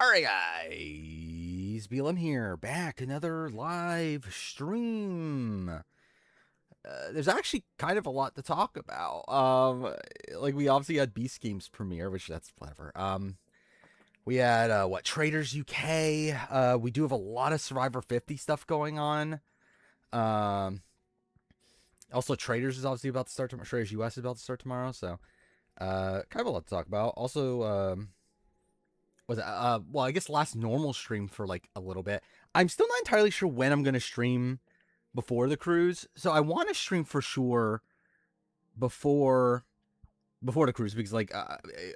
Alright, guys. BLM here, back another live stream. There's actually kind of a lot to talk about. Like we obviously had Beast Games premiere, which that's whatever. We had what Traitors UK. We do have a lot of Survivor 50 stuff going on. Um, Also Traitors is obviously about to start tomorrow. Traitors US is about to start tomorrow, so kind of a lot to talk about. Also, was it, well, I guess last normal stream for like a little bit. I'm still not entirely sure when I'm gonna stream before the cruise, so I want to stream for sure before the cruise because like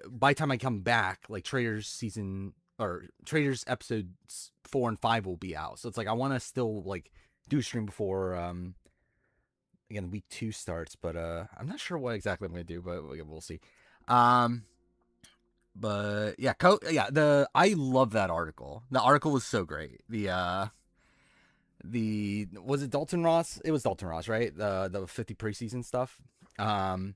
by the time I come back, like Traders season or Traders episodes 4 and 5 will be out. So it's like I want to still like do a stream before again week 2 starts, but I'm not sure what exactly I'm gonna do, but we'll see. Um, but yeah, I love that article. The article was so great. The was it Dalton Ross? It was Dalton Ross, right? The 50 preseason stuff. Um,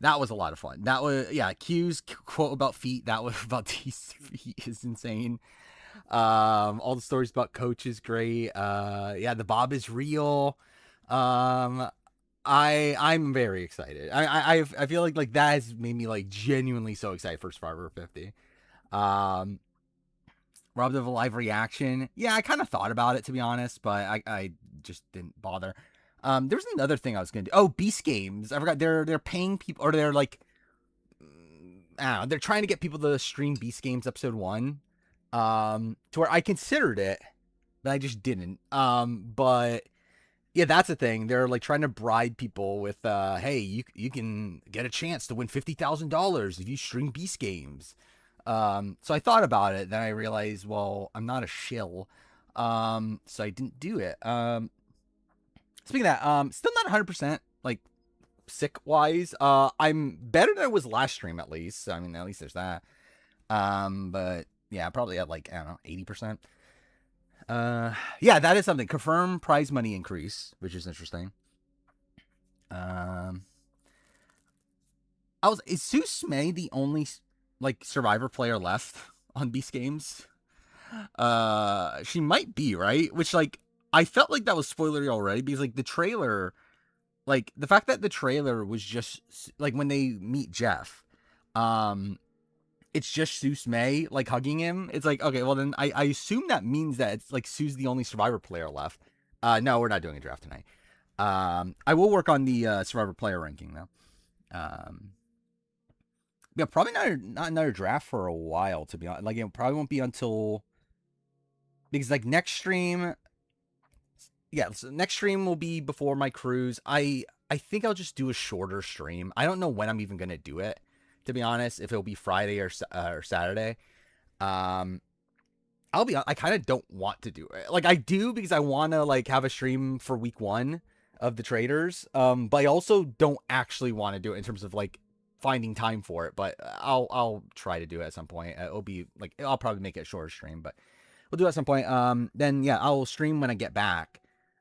that was a lot of fun. That was Q's quote about feet. That was about these feet is insane. All the stories about Coach is great. The Bob is real. Um, I'm very excited. I feel like that has made me like genuinely so excited for Survivor 50. Um, Robbed of a live reaction. Yeah, I kind of thought about it to be honest, but I just didn't bother. There's another thing I was gonna do. Oh, Beast Games. I forgot they're paying people or they're like I don't know, they're trying to get people to stream Beast Games episode 1. To where I considered it, but I just didn't. But yeah, that's the thing. They're like trying to bribe people with hey, you can get a chance to win $50,000 if you stream Beast Games. So I thought about it, then I realized, well, I'm not a shill. So I didn't do it. Speaking of that, still not 100% like sick wise. I'm better than I was last stream at least. I mean, at least there's that. But yeah, probably at like I don't know 80%. Yeah, that is something. Confirm prize money increase, which is interesting. Is Seuss May the only like Survivor player left on Beast Games? She might be, right? Which like I felt like that was spoilery already because like the trailer, like the fact that the trailer was just like when they meet Jeff, it's just Seuss May like hugging him. It's like okay, well then I assume that means that it's like Sue's the only Survivor player left. No, we're not doing a draft tonight. I will work on the Survivor player ranking though. Yeah, probably not another draft for a while to be honest. Like it probably won't be until because like next stream, yeah, so next stream will be before my cruise. I think I'll just do a shorter stream. I don't know when I'm even gonna do it, to be honest. If it'll be Friday or Saturday. Um, I kind of don't want to do it. Like I do because I want to like have a stream for week 1 of the Traitors. But I also don't actually want to do it in terms of like finding time for it. But I'll try to do it at some point. It'll be like I'll probably make it a shorter stream, but we'll do it at some point. Then yeah, I'll stream when I get back.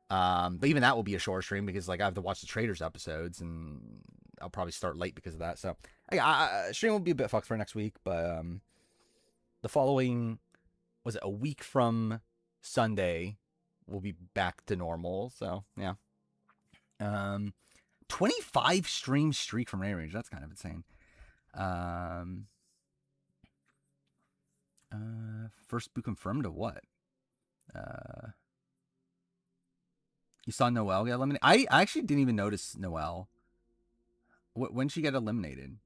But even that will be a short stream because like I have to watch the Traitors episodes and I'll probably start late because of that. So stream will be a bit fucked for next week, but the following was it a week from Sunday we'll be back to normal. So yeah. 25 stream streak from Ray Range. That's kind of insane. First boot confirmed to what? You saw Noelle get eliminated? I actually didn't even notice Noelle. When she get eliminated.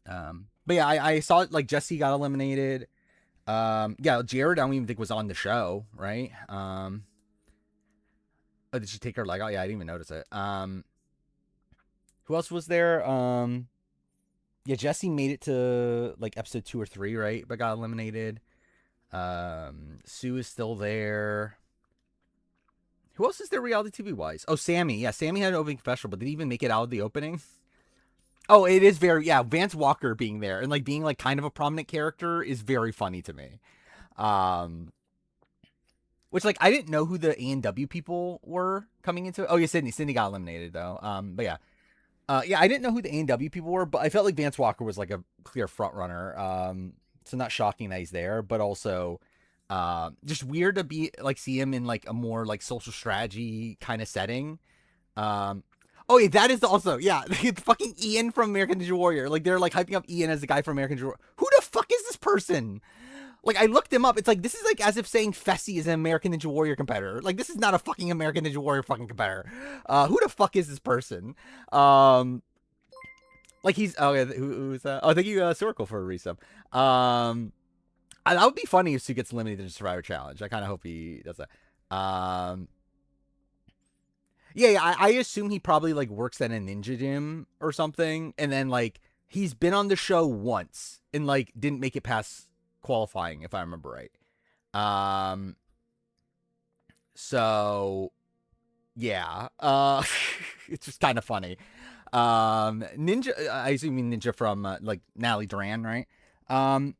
But yeah, I saw it like Jesse got eliminated. Yeah, Jared I don't even think was on the show, right? Oh, did she take her leg out? Yeah, I didn't even notice it. Who else was there? Yeah, Jesse made it to like episode 2 or 3, right? But got eliminated. Sue is still there. Who else is there reality TV wise? Oh, Sammy. Yeah, Sammy had an opening special, but did he even make it out of the opening? Oh, it is very Vance Walker being there and like being like kind of a prominent character is very funny to me. Which like I didn't know who the A&W people were coming into it. Oh yeah, Sydney got eliminated though. But yeah. Yeah, I didn't know who the A&W people were, but I felt like Vance Walker was like a clear front runner. so not shocking that he's there, but also just weird to be like see him in like a more like social strategy kind of setting. Um, oh yeah, that is also yeah, fucking Ian from American Ninja Warrior. Like they're like hyping up Ian as the guy from American Ninja Warrior. Who the fuck is this person? Like I looked him up. It's like this is like as if saying Fessy is an American Ninja Warrior competitor. Like this is not a fucking American Ninja Warrior fucking competitor. Who the fuck is this person? Like he's oh yeah, who's oh thank you Circle for a resub. That would be funny if Sue gets eliminated in Survivor Challenge. I kind of hope he does that. Yeah, I assume he probably like works at a ninja gym or something, and then like he's been on the show once and like didn't make it past qualifying, if I remember right. Um, so yeah, it's just kind of funny. Ninja, I assume you mean Ninja from like Natalie Duran, right? Um,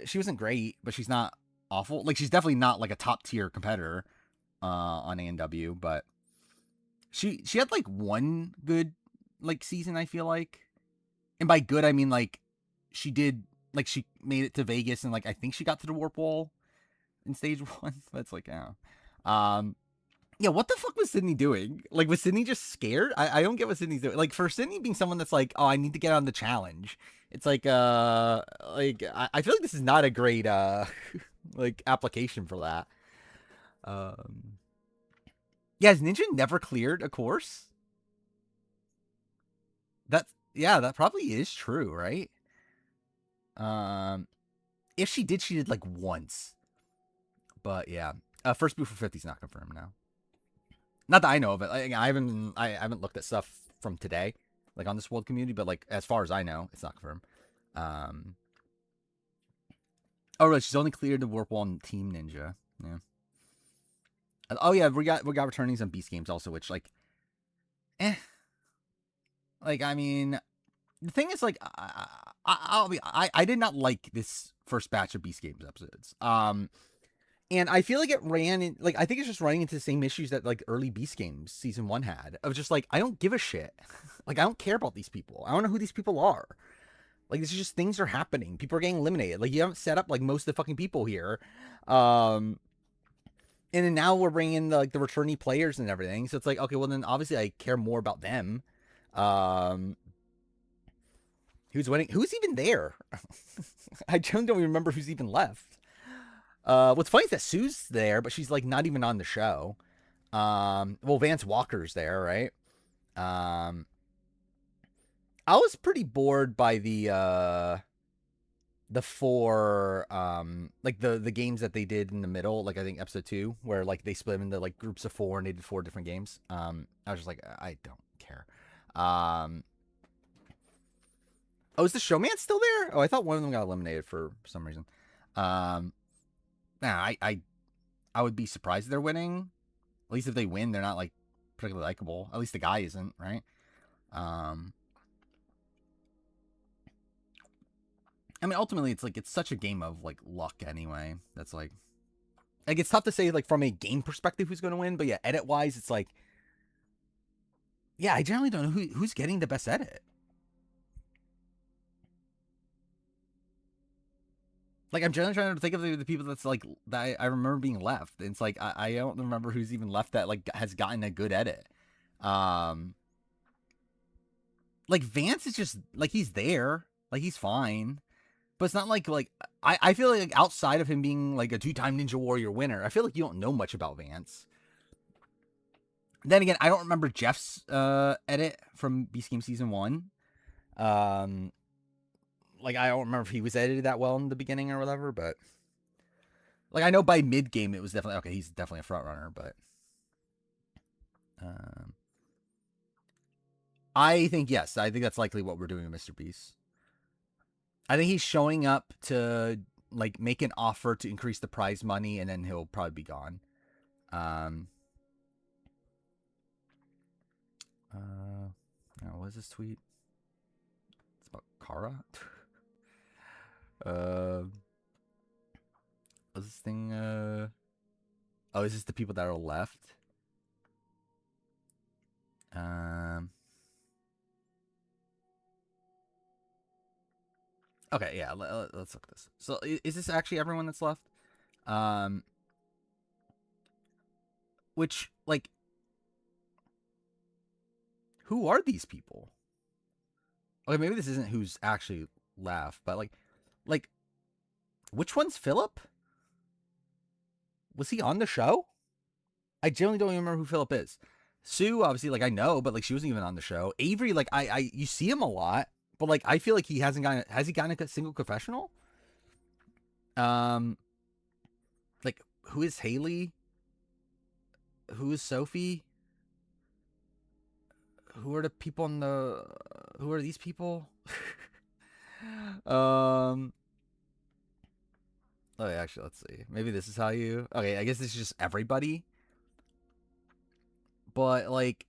she wasn't great, but she's not awful. Like she's definitely not like a top tier competitor on A&W, but she had like one good like season, I feel like. And by good I mean like she did like she made it to Vegas and like I think she got to the warp wall in stage 1. That's like yeah. Yeah, what the fuck was Sydney doing? Like, was Sydney just scared? I don't get what Sydney's doing. Like, for Sydney being someone that's like, oh, I need to get on the challenge. It's like I feel like this is not a great like application for that. Um, yeah, has Ninja never cleared a course? That's yeah, that probably is true, right? Um, if she did like once. But yeah, first boot for 50 is not confirmed now. Not that I know of it. I haven't looked at stuff from today, like on this world community, but like as far as I know, it's not confirmed. Um, oh really? She's only cleared the warp wall on Team Ninja. Yeah. Oh yeah, we got returnees on Beast Games also, which like, eh. Like I mean, the thing is like, I did not like this first batch of Beast Games episodes. And I feel like it ran in like I think it's just running into the same issues that like early Beast Games season 1 had. Of just like I don't give a shit. Like I don't care about these people. I don't know who these people are. Like this is just things are happening. People are getting eliminated. Like you haven't set up like most of the fucking people here. And then now we're bringing in like the returnee players and everything. So it's like okay, well then obviously I care more about them. Um Who's winning? Who's even there? I don't even remember who's even left. What's funny is that Sue's there, but she's like not even on the show. Well, Vance Walker's there, right? Um, I was pretty bored by the four like the games that they did in the middle, like I think episode 2, where like they split them into like groups of 4 and they did 4 different games. I was just like, I don't care. Oh, is the showman still there? Oh, I thought one of them got eliminated for some reason. Nah, I would be surprised if they're winning. At least if they win, they're not like particularly likable. At least the guy isn't, right? I mean, ultimately, it's like it's such a game of like luck anyway. That's like it's tough to say like from a game perspective who's going to win, but yeah, edit wise, it's like yeah, I generally don't know who's getting the best edit. Like I'm generally trying to think of the people that's like that I remember being left. And it's like I don't remember who's even left that like has gotten a good edit. Um, like Vance is just like he's there, like he's fine, but it's not like I feel like outside of him being like a 2-time Ninja Warrior winner, I feel like you don't know much about Vance. Then again, I don't remember Jeff's edit from Beast Game season 1. Like I don't remember if he was edited that well in the beginning or whatever, but like I know by mid game it was definitely okay. He's definitely a front runner, but um, I think yes, I think that's likely what we're doing with Mr. Beast. I think he's showing up to like make an offer to increase the prize money, and then he'll probably be gone. What is this tweet? It's about Kara. What's this thing? Oh, is this the people that are left? Okay, yeah. Let's look at this. So is this actually everyone that's left? Um, which like, who are these people? Okay, maybe this isn't who's actually left, but like, which one's Philip? Was he on the show? I generally don't even remember who Philip is. Sue, obviously, like I know, but like she wasn't even on the show. Avery, like I you see him a lot, but like I feel like he hasn't gotten. Has he gotten a single confessional? Um, like who is Haley? Who is Sophie? Who are the people in the? Who are these people? um. Oh, yeah, actually, let's see. Maybe this is how you. Okay, I guess this is just everybody. But like,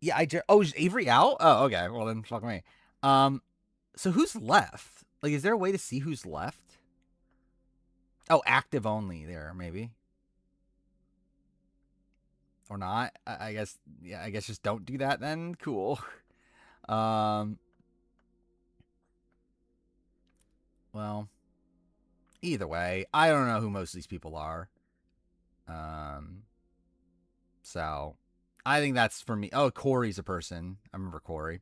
yeah, oh, is Avery out? Oh, okay. Well then, fuck me. Um, so who's left? Like, is there a way to see who's left? Oh, active only there, maybe. Or not. I guess, yeah, I guess just don't do that then. Cool. Um, well, either way, I don't know who most of these people are. Um, so I think that's for me. Oh, Corey's a person. I remember Corey.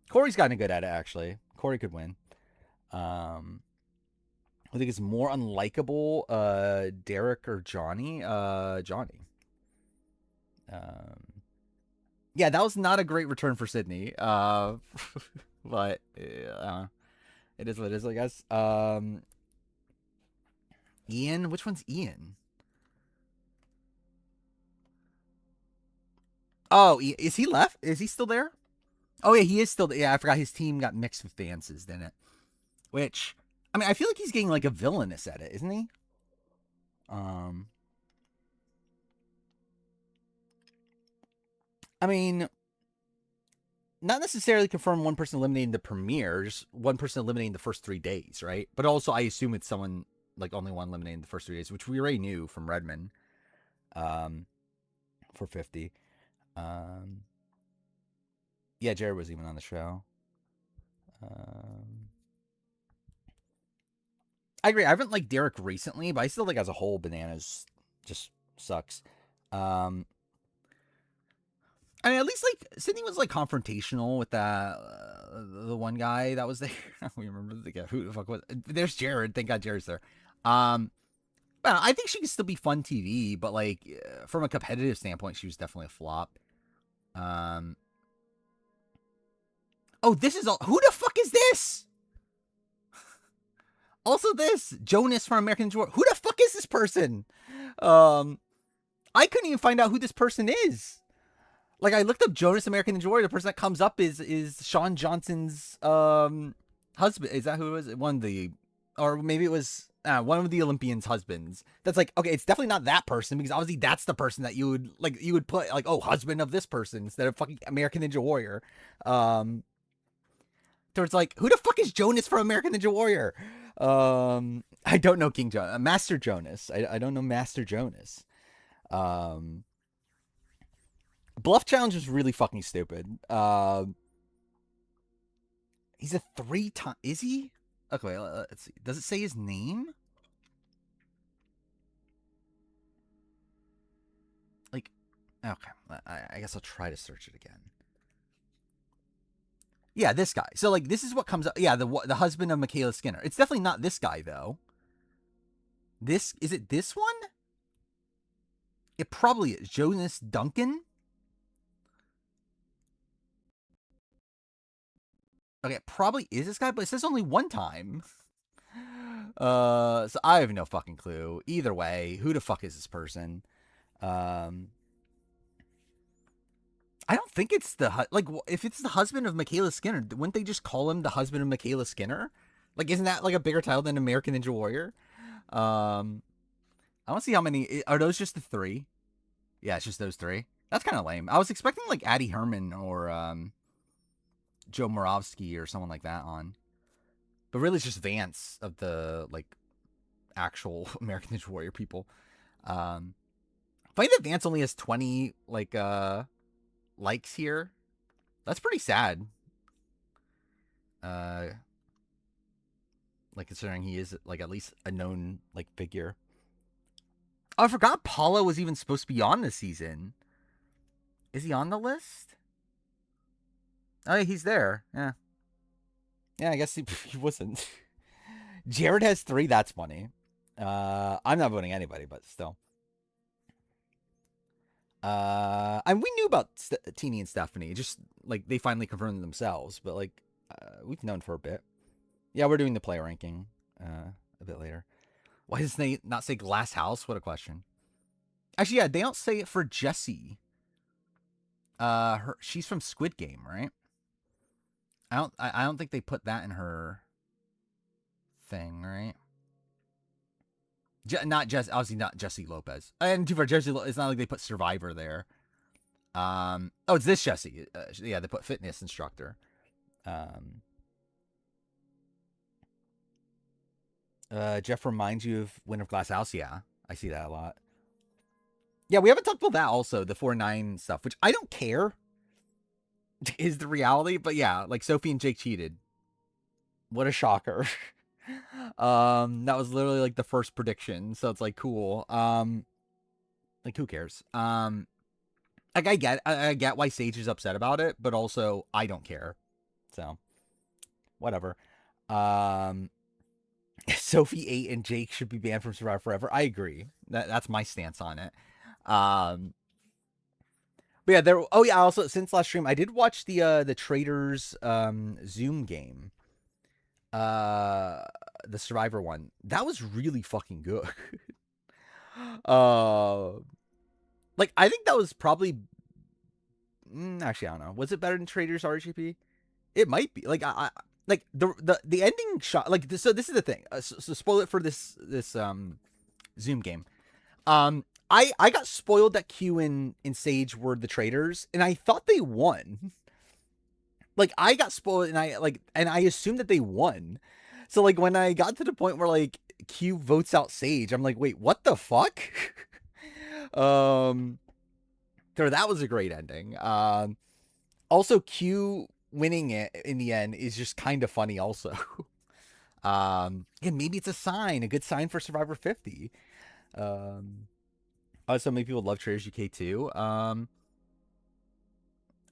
Corey's gotten good at it, actually. Corey could win. Um, I think it's more unlikable, Derek or Johnny. Johnny. Um, yeah, that was not a great return for Sydney. But it is what it is, I guess. Ian, which one's Ian? Oh, is he left? Is he still there? Oh yeah, he is still there. Yeah, I forgot his team got mixed with dances, didn't it? Which, I mean, I feel like he's getting like a villainous at it, isn't he? Um, I mean, not necessarily confirm one person eliminating the premiere, just one person eliminating the first 3 days, right? But also, I assume it's someone like only one eliminating the first 3 days, which we already knew from Redmond. Um, for 50. Um, yeah, Jared was even on the show. Um, I agree. I haven't liked Derek recently, but I still think as a whole, Bananas just sucks. Um, I mean, at least like Sydney was like confrontational with that the one guy that was there. We remember the guy who the fuck was. There's Jared. Thank God Jared's there. Um, but I think she can still be fun TV, but like from a competitive standpoint, she was definitely a flop. Um, oh, this is all. Who the fuck is this? Also, this Jonas from American Ninja Warrior. Who the fuck is this person? Um, I couldn't even find out who this person is. Like I looked up Jonas American Ninja Warrior. The person that comes up is Sean Johnson's husband. Is that who it was? One of the, or maybe it was one of the Olympians' husbands. That's like okay, it's definitely not that person because obviously that's the person that you would put like oh husband of this person instead of fucking American Ninja Warrior. Um, so it's like who the fuck is Jonas from American Ninja Warrior? I don't know King Jonas, Master Jonas. I don't know Master Jonas. Um, Bluff Challenge is really fucking stupid. He's a 3 time. Is he? Okay, let's see. Does it say his name? Like, okay. I guess I'll try to search it again. Yeah, this guy. So like, this is what comes up. Yeah, the husband of Michaela Skinner. It's definitely not this guy though. This is it. This one? It probably is Jonas Duncan. Okay, it probably is this guy, but it says only one time. So I have no fucking clue. Either way, who the fuck is this person? Um, I don't think it's the like if it's the husband of Michaela Skinner, wouldn't they just call him the husband of Michaela Skinner? Like, isn't that like a bigger title than American Ninja Warrior? Um, I want to see how many are those. Just the three? Yeah, it's just those three. That's kind of lame. I was expecting like Addie Herman or Joe Moravsky or someone like that on, but really it's just Vance of the like actual American Ninja Warrior people. Um, funny that Vance only has 20 like likes here. That's pretty sad. Uh, Like considering he is like at least a known like figure. Oh, I forgot Paula was even supposed to be on this season. Is he on the list? Oh, yeah, he's there. Yeah. Yeah, I guess he wasn't. Jared has 3. That's funny. I'm not voting anybody, but still. And we knew about Teeny and Stephanie. Just like they finally confirmed themselves, but like we've known for a bit. Yeah, we're doing the player ranking a bit later. Why does they not say Glass House? What a question. Actually, yeah, they don't say it for Jessie. She's from Squid Game, right? I don't think they put that in her thing, right? Not Jess, obviously not Jesse Lopez. And for Jesse, it's not like they put Survivor there. Oh, it's this Jesse. Yeah, they put fitness instructor. Jeff reminds you of Winter of Glass House. Yeah, I see that a lot. Yeah, we haven't talked about that also, the 4-9 stuff, which I don't care is the reality. But yeah, like Sophie and Jake cheated. What a shocker. That was literally like the first prediction, so it's like cool. Like who cares? Like I get why Sage is upset about it, but also I don't care. So whatever. Um Sophie 8 and Jake should be banned from Survivor Forever. I agree. That's my stance on it. But yeah, there. Oh yeah, also since last stream, I did watch the Traitors Zoom game. The Survivor one. That was really fucking good. uh, like I think that was probably. Actually, I don't know. Was it better than Traitors RGP? It might be. Like I like the ending shot. Like so, this is the thing. So spoil it for this Zoom game. I got spoiled that Q and Sage were the traitors, and I thought they won. Like I got spoiled, and I assumed that they won. So like when I got to the point where like Q votes out Sage, I'm like, wait, what the fuck? So that was a great ending. Also Q winning it in the end is just kind of funny. Also, and maybe it's a good sign for Survivor 50. So many people love Traitors UK too.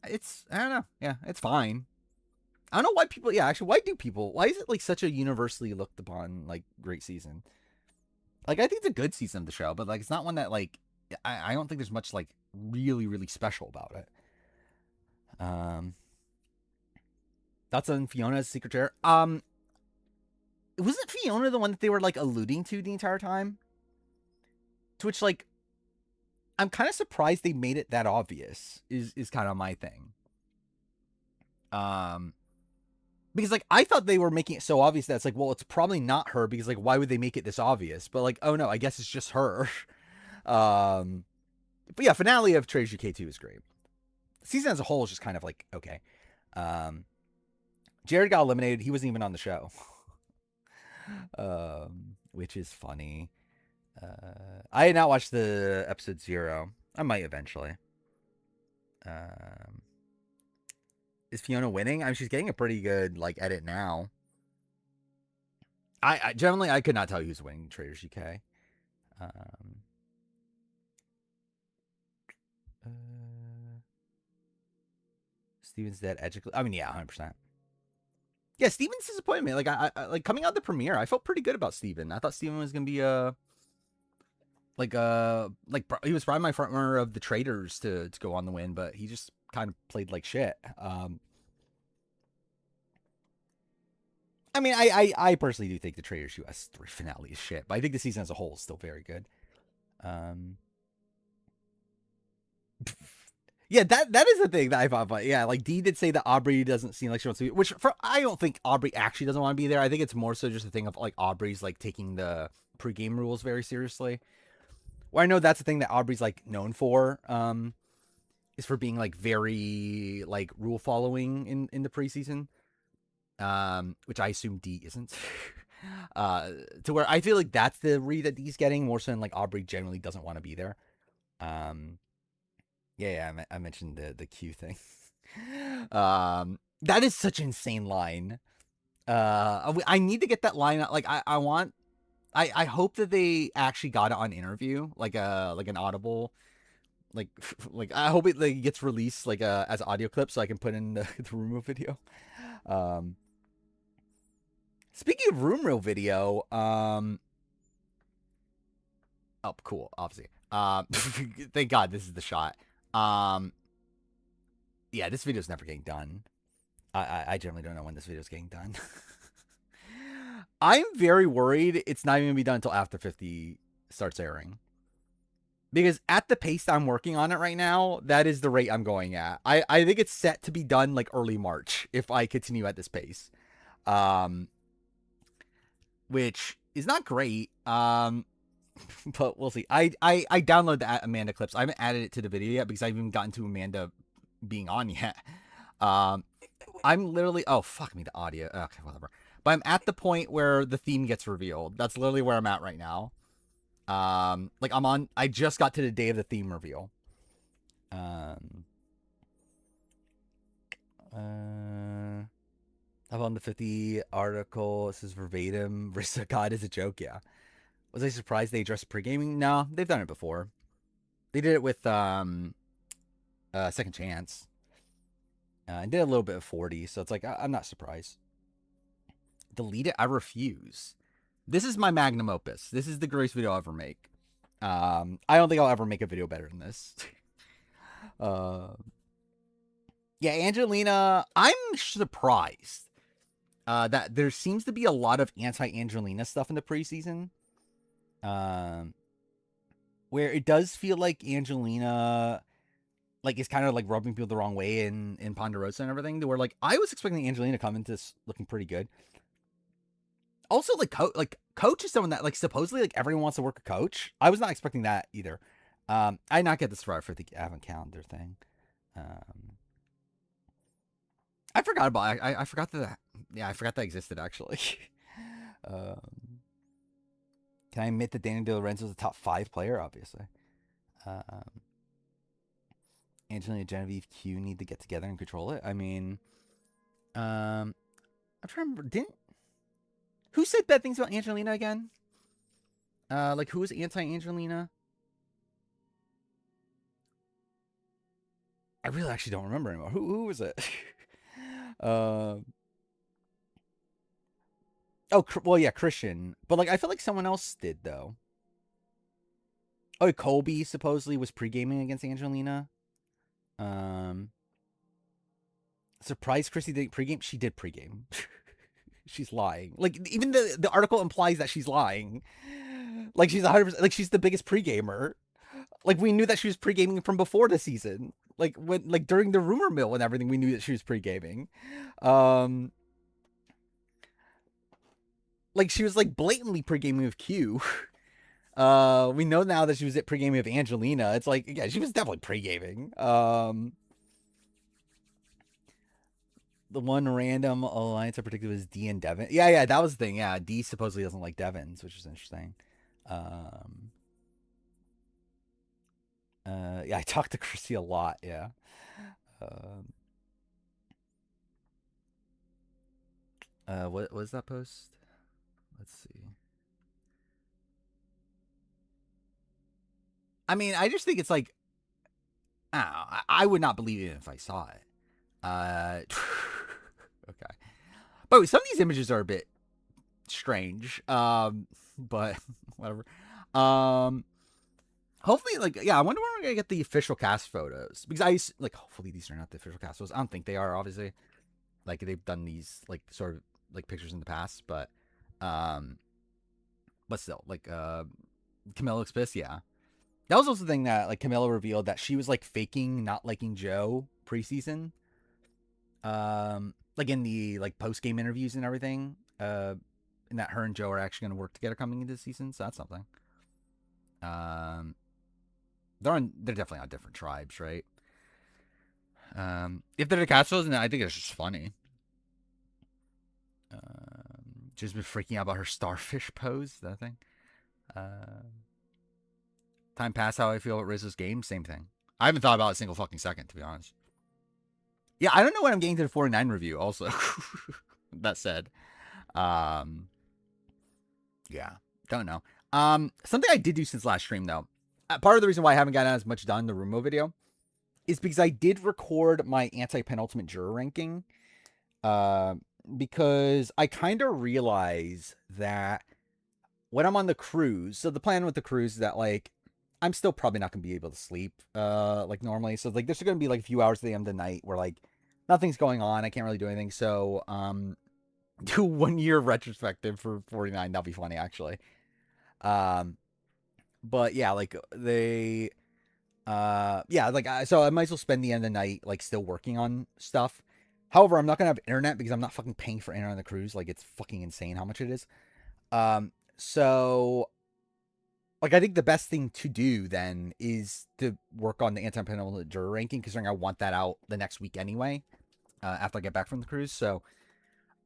It's I don't know. Yeah, it's fine. I don't know why people. Yeah, actually, why is it like such a universally looked upon like great season? Like I think it's a good season of the show, but like it's not one that like I don't think there's much like really special about it. That's on Fiona's secret chair. Wasn't Fiona the one that they were like alluding to the entire time? To which like I'm kind of surprised they made it that obvious. Is kind of my thing. Because like I thought they were making it so obvious that it's like, well, it's probably not her because like why would they make it this obvious? But like, oh no, I guess it's just her. But yeah, finale of Traitors UK2 is great. The season as a whole is just kind of like okay. Jared got eliminated. He wasn't even on the show, which is funny. I had not watched the episode 0. I might eventually. Is Fiona winning? I mean, she's getting a pretty good like edit now. I generally I could not tell you who's winning Traitors UK. Steven's dead. I mean, yeah, 100%. Yeah, Steven's disappointment. Like I like coming out the premiere, I felt pretty good about Steven. I thought Steven was gonna be like he was probably my front runner of the Traitors to go on the win, but he just kind of played like shit. I mean, I personally do think the Traitors US 3 finale is shit, but I think the season as a whole is still very good. Yeah, that is the thing that I thought about. Yeah, like Dee did say that Aubrey doesn't seem like she wants to be, which I don't think Aubrey actually doesn't want to be there. I think it's more so just a thing of like Aubrey's like taking the pregame rules very seriously. Well, I know that's the thing that Aubrey's like known for, is for being like very like rule following in the preseason. Which I assume Dee isn't. To where I feel like that's the read that Dee's getting more so than like Aubrey generally doesn't want to be there. Yeah, I mentioned the Q thing. That is such an insane line. I need to get that line out. Like, I want. I hope that they actually got it on interview, like an audible, like like I hope it like gets released like as audio clip so I can put in the room reel video. Um, Speaking of room reel video, oh cool, obviously. Thank God this is the shot. Um, yeah, this video's never getting done. I generally don't know when this video's getting done. I'm very worried it's not even gonna be done until after 50 starts airing. Because at the pace I'm working on it right now, that is the rate I'm going at. I think it's set to be done like early March if I continue at this pace. Um, which is not great. But we'll see. I downloaded the Amanda clips. I haven't added it to the video yet because I haven't even gotten to Amanda being on yet. Um, I'm literally fuck me the audio. Okay, whatever. But I'm at the point where the theme gets revealed. That's literally where I'm at right now. Like I just got to the day of the theme reveal. I'm on the 50 article. This is verbatim. Rissa God is a joke. Yeah. Was I surprised they addressed pre-gaming? No, they've done it before. They did it with Second Chance. And did a little bit of 40, so it's like I'm not surprised. Delete it. I refuse. This is my magnum opus. This is the greatest video I'll ever make. I don't think I'll ever make a video better than this. Yeah, Angelina. I'm surprised that there seems to be a lot of anti-Angelina stuff in the preseason. Where it does feel like Angelina like is kind of like rubbing people the wrong way in Ponderosa and everything. Where like I was expecting Angelina to come into this looking pretty good. Also, like Coach is someone that like supposedly like everyone wants to work with Coach. I was not expecting that either. I did not get this right for the Advent calendar thing. I forgot about it. I forgot that. Yeah, I forgot that existed actually. Can I admit that Danny DiLorenzo is a top 5 player? Obviously. Angelina, Genevieve, Q need to get together and control it. I mean, I'm trying to remember. Who said bad things about Angelina again? Like who was anti-Angelina? I really actually don't remember anymore. Who was it? Oh, well, yeah, Christian. But like, I feel like someone else did though. Oh, Colby supposedly was pre-gaming against Angelina. Surprise, Chrissy didn't pregame. She did pregame. She's lying. Like even the article implies that she's lying. Like she's 100%. Like she's the biggest pregamer. Like we knew that she was pre-gaming from before the season. Like when like during the rumor mill and everything, we knew that she was pre-gaming. Like she was like blatantly pre-gaming with Q. We know now that she was at pre-gaming with Angelina. It's like yeah, she was definitely pre-gaming. The one random alliance I predicted was D and Devin. Yeah, that was the thing. Yeah, D supposedly doesn't like Devins, which is interesting. Yeah, I talked to Chrissy a lot. Yeah. What was that post? Let's see. I mean, I just think it's like, I would not believe it if I saw it. Okay. But some of these images are a bit strange. But whatever. Hopefully, like, yeah, I wonder when we're gonna get the official cast photos because hopefully these are not the official cast photos. I don't think they are, obviously. Like they've done these like sort of like pictures in the past, but still, like, Camilla looks pissed. Yeah, that was also the thing that like Camilla revealed that she was like faking not liking Joe preseason. Like in the like post game interviews and everything. And that her and Joe are actually going to work together coming into the season, so that's something. They're definitely on different tribes, right? If they're the Castros, then I think it's just funny. She's been freaking out about her starfish pose, that thing. Time past how I feel about Rizzo's game, same thing. I haven't thought about it a single fucking second, to be honest. Yeah, I don't know what I'm getting to the 49 review, also. That said. Um, yeah, don't know. Something I did do since last stream though. Part of the reason why I haven't gotten as much done the Rumo video is because I did record my anti-penultimate juror ranking. Uh, because I kind of realize that when I'm on the cruise, so the plan with the cruise is that like I'm still probably not gonna be able to sleep like normally. So like there's gonna be like a few hours at the end of the night where like nothing's going on. I can't really do anything. So do 1 year retrospective for 49. That'll be funny actually. Um, but yeah, like they yeah, like so I might as well spend the end of the night like still working on stuff. However, I'm not gonna have internet because I'm not fucking paying for internet on the cruise. Like it's fucking insane how much it is. So like I think the best thing to do then is to work on the anti-penultimate juror ranking, considering I want that out the next week anyway, after I get back from the cruise. So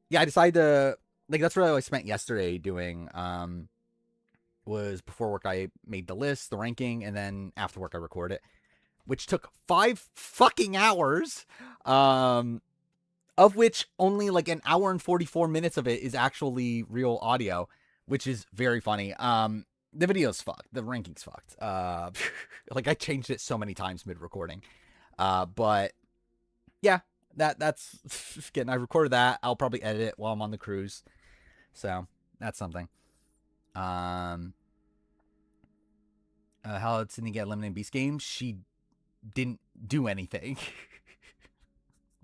yeah, I decided to like that's what I spent yesterday doing. Was before work I made the list, the ranking, and then after work I record it, which took 5 fucking hours. Of which only like an hour and 44 minutes of it is actually real audio, which is very funny. The video's fucked. The ranking's fucked. Like I changed it so many times mid recording. But yeah, that's again, I recorded that. I'll probably edit it while I'm on the cruise. So that's something. How did Sydney get eliminated in Beast Games? She didn't do anything.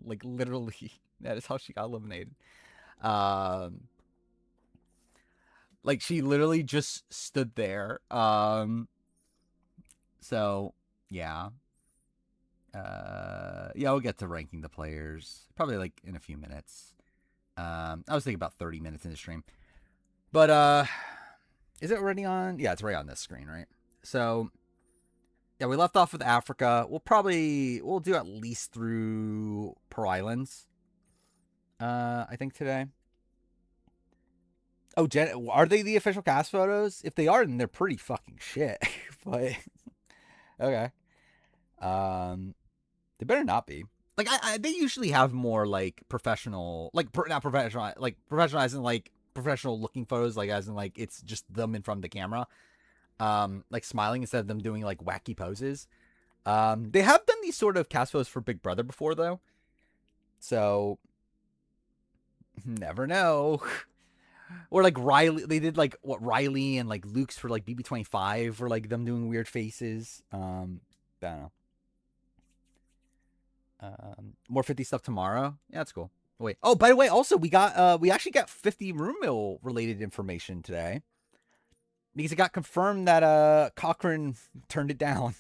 Like literally, that is how she got eliminated. Like she literally just stood there. So yeah. Yeah, we'll get to ranking the players probably like in a few minutes. I was thinking about 30 minutes in the stream. But is it already on? Yeah, it's right on this screen, right? So yeah, we left off with Africa. We'll do at least through Pearl Islands. I think today. Oh, are they the official cast photos? If they are, then they're pretty fucking shit. But okay. They better not be. Like they usually have more like professional, like not professional, like professional as in like professional looking photos, like as in like it's just them in front of the camera, like smiling instead of them doing like wacky poses. They have done these sort of cast photos for Big Brother before though, so never know. Or like Riley, they did like what Riley and like Luke's for like BB25 for like them doing weird faces. I don't know. More 50 stuff tomorrow. Yeah, that's cool. Wait. Oh, by the way, also we actually got 50 room mill related information today. Because it got confirmed that Cochrane turned it down.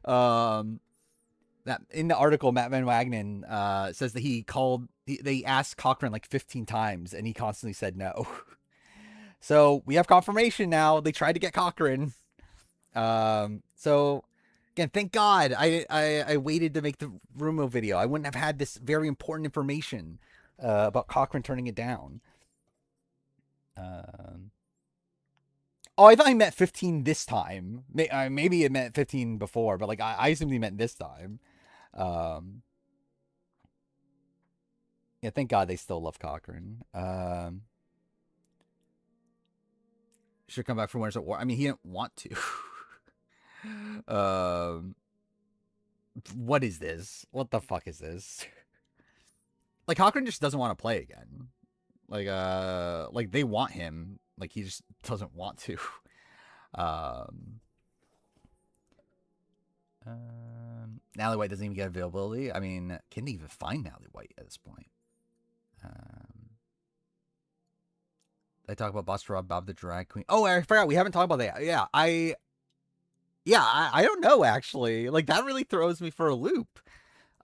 That in the article, Matt Van Wagenen says that they asked Cochrane like 15 times and he constantly said no. So we have confirmation now. They tried to get Cochrane. So again, thank God I waited to make the Rumo video. I wouldn't have had this very important information about Cochrane turning it down. Oh, I thought he meant 15 this time. Maybe it meant 15 before, but like I assumed he meant this time. Yeah, thank God they still love Cochrane. Should come back from Winners at War. I mean, he didn't want to. What is this? What the fuck is this? Like Cochrane just doesn't want to play again. Like they want him. Like he just doesn't want to. Natalie White doesn't even get availability. I mean, can they even find Natalie White at this point? They talk about Buster Rob, Bob the Drag Queen. Oh, I forgot. We haven't talked about that. Yeah, I don't know actually. Like that really throws me for a loop.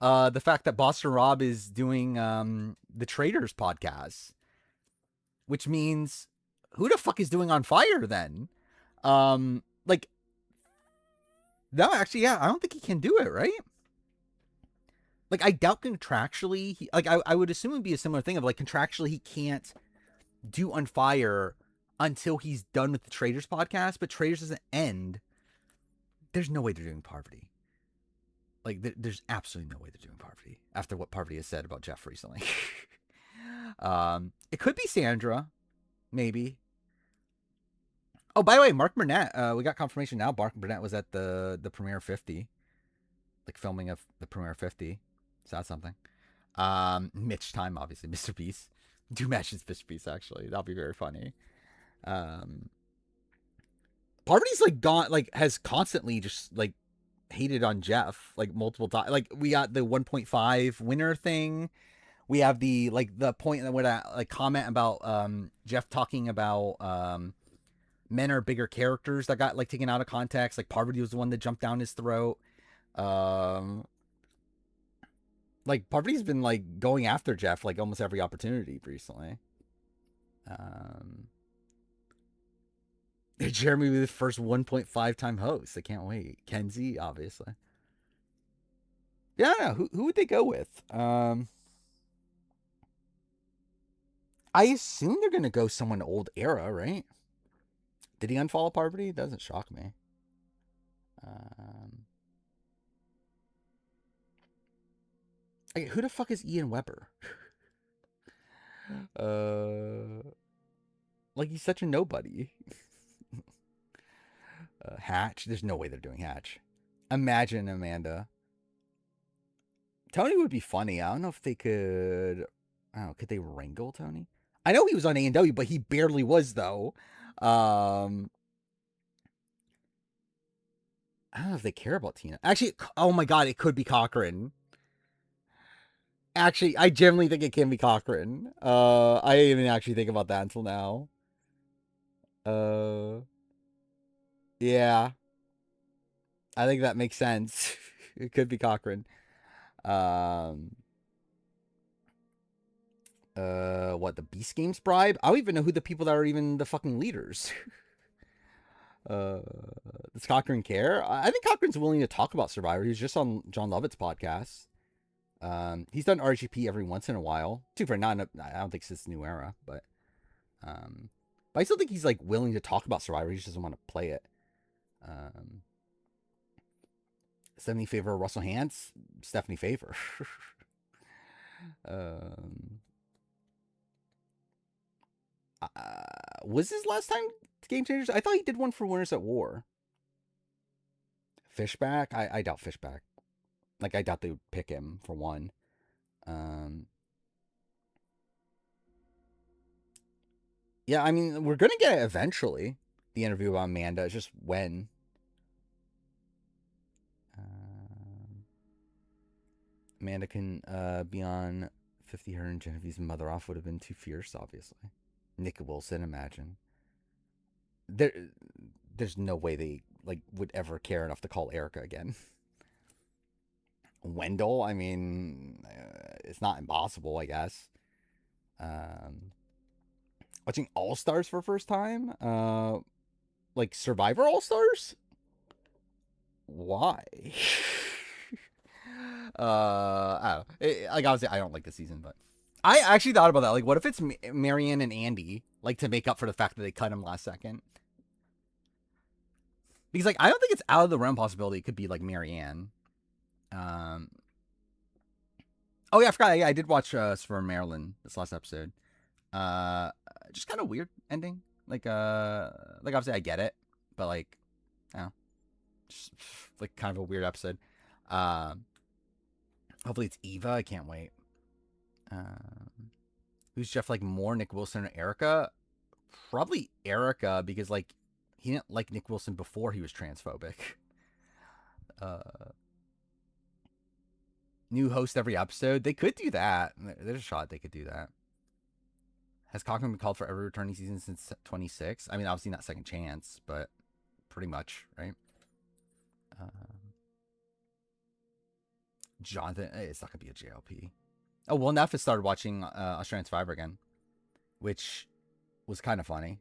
The fact that Boston Rob is doing the Traitors podcast, which means who the fuck is doing On Fire then? Like no, actually, yeah, I don't think he can do it, right? Like I doubt contractually, I would assume it'd be a similar thing of like contractually he can't do On Fire until he's done with the Traitors podcast, but Traitors doesn't end. There's no way they're doing Parvati. Like, there's absolutely no way they're doing Parvati after what Parvati has said about Jeff recently. It could be Sandra, maybe. Oh, by the way, Mark Burnett. We got confirmation now. Mark Burnett was at the premiere 50, like filming of the premiere 50. So that's something. Mitch time, obviously, Mr. Beast. Do matches Mr. Beast actually. That'll be very funny. Um, Parvati's like gone, like has constantly just like hated on Jeff like multiple times. Like we got the 1.5 winner thing. We have the like the point that would like comment about Jeff talking about men are bigger characters that got like taken out of context. Like Parvati was the one that jumped down his throat. Um, like Parvati's been like going after Jeff like almost every opportunity recently. Um, Jeremy with the first 1.5 time host. I can't wait. Kenzie, obviously. Yeah, who would they go with? I assume they're gonna go someone old era, right? Did he unfollow Parvati? Doesn't shock me. Um, okay, who the fuck is Ian Weber? uh, like he's such a nobody. Hatch. There's no way they're doing Hatch. Imagine Amanda. Tony would be funny. I don't know if they could. I don't know. Could they wrangle Tony? I know he was on A&W, but he barely was though. I don't know if they care about Tina. Actually, oh my god, it could be Cochran. Actually, I genuinely think it can be Cochran. I didn't even actually think about that until now. Uh, yeah, I think that makes sense. It could be Cochran. Um, what the Beast Games bribe? I don't even know who the people that are even the fucking leaders. Does Cochran care? I think Cochran's willing to talk about Survivor. He's just on John Lovett's podcast. He's done RGP every once in a while. Too for not. I don't think it's this new era, um, but I still think he's like willing to talk about Survivor. He just doesn't want to play it. 70 favor Russell Hantz, Stephanie Favor. Was his last time Game Changers? I thought he did one for Winners at War. Fishback? I doubt Fishback. Like, I doubt they would pick him for one. Yeah, I mean, we're going to get it eventually. The interview about Amanda. It's just when. Amanda can be on 50 Her and Genevieve's Mother Off would have been too fierce, obviously. Nick Wilson, imagine. There's no way they like would ever care enough to call Erica again. Wendell, I mean, it's not impossible, I guess. Watching All Stars for first time, like Survivor All Stars. Why? I don't know. Like obviously, I don't like the season, but I actually thought about that. Like, what if it's Marianne and Andy, like to make up for the fact that they cut him last second? Because like I don't think it's out of the realm possibility. It could be like Marianne. Oh yeah, I forgot. Yeah, I did watch for Maryland this last episode. Just kind of weird ending. Like obviously I get it, but like, I don't know, just like kind of a weird episode. Hopefully it's Eva. I can't wait. Who's Jeff like more, Nick Wilson or Erica? Probably Erica because like he didn't like Nick Wilson before he was transphobic. New host every episode. They could do that. There's a shot they could do that. Has Cochran been called for every returning season since 26? I mean, obviously not second chance, but pretty much, right? Jonathan, it's not gonna be a JLP. Oh, well, Neff has started watching Australian Survivor again, which was kind of funny.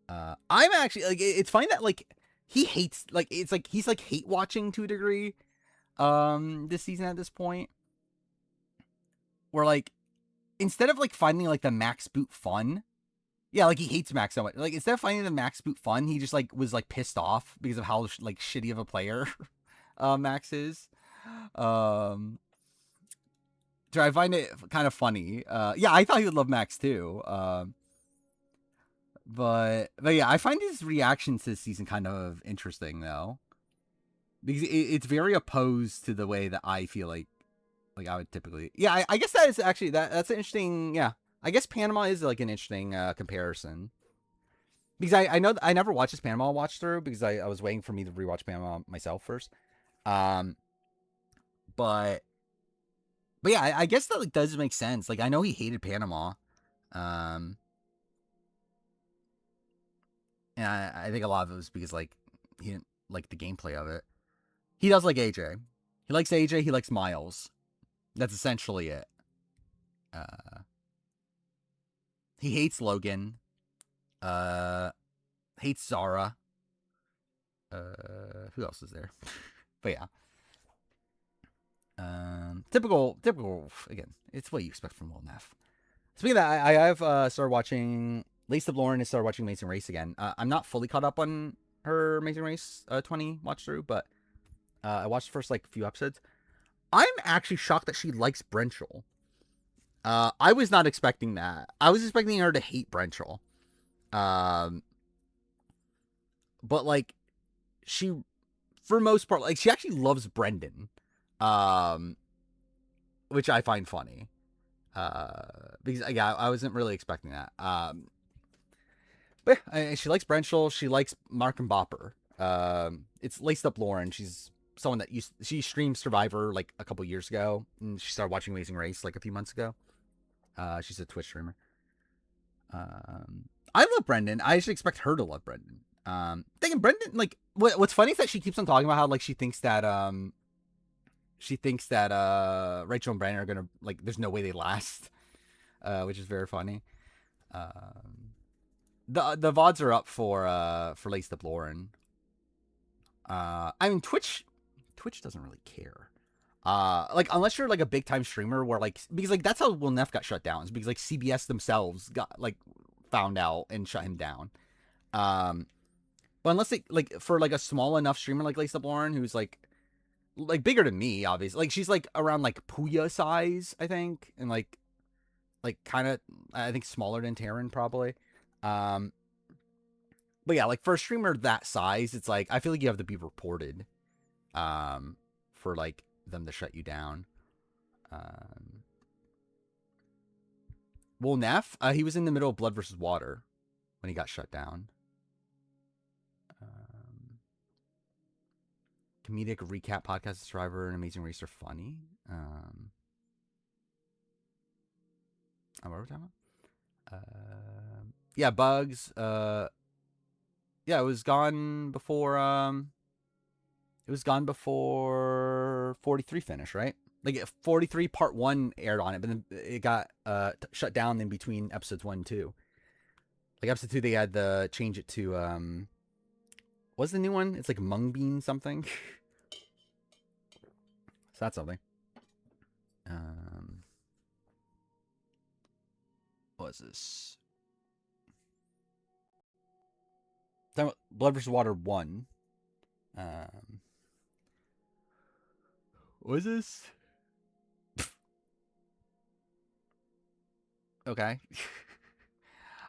I'm actually like, it's funny that like he hates, like it's like he's like hate watching to a degree. This season at this point, where like instead of like finding like the Max Boot fun, yeah, like he hates Max so much. Like instead of finding the Max Boot fun, he just like was like pissed off because of how like shitty of a player Max is. So I find it kind of funny. Yeah, I thought he would love Max too. But yeah, I find his reactions this season kind of interesting though, because it's very opposed to the way that I feel like I would typically. Yeah, I guess that is actually that's an interesting. Yeah, I guess Panama is like an interesting comparison, because I know I never watched this Panama watch through because I was waiting for me to rewatch Panama myself first. Um, but but yeah, I guess that like does make sense. Like I know he hated Panama. Um, and I think a lot of it was because like he didn't like the gameplay of it. He does like AJ. He likes AJ. He likes Miles. That's essentially it. Uh, he hates Logan. Uh, hates Zara. Who else is there? But yeah, typical. Again, it's what you expect from Will Neff. Speaking of that, I have started watching. Lacey Lauren has started watching Amazing Race again. I'm not fully caught up on her Amazing Race 20 watch through, but I watched the first like few episodes. I'm actually shocked that she likes Brenchel. I was not expecting that. I was expecting her to hate Brenchel. Um, but like she, for most part, like she actually loves Brendan, um, which I find funny. Because yeah, I wasn't really expecting that. But she likes Brenchel. She likes Mark and Bopper. It's Laced Up Lauren. She's someone that she streamed Survivor like a couple years ago, and she started watching Amazing Race like a few months ago. She's a Twitch streamer. I love Brendan. I should expect her to love Brendan. Thinking Brendan, like, what's funny is that she keeps on talking about how like she thinks that Rachel and Brandon are gonna like. There's no way they last, which is very funny. The VODs are up for Laced Up Lauren. I mean Twitch doesn't really care. Like unless you're like a big time streamer where like because like that's how Will Neff got shut down, is because like CBS themselves got like found out and shut him down. Um, but unless they like for like a small enough streamer like Lacey Lauren, who's like bigger than me, obviously. Like she's like around like Puya size, I think, and like kind of I think smaller than Taryn probably. Um, but yeah, like for a streamer that size, it's like I feel like you have to be reported, for like them to shut you down. Um, Well, Neff, he was in the middle of Blood versus Water when he got shut down. Um, Comedic recap podcast, Survivor, and Amazing Race are funny. What were we talking about? Yeah, Bugs. Yeah, it was gone before. It was gone before 43 finish, right? Like 43 part 1 aired on it, but then it got shut down in between episodes 1 and 2. Like episode 2 they had to change it to what's the new one? It's like mung bean something. So that's something. What was this? Blood versus Water 1. What is this? Okay.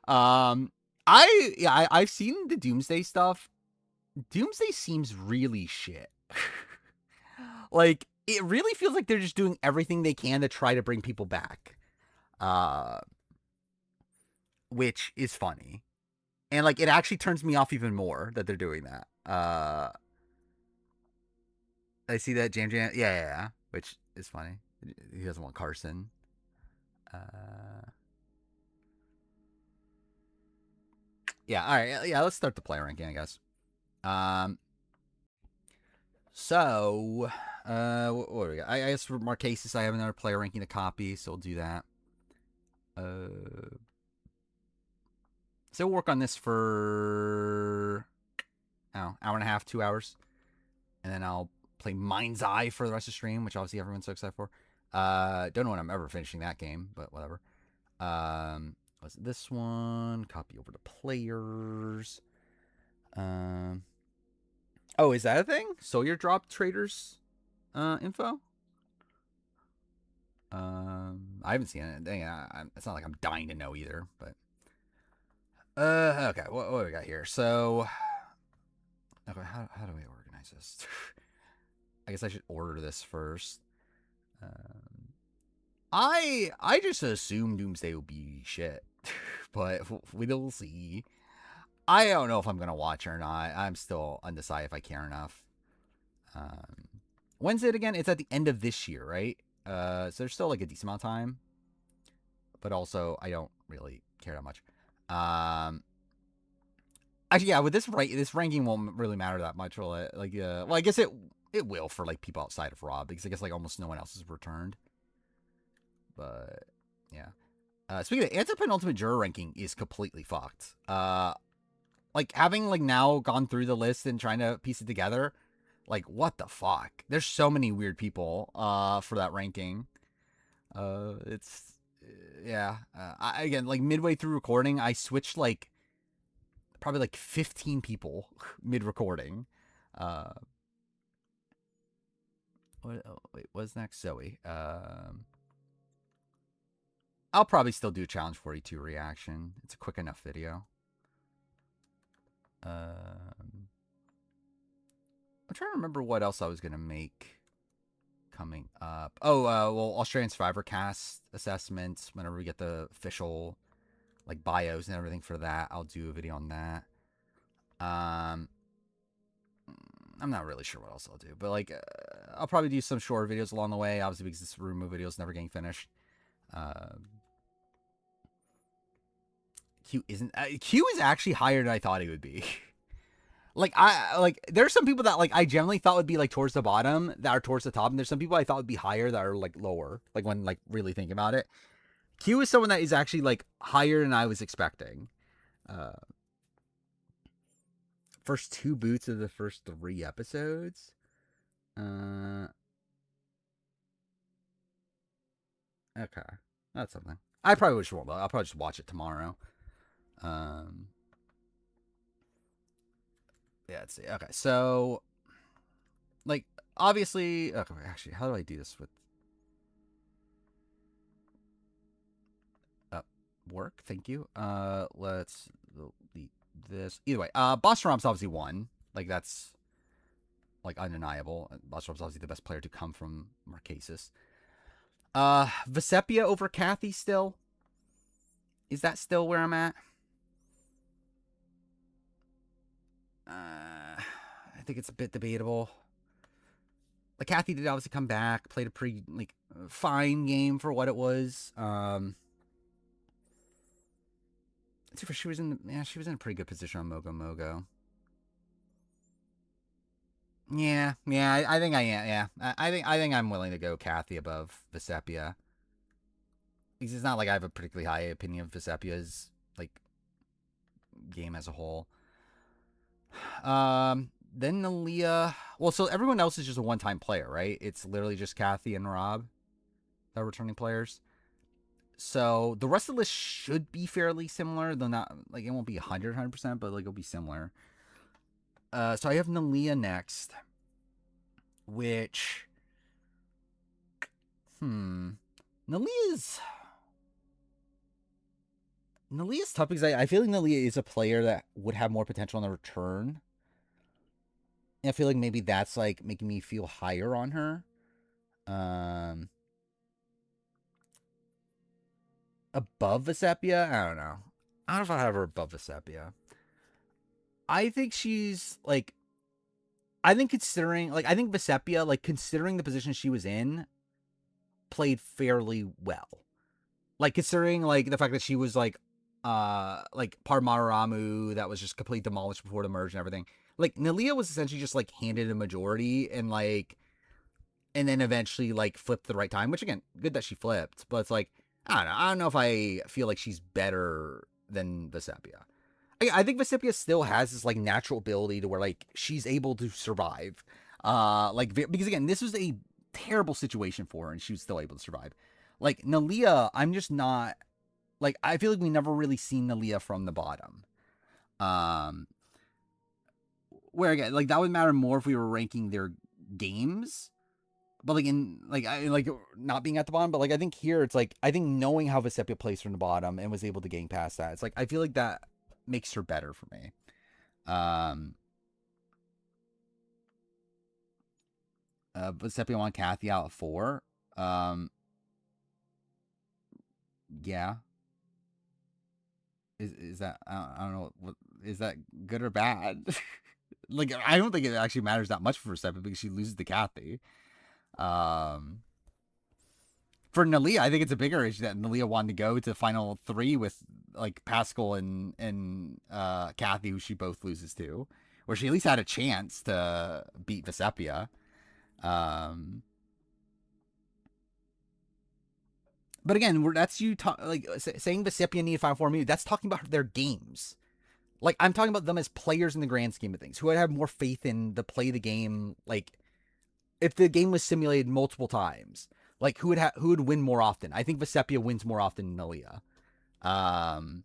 I've seen the Doomsday stuff. Doomsday seems really shit. Like it really feels like they're just doing everything they can to try to bring people back. Uh which is funny. And like it actually turns me off even more that they're doing that. I see that Jam, yeah, which is funny. He doesn't want Carson. Uh yeah, all right. Yeah, let's start the player ranking, I guess. Um So, what do we got? I guess for Marquesas, I have another player ranking to copy, so we'll do that. So we'll work on this for, hour and a half, 2 hours. And then I'll play Mindseye for the rest of the stream, which obviously everyone's so excited for. Don't know when I'm ever finishing that game, but whatever. Was it this one? Copy over to players. Oh, is that a thing? Sawyer dropped Traitors info? I haven't seen it. Dang, it's not like I'm dying to know either. But okay, what do we got here? So, okay, how do we organize this? I guess I should order this first. I just assume Doomsday will be shit, but we'll see. I don't know if I'm gonna watch or not. I'm still undecided if I care enough. Um, when's it again? It's at the end of this year, right? So there's still like a decent amount of time, but also I don't really care that much. Actually, yeah, with this ranking won't really matter that much, will it? Like, well, I guess it will for like people outside of Rob because I guess like almost no one else has returned. But yeah. Speaking of anti-penultimate juror ranking is completely fucked. Like having like now gone through the list and trying to piece it together, like what the fuck? There's so many weird people for that ranking. It's yeah. Again, like midway through recording, I switched like probably like 15 people mid recording. Wait, what's next? Zoe. I'll probably still do Challenge 42 reaction. It's a quick enough video. I'm trying to remember what else I was gonna make coming up. Oh, well, Australian Survivor cast assessments. Whenever we get the official like bios and everything for that, I'll do a video on that. I'm not really sure what else I'll do, but like I'll probably do some short videos along the way. Obviously, because this room video is never getting finished. Q is actually higher than I thought he would be. Like there's some people that like I generally thought would be like towards the bottom that are towards the top, and there's some people I thought would be higher that are like lower. Like when like really thinking about it, Q is someone that is actually like higher than I was expecting. First two boots of the first 3 episodes. Okay, that's something. I probably just won't. I'll probably just watch it tomorrow. Yeah, let's see. Okay, so like obviously, okay. Actually, how do I do this with work? Thank you. Let's delete this. Either way, Boss Romp's obviously won. Like that's like undeniable. Boss Romp's obviously the best player to come from Marquesas. Vesepia over Kathy still. Is that still where I'm at? I think it's a bit debatable. Like Kathy did obviously come back, played a pretty like fine game for what it was. She was in a pretty good position on Mogo Mogo. Yeah, I think I am. Yeah, I think I'm willing to go Kathy above Vesepia. It's not like I have a particularly high opinion of Vesepia's like game as a whole. Then Nalia. Well, so everyone else is just a one-time player, right? It's literally just Kathy and Rob that are returning players. So the rest of the list should be fairly similar, though not like it won't be 100%, but like it'll be similar. So I have Nalia next, which, Nalia's tough because I feel like Nalia is a player that would have more potential on the return. And I feel like maybe that's like making me feel higher on her. Above Vesepia? I don't know. I don't know if I have her above Vesepia. I think she's like, I think Vesepia, like considering the position she was in, played fairly well. Like considering like the fact that she was like part Maruramu that was just completely demolished before the merge and everything. Like Nalia was essentially just like handed a majority and then eventually like flipped the right time, which again, good that she flipped, but it's like I don't know if I feel like she's better than Vesepia. I think Vesipia still has this like natural ability to where like she's able to survive. Because again, this was a terrible situation for her and she was still able to survive. Like Nalia, I'm just not like I feel like we never really seen Nalia from the bottom. Where again, like that would matter more if we were ranking their games. but like in like I like not being at the bottom, but like I think here it's like I think knowing how Vesepia plays from the bottom and was able to gain past that, it's like I feel like that makes her better for me. Um, Vesepia won Kathy out at 4. Um, yeah, is that I don't know what is that good or bad? Like I don't think it actually matters that much for Vesepia because she loses to Kathy. Um, for Nalia, I think it's a bigger issue that Nalia wanted to go to final 3 with like Pascal and Kathy, who she both loses to, where she at least had a chance to beat Vesepia. Um, but again, that's you like saying Vesepia needed final 4 maybe. That's talking about their games. Like I'm talking about them as players in the grand scheme of things, who would have more faith in the play the game. Like if the game was simulated multiple times, like who would win more often? I think Vesepia wins more often than Nalia. Um,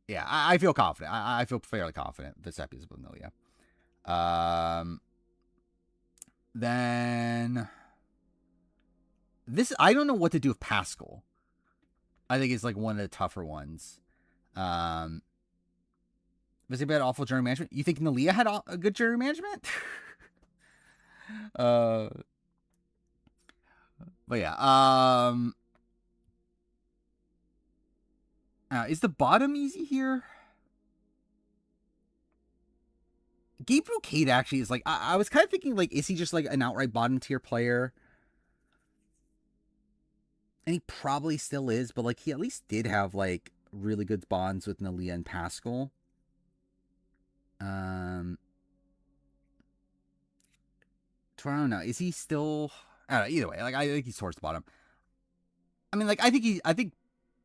yeah, I feel confident. I feel fairly confident Vesepia is above Nalia. Um, then this I don't know what to do with Pascal. I think it's like one of the tougher ones. Um, Vesepia had awful jury management. You think Nalia had a good jury management? uh, but yeah. Is the bottom easy here? Gabriel Cade actually is like I was kind of thinking like is he just like an outright bottom tier player? And he probably still is, but like he at least did have like really good bonds with Nalia and Pascal. Um, I don't know. Is he still? I don't know. Either way, like I think he's towards the bottom. I mean, like I think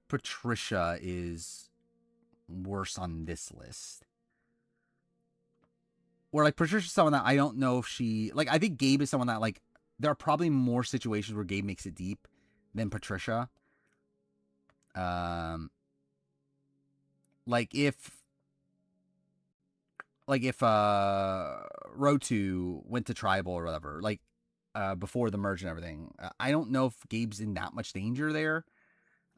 Patricia is worse on this list. Where like Patricia's someone that I don't know if she like. I think Gabe is someone that like there are probably more situations where Gabe makes it deep than Patricia. Um, like if Rotu went to tribal or whatever, like before the merge and everything, I don't know if Gabe's in that much danger there.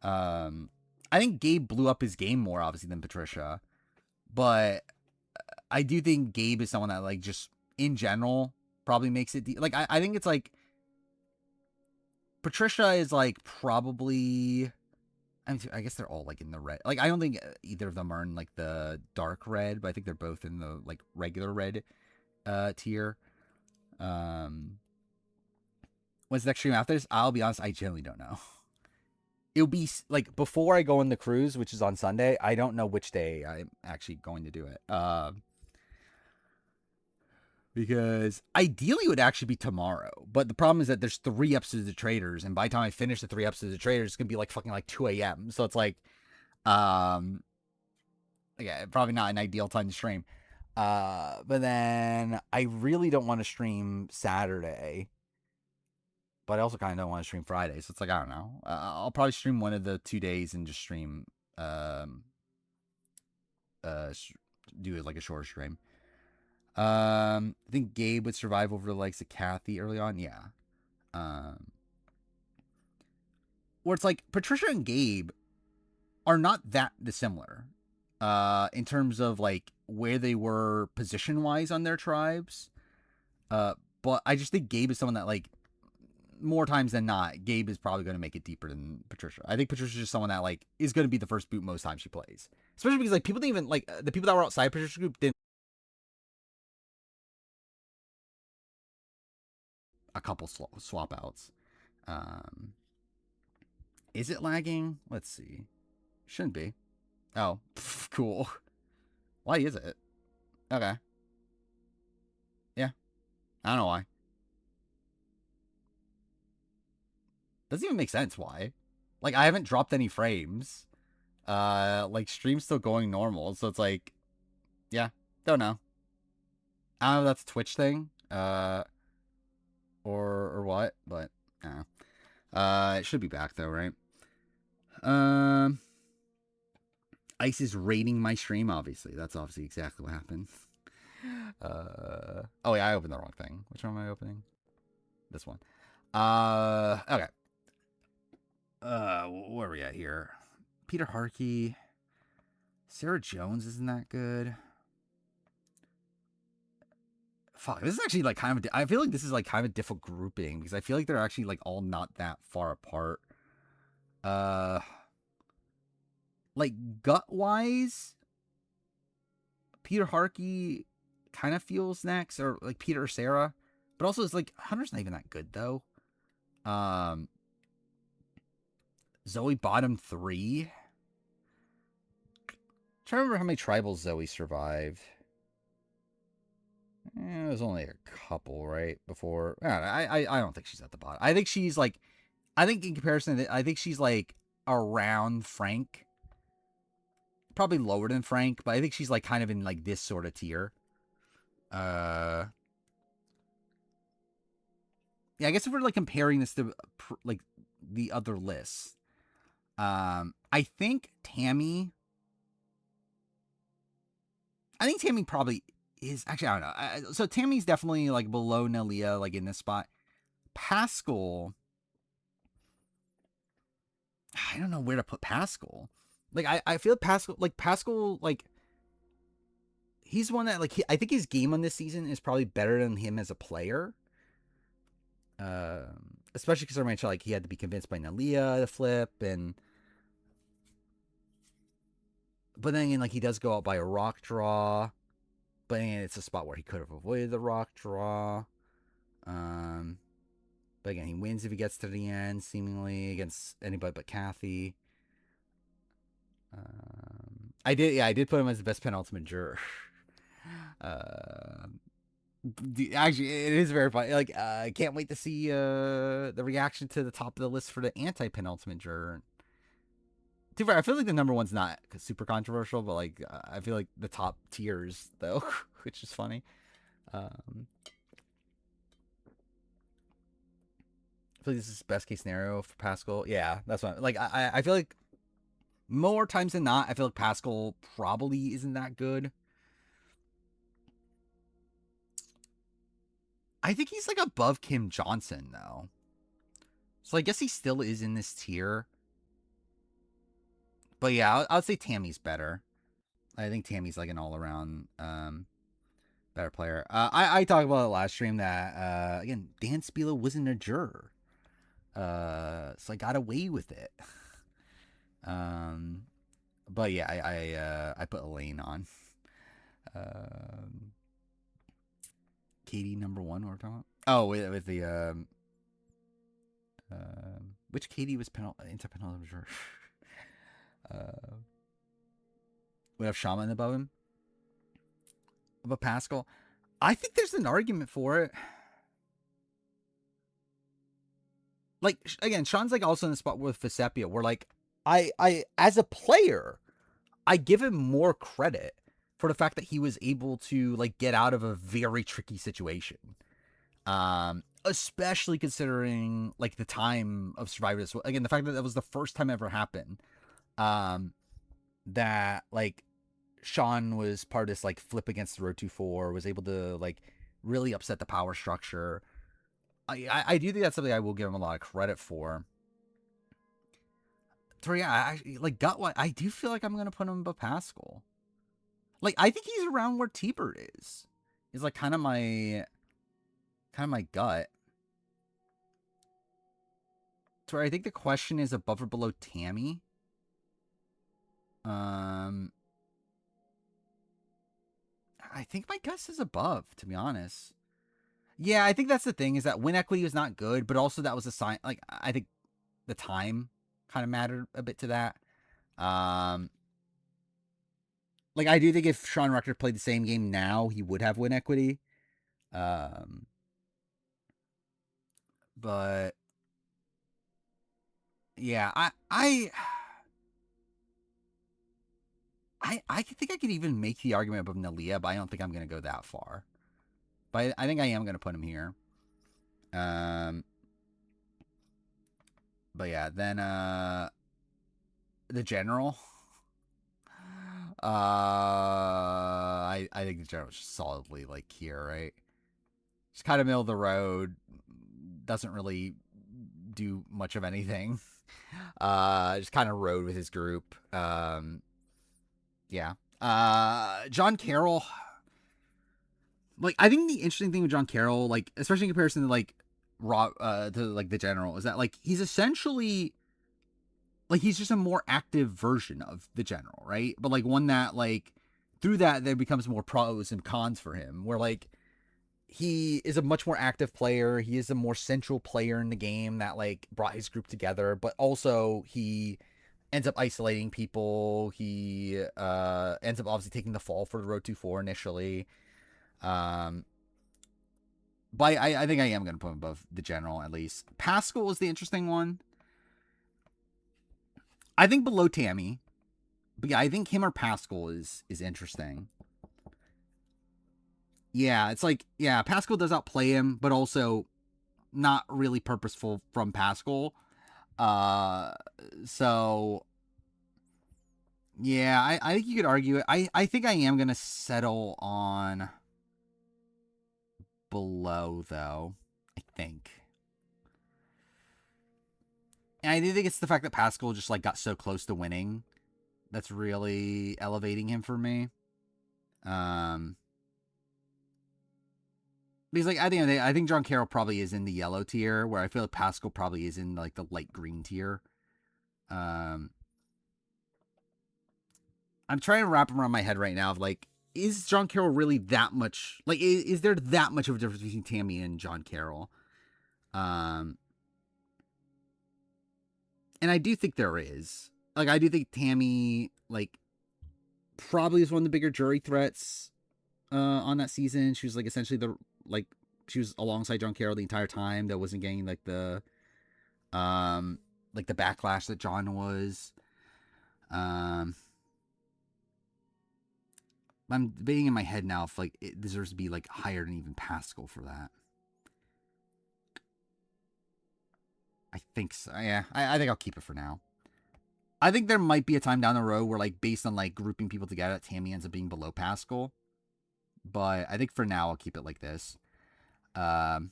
Um, I think Gabe blew up his game more obviously than Patricia, but I do think Gabe is someone that like just in general probably makes it like I think it's like Patricia is like probably I mean, I guess they're all like in the red. Like I don't think either of them are in like the dark red, but I think they're both in the like regular red tier. Um, when's the next stream after this? I'll be honest, I generally don't know. It'll be like before I go on the cruise, which is on Sunday. I don't know which day I'm actually going to do it. Because ideally it would actually be tomorrow, but the problem is that there's 3 episodes of Traitors, and by the time I finish the 3 episodes of Traitors, it's gonna be like fucking like 2 a.m. So it's like, um, yeah, probably not an ideal time to stream. But then I really don't want to stream Saturday, but I also kind of don't want to stream Friday. So it's like I don't know. I'll probably stream one of the 2 days and just stream, uh, do it like a short stream. I think Gabe would survive over the likes of Kathy early on. Yeah. Um, where it's like Patricia and Gabe are not that dissimilar in terms of like where they were position wise on their tribes. But I just think Gabe is someone that like more times than not, Gabe is probably going to make it deeper than Patricia. I think Patricia's just someone that like is going to be the first boot most times she plays, especially because like people didn't even like the people that were outside Patricia's group didn't a couple swap outs. Um, is it lagging? Let's see. Shouldn't be. Oh, cool. Why is it? Okay. Yeah. I don't know why. Doesn't even make sense why. Like I haven't dropped any frames. Like stream's still going normal, so it's like, yeah, don't know. I don't know if that's a Twitch thing, or what, but it should be back though, right? Um, Ice is raiding my stream. Obviously, that's obviously exactly what happened. Oh yeah, I opened the wrong thing. Which one am I opening? This one. Okay. Where are we at here? Peter Harkey. Sarah Jones isn't that good. Fuck, this is actually like kind of. I feel like this is like kind of a difficult grouping because I feel like they're actually like all not that far apart. Uh, like gut wise, Peter Harkey kind of feels next, or like Peter or Sarah, but also it's like Hunter's not even that good though. Um, Zoe bottom 3. Trying to remember how many tribals Zoe survived. It was only a couple, right? Before I don't think she's at the bottom. I think she's like, I think in comparison, I think she's like around Frank, probably lower than Frank, but I think she's like kind of in like this sort of tier. Uh, yeah, I guess if we're like comparing this to like the other lists, I think Tammy. I think Tammy probably is actually. I don't know. So Tammy's definitely like below Nalia, like in this spot. Pascal. I don't know where to put Pascal. Like I feel Pascal like he's one that like I think his game on this season is probably better than him as a player. Especially because I mentioned like he had to be convinced by Nalia to flip, and but then like he does go out by a rock draw, but again, it's a spot where he could have avoided the rock draw. But again, he wins if he gets to the end, seemingly against anybody but Kathy. I did put him as the best penultimate juror. uh, Actually, it is very funny. Like, I can't wait to see the reaction to the top of the list for the anti-penultimate juror. Too far, I feel like the number one's not super controversial, but like I feel like the top tiers though, which is funny. I feel like this is best case scenario for Pascal. Yeah, that's what like I feel like more times than not, I feel like Pascal probably isn't that good. I think he's like above Kim Johnson though. So I guess he still is in this tier. But yeah, I'll say Tammy's better. I think Tammy's like an all around better player. I talked about it last stream that again Dan Spilo wasn't a juror, so I got away with it. But yeah, I put Elaine on. Katie number one. What we're talking about? Oh, with the which Katie was anti-penultimate juror? We have Shaman above him, above Pascal. I think there's an argument for it. Like again, Sean's like also in the spot with Vesepia, where like I as a player, I give him more credit for the fact that he was able to like get out of a very tricky situation. Especially considering like the time of Survivor. Again, the fact that that was the first time ever happened. That like Sean was part of this like flip against the Road 2-4, was able to like really upset the power structure. I do think that's something I will give him a lot of credit for. So yeah, I like gut what I do feel like I'm gonna put him above Pascal. Like I think he's around where T-Bird is. Is like kind of my gut. So I think the question is above or below Tammy. I think my guess is above, to be honest. Yeah, I think that's the thing, is that win equity was not good, but also that was a sign. Like I think the time kind of mattered a bit to that. Like I do think if Sean Rucker played the same game now, he would have win equity. But yeah, I think I could even make the argument above Nalia, but I don't think I'm gonna go that far. But I think I am gonna put him here. But yeah, then the general. I think the general's just solidly like here, right? Just kind of middle of the road. Doesn't really do much of anything. Just kind of rode with his group. Yeah. John Carroll. Like, I think the interesting thing with John Carroll, like, especially in comparison to like to like the general, is that like he's essentially like he's just a more active version of the general, right? But like one that like through that there becomes more pros and cons for him. Where like he is a much more active player. He is a more central player in the game that like brought his group together, but also he ends up isolating people. He ends up obviously taking the fall for the Road to 4 initially. Um, but I think I am going to put him above the general at least. Pascal is the interesting one. I think below Tammy. But yeah, I think him or Pascal is interesting. Yeah, it's like, yeah, Pascal does outplay him, but also not really purposeful from Pascal. Uh, so yeah, I think you could argue it. I think I am gonna settle on below though. I think. And I do think it's the fact that Pascal just like got so close to winning that's really elevating him for me. Um, because like at the end of the day, I think John Carroll probably is in the yellow tier, where I feel like Pascal probably is in like the light green tier. Um, I'm trying to wrap around my head right now of like, is John Carroll really that much? Like, is there that much of a difference between Tammy and John Carroll? Um, and I do think there is. Like, I do think Tammy like probably is one of the bigger jury threats on that season. She was like essentially the like she was alongside John Carroll the entire time. That wasn't getting um like the backlash that John was. Um, I'm debating in my head now if like it deserves to be like higher than even Pascal for that. I think so. Yeah, I think I'll keep it for now. I think there might be a time down the road where like based on like grouping people together, Tammy ends up being below Pascal. But I think for now I'll keep it like this. Um,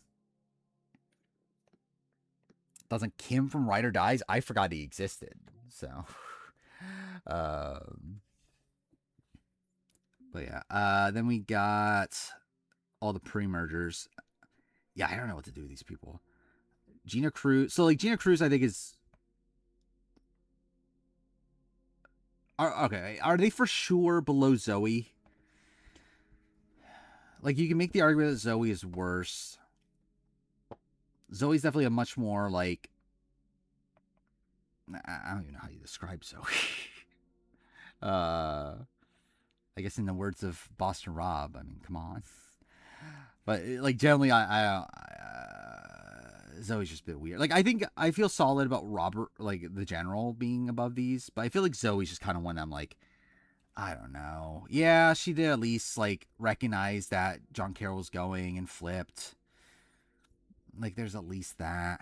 doesn't Kim from Ride or Dies? I forgot he existed. So, um, but yeah. Then we got all the pre-mergers. Yeah, I don't know what to do with these people. Gina Cruz. So like Gina Cruz, I think is. Okay, are they for sure below Zoe? Like you can make the argument that Zoe is worse. Zoe's definitely a much more like. I don't even know how you describe Zoe. uh, I guess in the words of Boston Rob, I mean, come on. But like generally, Zoe's just a bit weird. Like I feel solid about Robert, like the general being above these, but I feel like Zoe's just kind of one I'm like, I don't know. Yeah, she did at least like recognize that John Carroll was going and flipped. Like there's at least that.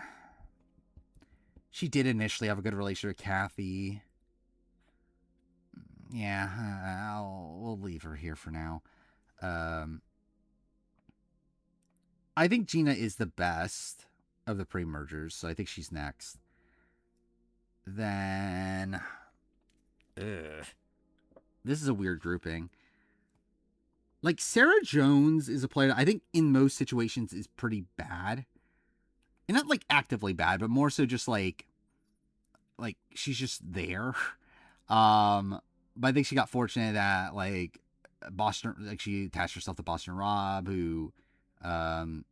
She did initially have a good relationship with Kathy. Yeah, we'll leave her here for now. Um, I think Gina is the best of the pre-mergers, so I think she's next. Then, ugh, this is a weird grouping. Like Sarah Jones is a player that I think in most situations is pretty bad, and not like actively bad, but more so just like she's just there. But I think she got fortunate that like Boston, like she attached herself to Boston Rob, who, and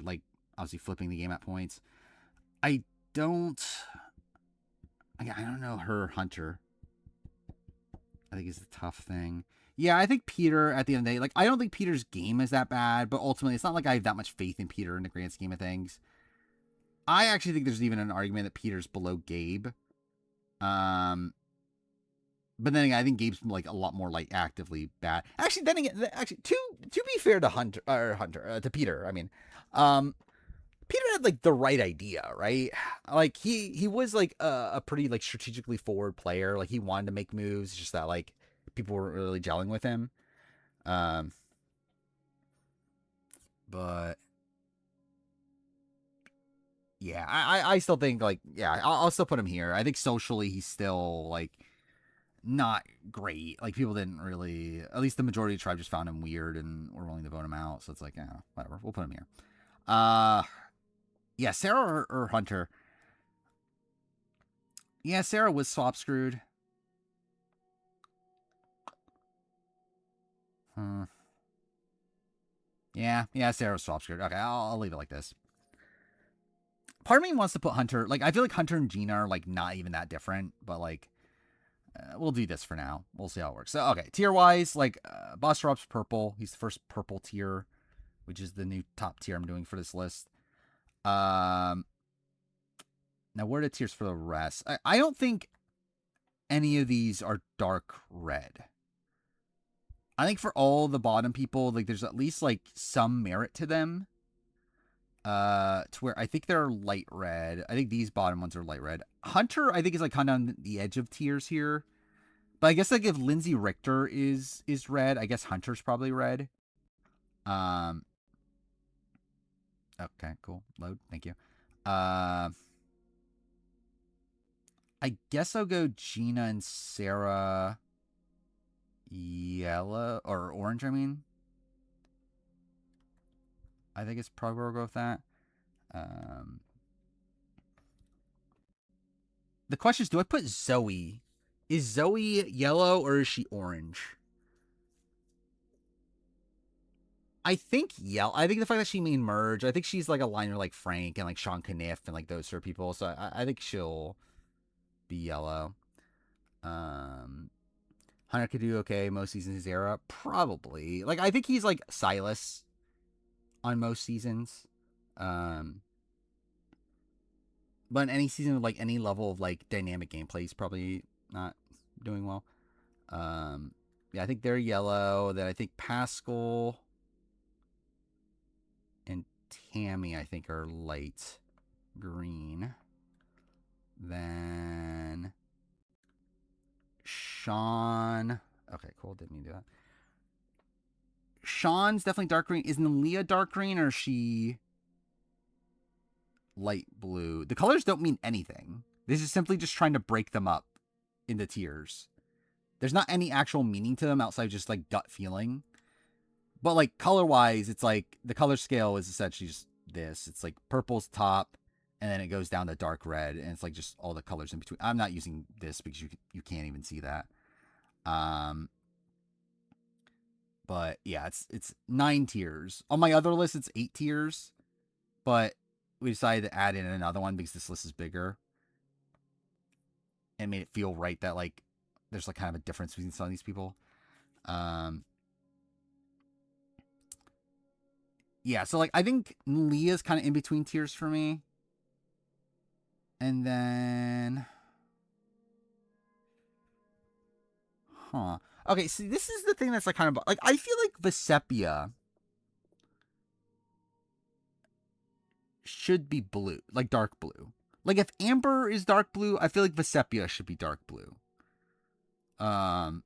like obviously flipping the game at points. I don't, I don't know her Hunter. I think is the tough thing. Yeah, I think Peter at the end of the day, like I don't think Peter's game is that bad, but ultimately it's not like I have that much faith in Peter in the grand scheme of things. I actually think there's even an argument that Peter's below Gabe. Um, but then again, I think Gabe's like a lot more like actively bad. Actually, then again, to be fair to Hunter to Peter, I mean, Peter had like the right idea, right? Like he was like a pretty like strategically forward player. Like he wanted to make moves, just that like people weren't really gelling with him. Um, but yeah, I still think like yeah, I'll still put him here. I think socially he's still like not great. Like people didn't really, at least the majority of the tribe just found him weird and were willing to vote him out. So it's like, yeah, whatever. We'll put him here. Uh, yeah, Sarah or Hunter. Yeah, Sarah was swap screwed. Hmm. Yeah, Sarah was swap screwed. Okay, I'll leave it like this. Part of me wants to put Hunter. Like, I feel like Hunter and Gina are like not even that different, but like, we'll do this for now. We'll see how it works. So, okay, tier wise, like, Boss Drop's purple. He's the first purple tier, which is the new top tier I'm doing for this list. Now, where are the tiers for the rest? I don't think any of these are dark red. I think for all the bottom people, like, there's at least like some merit to them. To where I think they're light red. I think these bottom ones are light red. Hunter, I think, is like kind of on the edge of tiers here. But I guess like if Lindsay Richter is red, I guess Hunter's probably red. Um. Okay, cool. Load. Thank you. I guess I'll go Gina and Sarah yellow or orange. I mean, I think it's probably where we'll go with that. The question is, do I put Zoe? Is Zoe yellow or is she orange? I think yellow. I think the fact that she mean merge. I think she's like a liner like Frank and like Sean Caniff and like those sort of people. So I think she'll be yellow. Hunter could do okay most seasons his era. Probably. Like I think he's like Silas on most seasons. But in any season with like any level of like dynamic gameplay, he's probably not doing well. Yeah, I think they're yellow. Then I think Pascal and Tammy, I think, are light green. Then Sean. Okay, cool. Didn't mean to do that. Sean's definitely dark green. Isn't Leah dark green or is she light blue? The colors don't mean anything. This is simply just trying to break them up into tiers. There's not any actual meaning to them outside just like gut feeling. But like color wise, it's like the color scale is essentially just this. It's like purple's top, and then it goes down to dark red, and it's like just all the colors in between. I'm not using this because you can't even see that. But yeah, it's 9 tiers. On my other list, it's 8 tiers, but we decided to add in another one because this list is bigger, and made it feel right that like there's like kind of a difference between some of these people. Yeah, so like I think Leah's kind of in between tiers for me. And then Okay, see this is the thing that's like kind of like I feel like Vesepia should be blue, like dark blue. Like if Amber is dark blue, I feel like Vesepia should be dark blue. But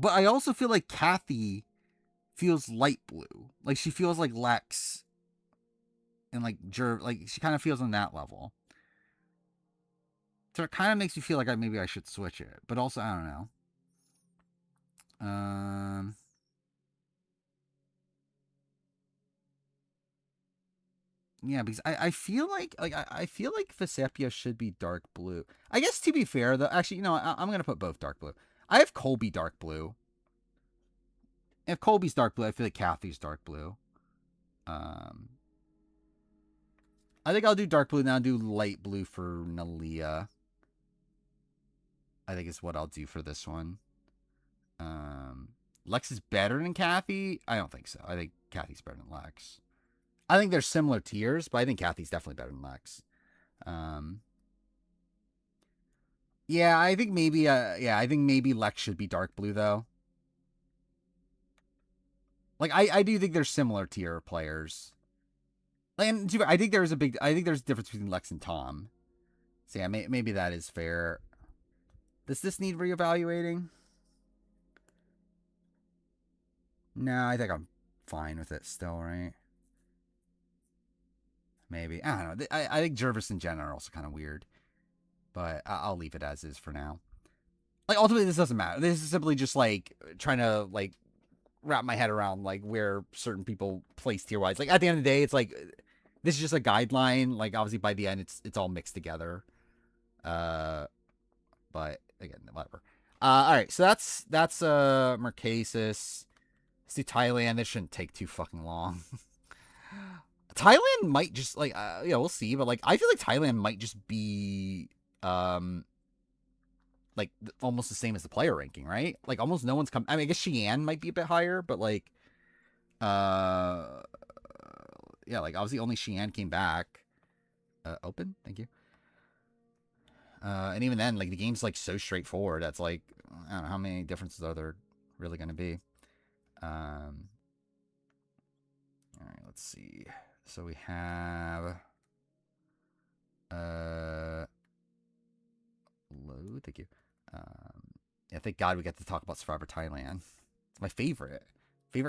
I also feel like Kathy feels light blue. Like she feels like Lex and like like she kind of feels on that level. So it kind of makes me feel like maybe I should switch it, but also I don't know. Yeah, because I feel like I feel like Vesepia should be dark blue. I guess to be fair though, actually, you know, I'm gonna put both dark blue. I have Colby dark blue. If Colby's dark blue, I feel like Kathy's dark blue. I think I'll do dark blue now. I'll do light blue for Nalia. I think is what I'll do for this one. Lex is better than Kathy? I don't think so. I think Kathy's better than Lex. I think they're similar tiers, but I think Kathy's definitely better than Lex. Yeah, I think maybe I think maybe Lex should be dark blue though. Like I do think they're similar tier players. And I think there's a difference between Lex and Tom. So yeah, maybe that is fair. Does this need reevaluating? No, I think I'm fine with it still, right? Maybe. I don't know. I think Jervis and Jen are also kind of weird, but I'll leave it as is for now. Like, ultimately, this doesn't matter. This is simply just, like, trying to, like, wrap my head around, like, where certain people place tier-wise. Like, at the end of the day, it's like, this is just a guideline. Like, obviously, by the end, it's all mixed together. But, again, whatever. All right, so that's Marquesas. Let's do Thailand. This shouldn't take too fucking long. Thailand might just, like, yeah, we'll see. But, like, I feel like Thailand might just be, like, almost the same as the player ranking, right? Like, almost no one's come. I mean, I guess Xi'an might be a bit higher, but, like, uh, yeah, like, obviously only Xi'an came back. Open? Thank you. And even then, like, the game's, like, so straightforward. That's, like, I don't know how many differences are there really going to be. All right, let's see. So we have load. Thank you. Yeah, thank God we get to talk about Survivor Thailand. It's my favorite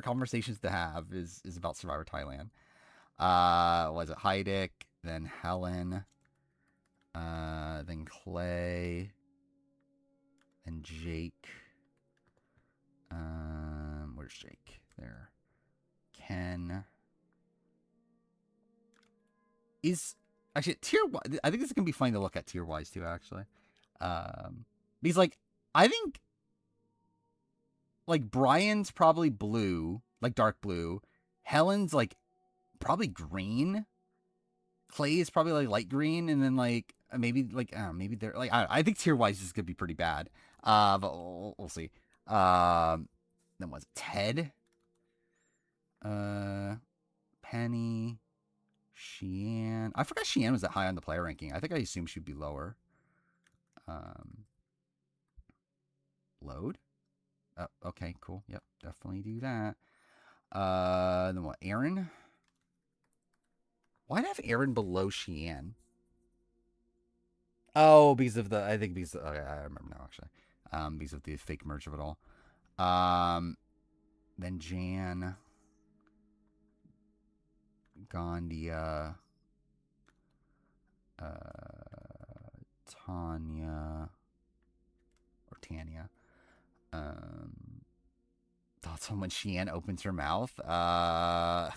conversations to have is about Survivor Thailand. Was it Heidick, then Helen, then Clay, then Jake. Where's Jake? There. Ken. Is actually tier. I think this is gonna be fun to look at tier wise too. Actually, because like I think like Brian's probably blue, like dark blue. Helen's like probably green. Clay is probably like light green, and then like maybe they're like I think tier wise is gonna be pretty bad. But we'll see. Then was it Ted? Penny. Xi'an. I forgot Xi'an was that high on the player ranking. I think I assumed she'd be lower. Load. Oh, okay, cool. Yep, definitely do that. Then what? Aaron. Why'd I have Aaron below Xi'an? Oh, because of the. I think because okay, I remember now actually. Because of the fake merge of it all. Then Jan. Gandia. Tanya. Or Tanya. Thoughts on when Xi'an opens her mouth? I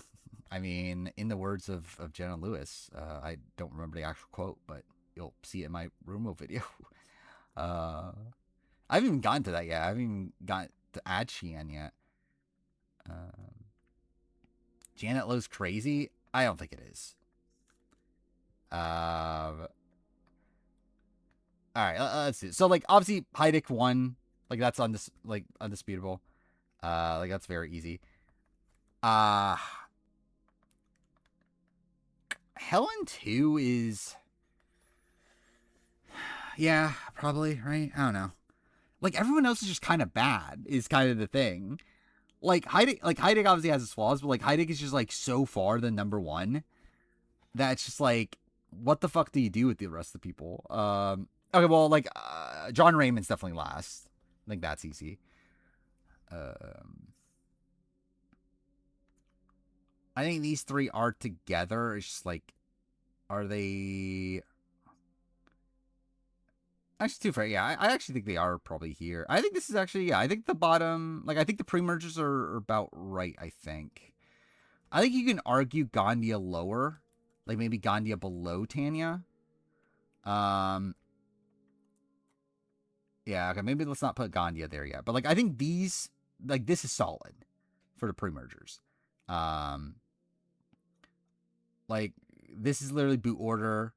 mean, in the words of Jenna Lewis, I don't remember the actual quote, but you'll see it in my Rumo video. I haven't even gotten to that yet. I haven't even got to add Xi'an yet. Janet Lowe's crazy? I don't think it is. All right, let's see. So, like, obviously, Heidick won. Like, that's undisputable. Like, that's very easy. Helen 2 is... Yeah, probably, right? I don't know. Like, everyone else is just kind of bad, is kind of the thing. Like, Heidick obviously has its flaws, but, like, Heidick is just, like, so far the number one that it's just, like, what the fuck do you do with the rest of the people? Okay, well, like, John Raymond's definitely last. I think that's easy. I think these three are together. It's just, like, are they... Actually, too fair. Yeah, I actually think they are probably here. I think this is actually, yeah, I think the bottom, like, I think the pre-mergers are about right, I think. I think you can argue Gandia lower. Like, maybe Gandia below Tanya. Yeah, okay, maybe let's not put Gandia there yet. But, like, I think these, like, this is solid for the pre-mergers. Like, this is literally boot order.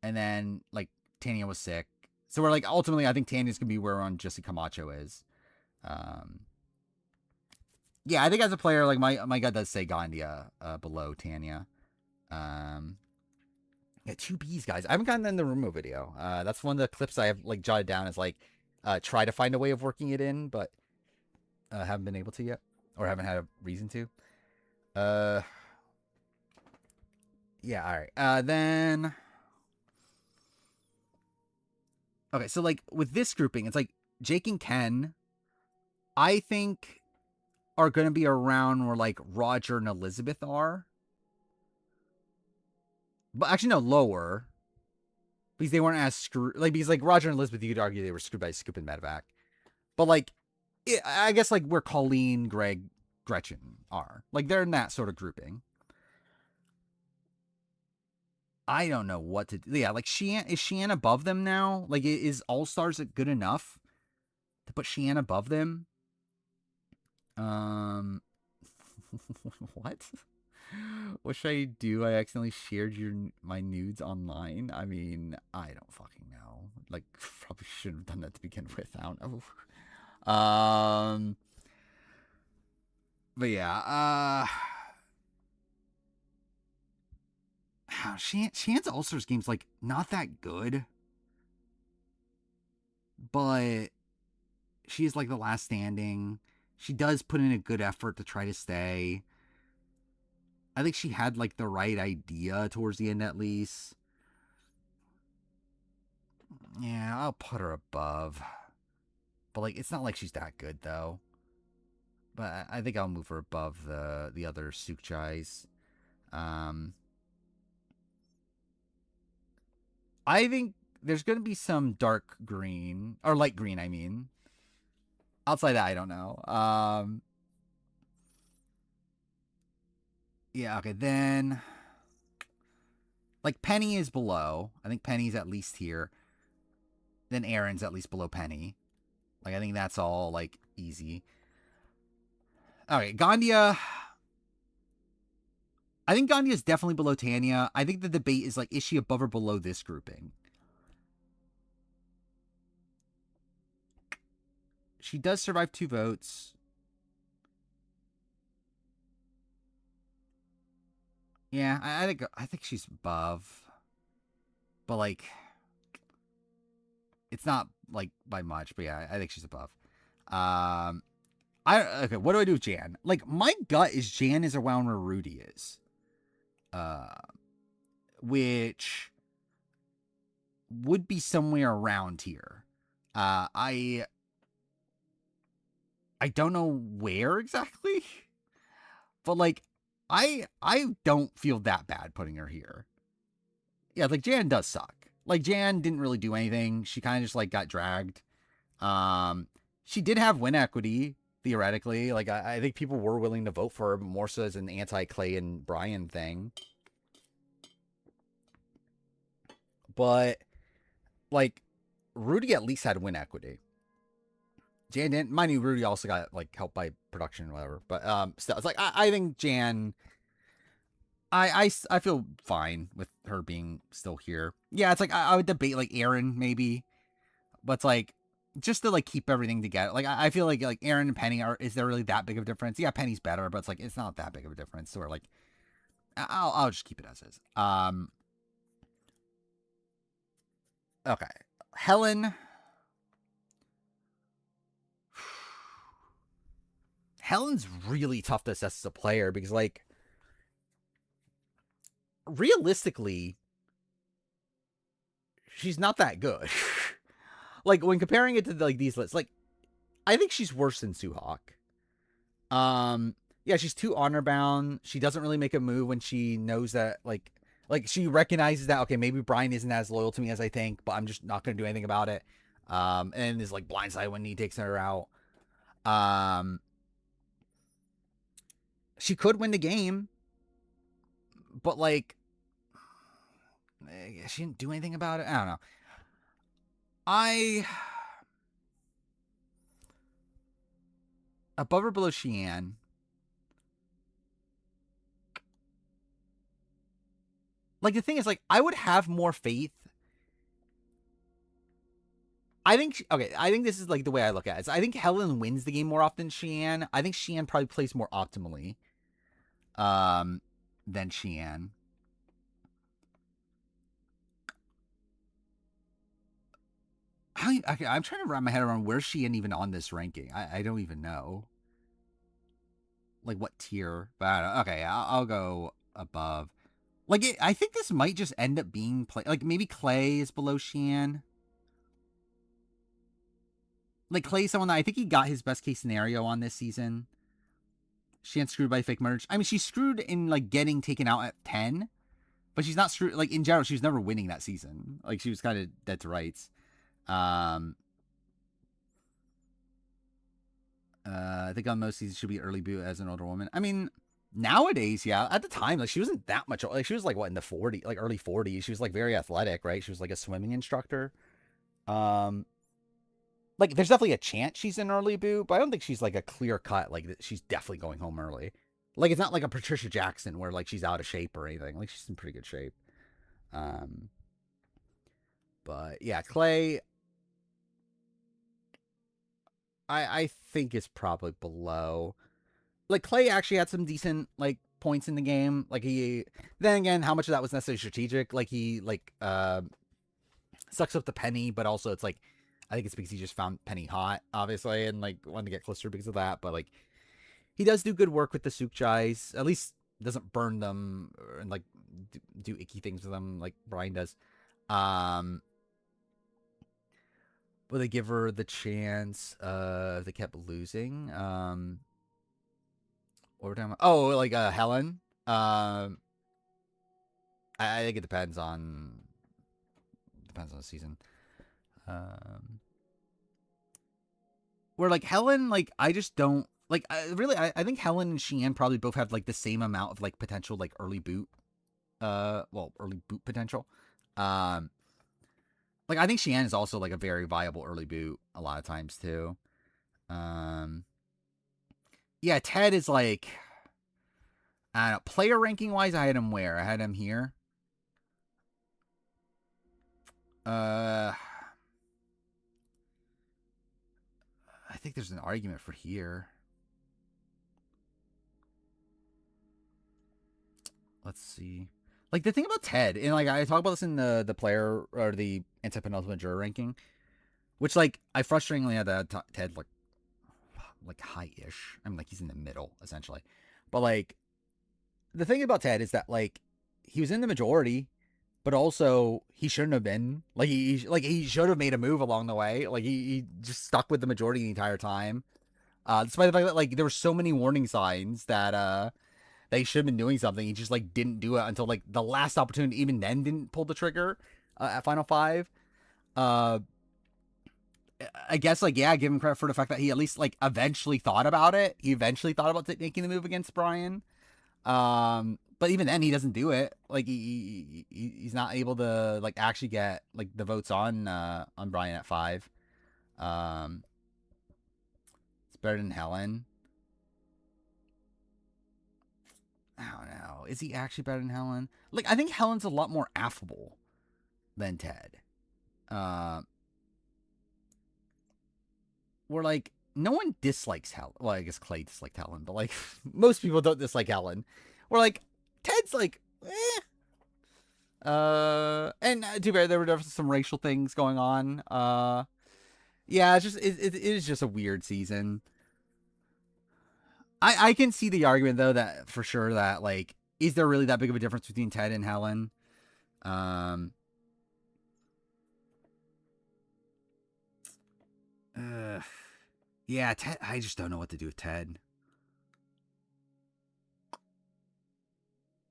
And then, like, Tanya was sick. So we're like, ultimately, I think Tanya's going to be where on Jesse Camacho is. Yeah, I think as a player, like, my gut does say Gandia below Tanya. Yeah, 2Bs, guys. I haven't gotten in the Rumo video. That's one of the clips I have, like, jotted down as, like, try to find a way of working it in, but haven't been able to yet. Or haven't had a reason to. Yeah, all right. Then... Okay, so, like, with this grouping, it's like Jake and Ken, I think are going to be around where like Roger and Elizabeth are. But actually, no, lower. Because they weren't as screwed. Like, because like Roger and Elizabeth, you could argue they were screwed by Scoop and Medevac. But like, I guess like where Colleen, Greg, Gretchen are. Like, they're in that sort of grouping. I don't know what to do. Yeah, like Sheehan, is Sheehan above them now? Like, is All Stars good enough to put Sheehan above them? Um, what? What should I do? I accidentally shared my nudes online. I mean, I don't fucking know. Like, probably shouldn't have done that to begin with. I don't know. But yeah. Sheehan's All Stars game's like not that good, but she is like the last standing. She does put in a good effort to try to stay. I think she had like the right idea towards the end at least. Yeah, I'll put her above. But like it's not like she's that good though. But I think I'll move her above the other Sukchais. I think there's going to be some dark green or light green, I mean. Outside that, I don't know. Yeah, okay, then like Penny is below. I think Penny's at least here. Then Aaron's at least below Penny. Like I think that's all like easy. All right, Gandia. I think Gandia is definitely below Tanya. I think the debate is like, is she above or below this grouping? She does survive 2 votes. Yeah, I think she's above. But like it's not like by much, but yeah, I think she's above. Okay, what do I do with Jan? Like my gut is Jan is around where Rudy is. Which would be somewhere around here. I don't know where exactly, but like I don't feel that bad putting her here. Yeah, like Jan does suck. Like Jan didn't really do anything. She kind of just like got dragged. She did have win equity theoretically. Like I think people were willing to vote for her more so as an anti-Clay and Brian thing. But like Rudy at least had win equity. Jan didn't. Mind you, Rudy also got like helped by production or whatever. But still, it's like I think Jan. I feel fine with her being still here. Yeah, it's like I would debate like Aaron maybe, but it's like just to like keep everything together. Like I feel like Aaron and Penny is there really that big of a difference? Yeah, Penny's better, but it's like it's not that big of a difference. So we're like, I'll just keep it as is. Okay, Helen. Helen's really tough to assess as a player because like realistically, she's not that good. Like when comparing it to like these lists, like I think she's worse than Suhawk. Yeah, she's too honor bound. She doesn't really make a move when she knows that like she recognizes that okay, maybe Brian isn't as loyal to me as I think, but I'm just not gonna do anything about it. And is like blindside when he takes her out. She could win the game, but like she didn't do anything about it. I don't know. Above or below Sheehan. Like the thing is, like I would have more faith. I think I think this is like the way I look at it. I think Helen wins the game more often than Sheehan. I think Sheehan probably plays more optimally than Sheehan. I'm trying to wrap my head around where's Sheehan even on this ranking. I don't even know. Like what tier? But I don't know. Okay, I'll go above. Like I think this might just end up being like maybe Clay is below Sheehan. Like Clay's someone that I think he got his best case scenario on this season. Sheehan's screwed by fake merge. I mean, she's screwed in like getting taken out at 10, but she's not screwed. Like in general, she was never winning that season. Like she was kind of dead to rights. Um, I think on most seasons she'll be early boot as an older woman. I mean, nowadays, yeah. At the time, like she wasn't that much. Like she was like what in the 40, like early 40s. She was like very athletic, right? She was like a swimming instructor. Um, like there's definitely a chance she's an early boot, but I don't think she's like a clear cut. Like she's definitely going home early. Like it's not like a Patricia Jackson where like she's out of shape or anything. Like she's in pretty good shape. Um, but yeah, Clay, I think is probably below. Like Clay actually had some decent like points in the game. Like he, then again, how much of that was necessarily strategic? Like he like sucks up the Penny, but also it's like I think it's because he just found Penny hot, obviously, and like wanted to get closer because of that. But like he does do good work with the Sukjais. At least doesn't burn them and like do icky things with them like Brian does. Um, but they give her the chance. They kept losing. What we're talking about? Oh, like Helen. I think it depends on the season. Um, where like Helen, like I just don't like. Really, I think Helen and Sheehan probably both have like the same amount of like potential, like early boot. Early boot potential. Um, like I think Sheehan is also like a very viable early boot a lot of times too. Um, yeah, Ted is like I don't know. Player ranking wise, I had him where? I had him here. Uh, I think there's an argument for here. Let's see. Like the thing about Ted, and like I talk about this in the player or the anti-penultimate juror ranking, which like I frustratingly had that Ted like high-ish. I mean like he's in the middle essentially, but like the thing about Ted is that like he was in the majority, but also he shouldn't have been. Like he should have made a move along the way. Like he just stuck with the majority the entire time. Despite the fact that like there were so many warning signs that they should have been doing something. He just like didn't do it until like the last opportunity. Even then, didn't pull the trigger at Final Five. Uh, I guess like yeah, give him credit for the fact that he at least like eventually thought about it. He eventually thought about making the move against Brian. But even then, he doesn't do it. Like he's not able to like actually get like the votes on Brian at 5. Um, it's better than Helen. I don't know. Is he actually better than Helen? Like I think Helen's a lot more affable than Ted. Uh, where like no one dislikes Helen. Well, I guess Clay disliked Helen, but like most people don't dislike Helen. Where like Ted's like, eh. And to be fair, there were some racial things going on. Yeah, it's just it is just a weird season. I can see the argument though that for sure that like is there really that big of a difference between Ted and Helen? Um, uh, yeah, Ted. I just don't know what to do with Ted.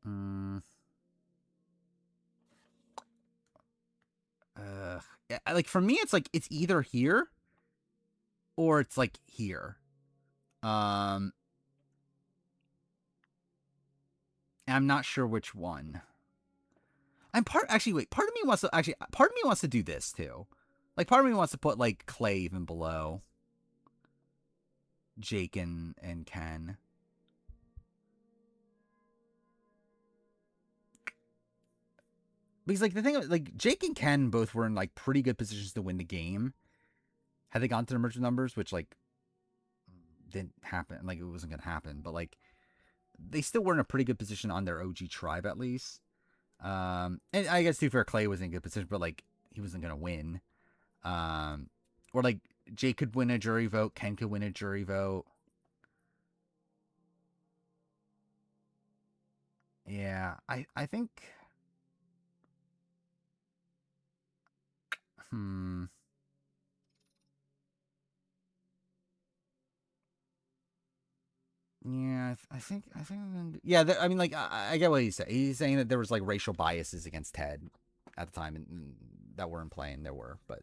Mm, yeah, like for me, it's like it's either here or it's like here. Um, I'm not sure which one. I'm part actually wait, part of me wants to do this too. Like part of me wants to put like Clay even below Jake and Ken. Because like the thing like Jake and Ken both were in like pretty good positions to win the game. Had they gone to the merger numbers, which like didn't happen, like it wasn't gonna happen, but like they still were in a pretty good position on their OG tribe at least. And I guess to be fair, Clay was in a good position, but like he wasn't gonna win. Or like Jake could win a jury vote, Ken could win a jury vote. Yeah, I think. Hmm. Yeah, I think I'm gonna yeah. I mean, like I get what he's saying. He's saying that there was like racial biases against Ted at the time and that weren't playing. There were, but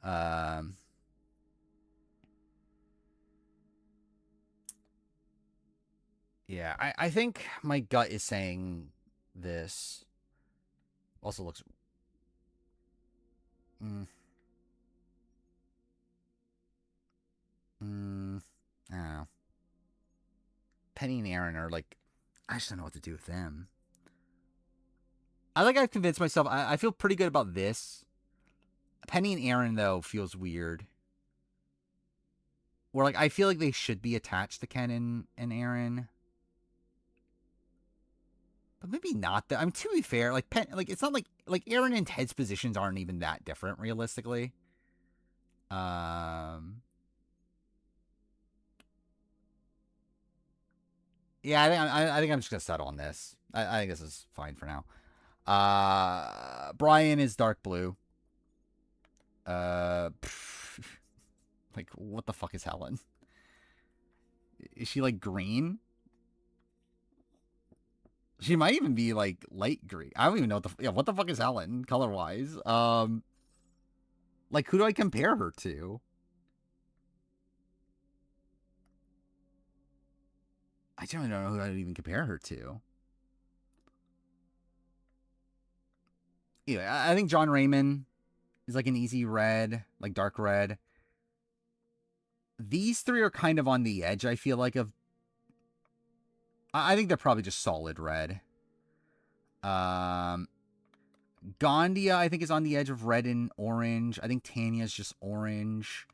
um, yeah. I think my gut is saying this. Also looks. Mm, I don't know. Penny and Aaron are like. I just don't know what to do with them. I think I've convinced myself. I feel pretty good about this. Penny and Aaron though feels weird. Where like I feel like they should be attached to Ken and Aaron, but maybe not. I mean, to be fair, like like it's not like Aaron and Ted's positions aren't even that different realistically. Um, yeah, I think I'm just gonna settle on this. I think this is fine for now. Brian is dark blue. Uh, like what the fuck is Helen? Is she like green? She might even be like light green. I don't even know what the fuck is Helen color wise. Like who do I compare her to? I don't know who I'd even compare her to. Anyway, I think John Raymond is like an easy red, like dark red. These three are kind of on the edge, I feel like, of. I think they're probably just solid red. Um, Gandia, I think, is on the edge of red and orange. I think Tanya's just orange.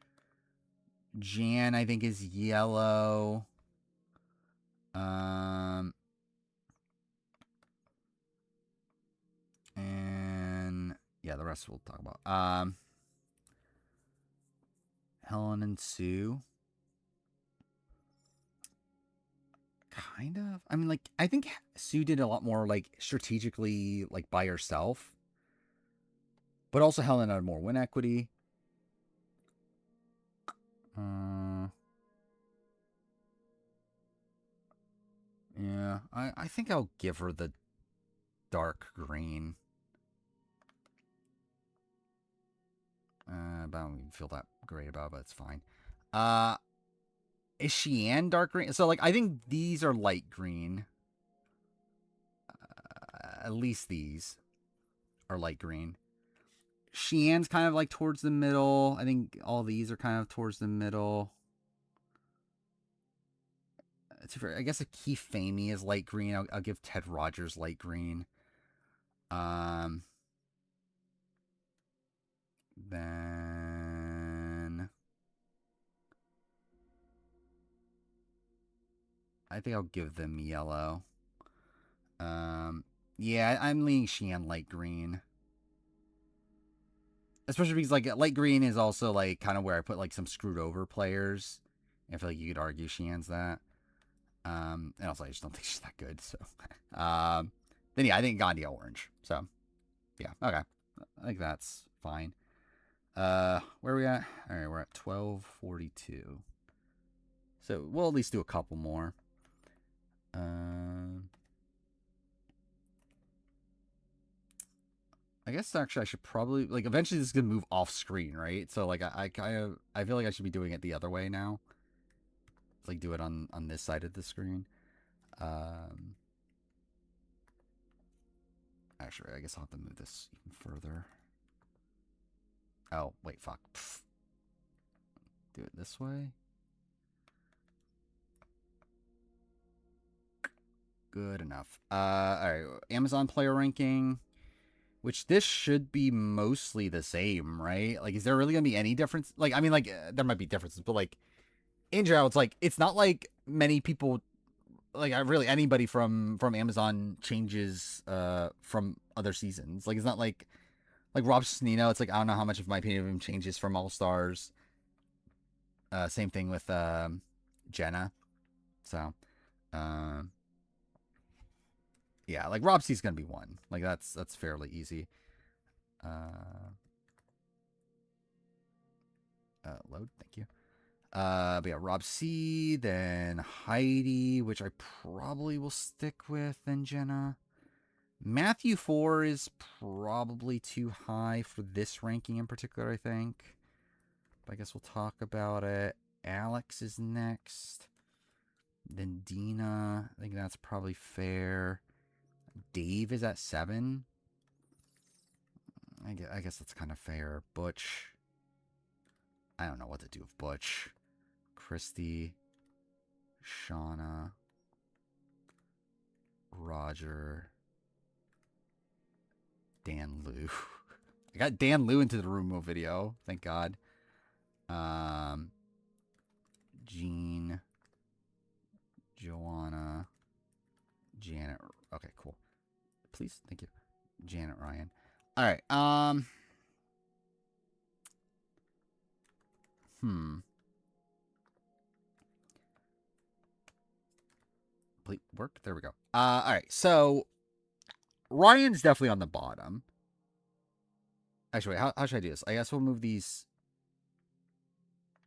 Jan, I think, is yellow. And yeah, the rest we'll talk about. Helen and Sue. Kind of. I mean, like, I think Sue did a lot more, like, strategically, like, by herself. But also Helen had more win equity. Yeah, I think I'll give her the dark green. But I don't even feel that great about it, but it's fine. Is Sheehan dark green? So, like, I think these are light green. At least these are light green. Sheehan's kind of like towards the middle. I think all these are kind of towards the middle. I guess a Keith Famey is light green. I'll give Ted Rogers light green. Then I think I'll give them yellow. Yeah, I'm leaning Sheehan light green. Especially because like light green is also like kind of where I put like some screwed over players. I feel like you could argue Sheehan's that. And also I just don't think she's that good. So, then yeah, I think Gandia orange. So, yeah, okay, I think that's fine. Where are we at? All right, we're at 12:42. So we'll at least do a couple more. I guess actually I should probably like eventually this is gonna move off screen, right? So like I kind of I feel like I should be doing it the other way now. Like do it on this side of the screen. Actually, I guess I'll have to move this even further. Oh wait, fuck. Pfft. Do it this way. Good enough. All right. Amazon player ranking, which this should be mostly the same, right? Like, is there really gonna be any difference? Like, I mean, like there might be differences, but like in general, it's not like many people, like really anybody from Amazon changes from other seasons. Like, it's not like Rob Snino. It's like I don't know how much of my opinion of him changes from All Stars. Same thing with Jenna. So, yeah, like Rob C's gonna be one. Like that's fairly easy. Load, thank you. But yeah, Rob C, then Heidi, which I probably will stick with, then Jenna. Matthew 4 is probably too high for this ranking in particular, I think. But I guess we'll talk about it. Alex is next. Then Dina. I think that's probably fair. Dave is at 7. I guess that's kind of fair. Butch. I don't know what to do with Butch. Christy. Shauna. Roger. Dan Liu. I got Dan Liu into the Rumo video. Thank God. Jean. Joanna. Janet. Okay, cool. Please, thank you. Janet Ryan. All right. Complete work. There we go. All right. So Ryan's definitely on the bottom. Actually, wait, how should I do this? I guess we'll move these.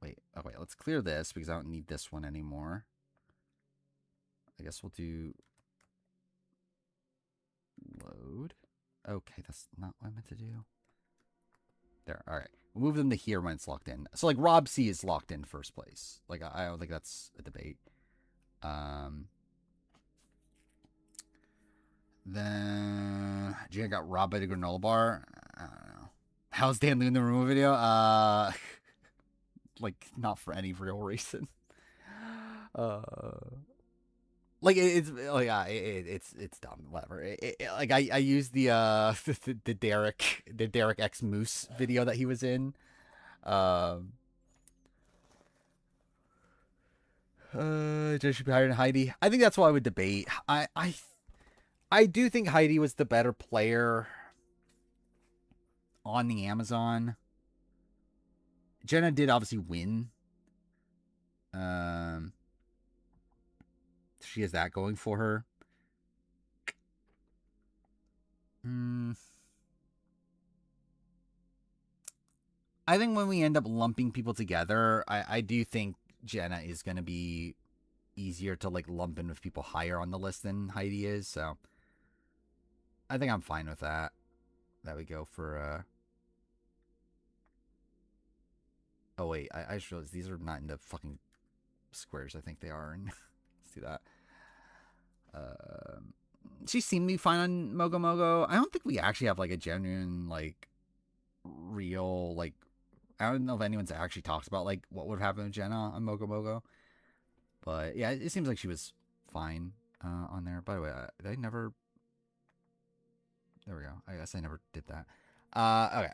Wait. Oh wait. Let's clear this because I don't need this one anymore. I guess we'll do load. Okay, that's not what I meant to do. There. All right. We'll move them to here when it's locked in. So like Rob C is locked in first place. Like I don't think that's a debate. Then Jan got robbed by the granola bar. I don't know. How's Dan Liu in the Rumor video? Like not for any real reason. Like it's like it's dumb. Whatever. Like I used the the Derek X Moose video that he was in. Jay should be higher than Heidi. I think that's what I would debate. I do think Heidi was the better player on the Amazon. Jenna did obviously win. She has that going for her. I think when we end up lumping people together, I do think Jenna is going to be easier to like lump in with people higher on the list than Heidi is. So I think I'm fine with that. That we go for. Oh wait, I just realized these are not in the fucking squares. I think they are. And let's do that. She seemed to be fine on Mogo Mogo. I don't think we actually have like a genuine like real like. I don't know if anyone's actually talks about like what would happen with Jenna on Mogo Mogo. But yeah, it seems like she was fine on there. By the way, I never. There we go. I guess I never did that. Okay.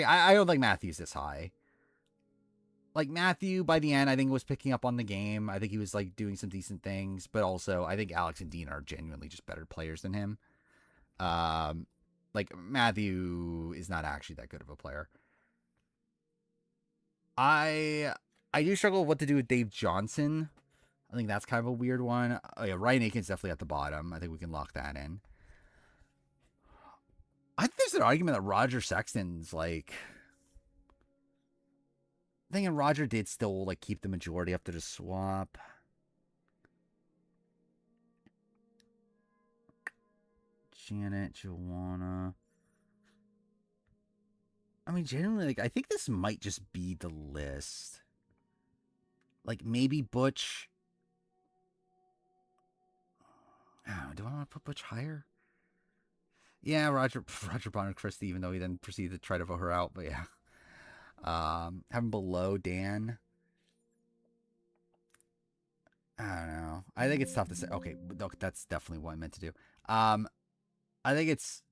I don't think Matthew's this high. Like Matthew, by the end, I think was picking up on the game. I think he was like doing some decent things, but also I think Alex and Dean are genuinely just better players than him. Like Matthew is not actually that good of a player. I do struggle with what to do with Dave Johnson. I think that's kind of a weird one. Oh yeah, Ryan Aiken's definitely at the bottom. I think we can lock that in. I think there's an argument that Roger Sexton's like. I think Roger did still like keep the majority after the swap. Janet, Joanna. I mean, genuinely, like I think this might just be the list. Like maybe Butch. Oh, do I want to put Butch higher? Yeah, Roger Bonner Christie, even though he then proceeded to try to vote her out. But yeah. Having below Dan. I don't know. I think it's tough to say. Okay, look, that's definitely what I meant to do. I think it's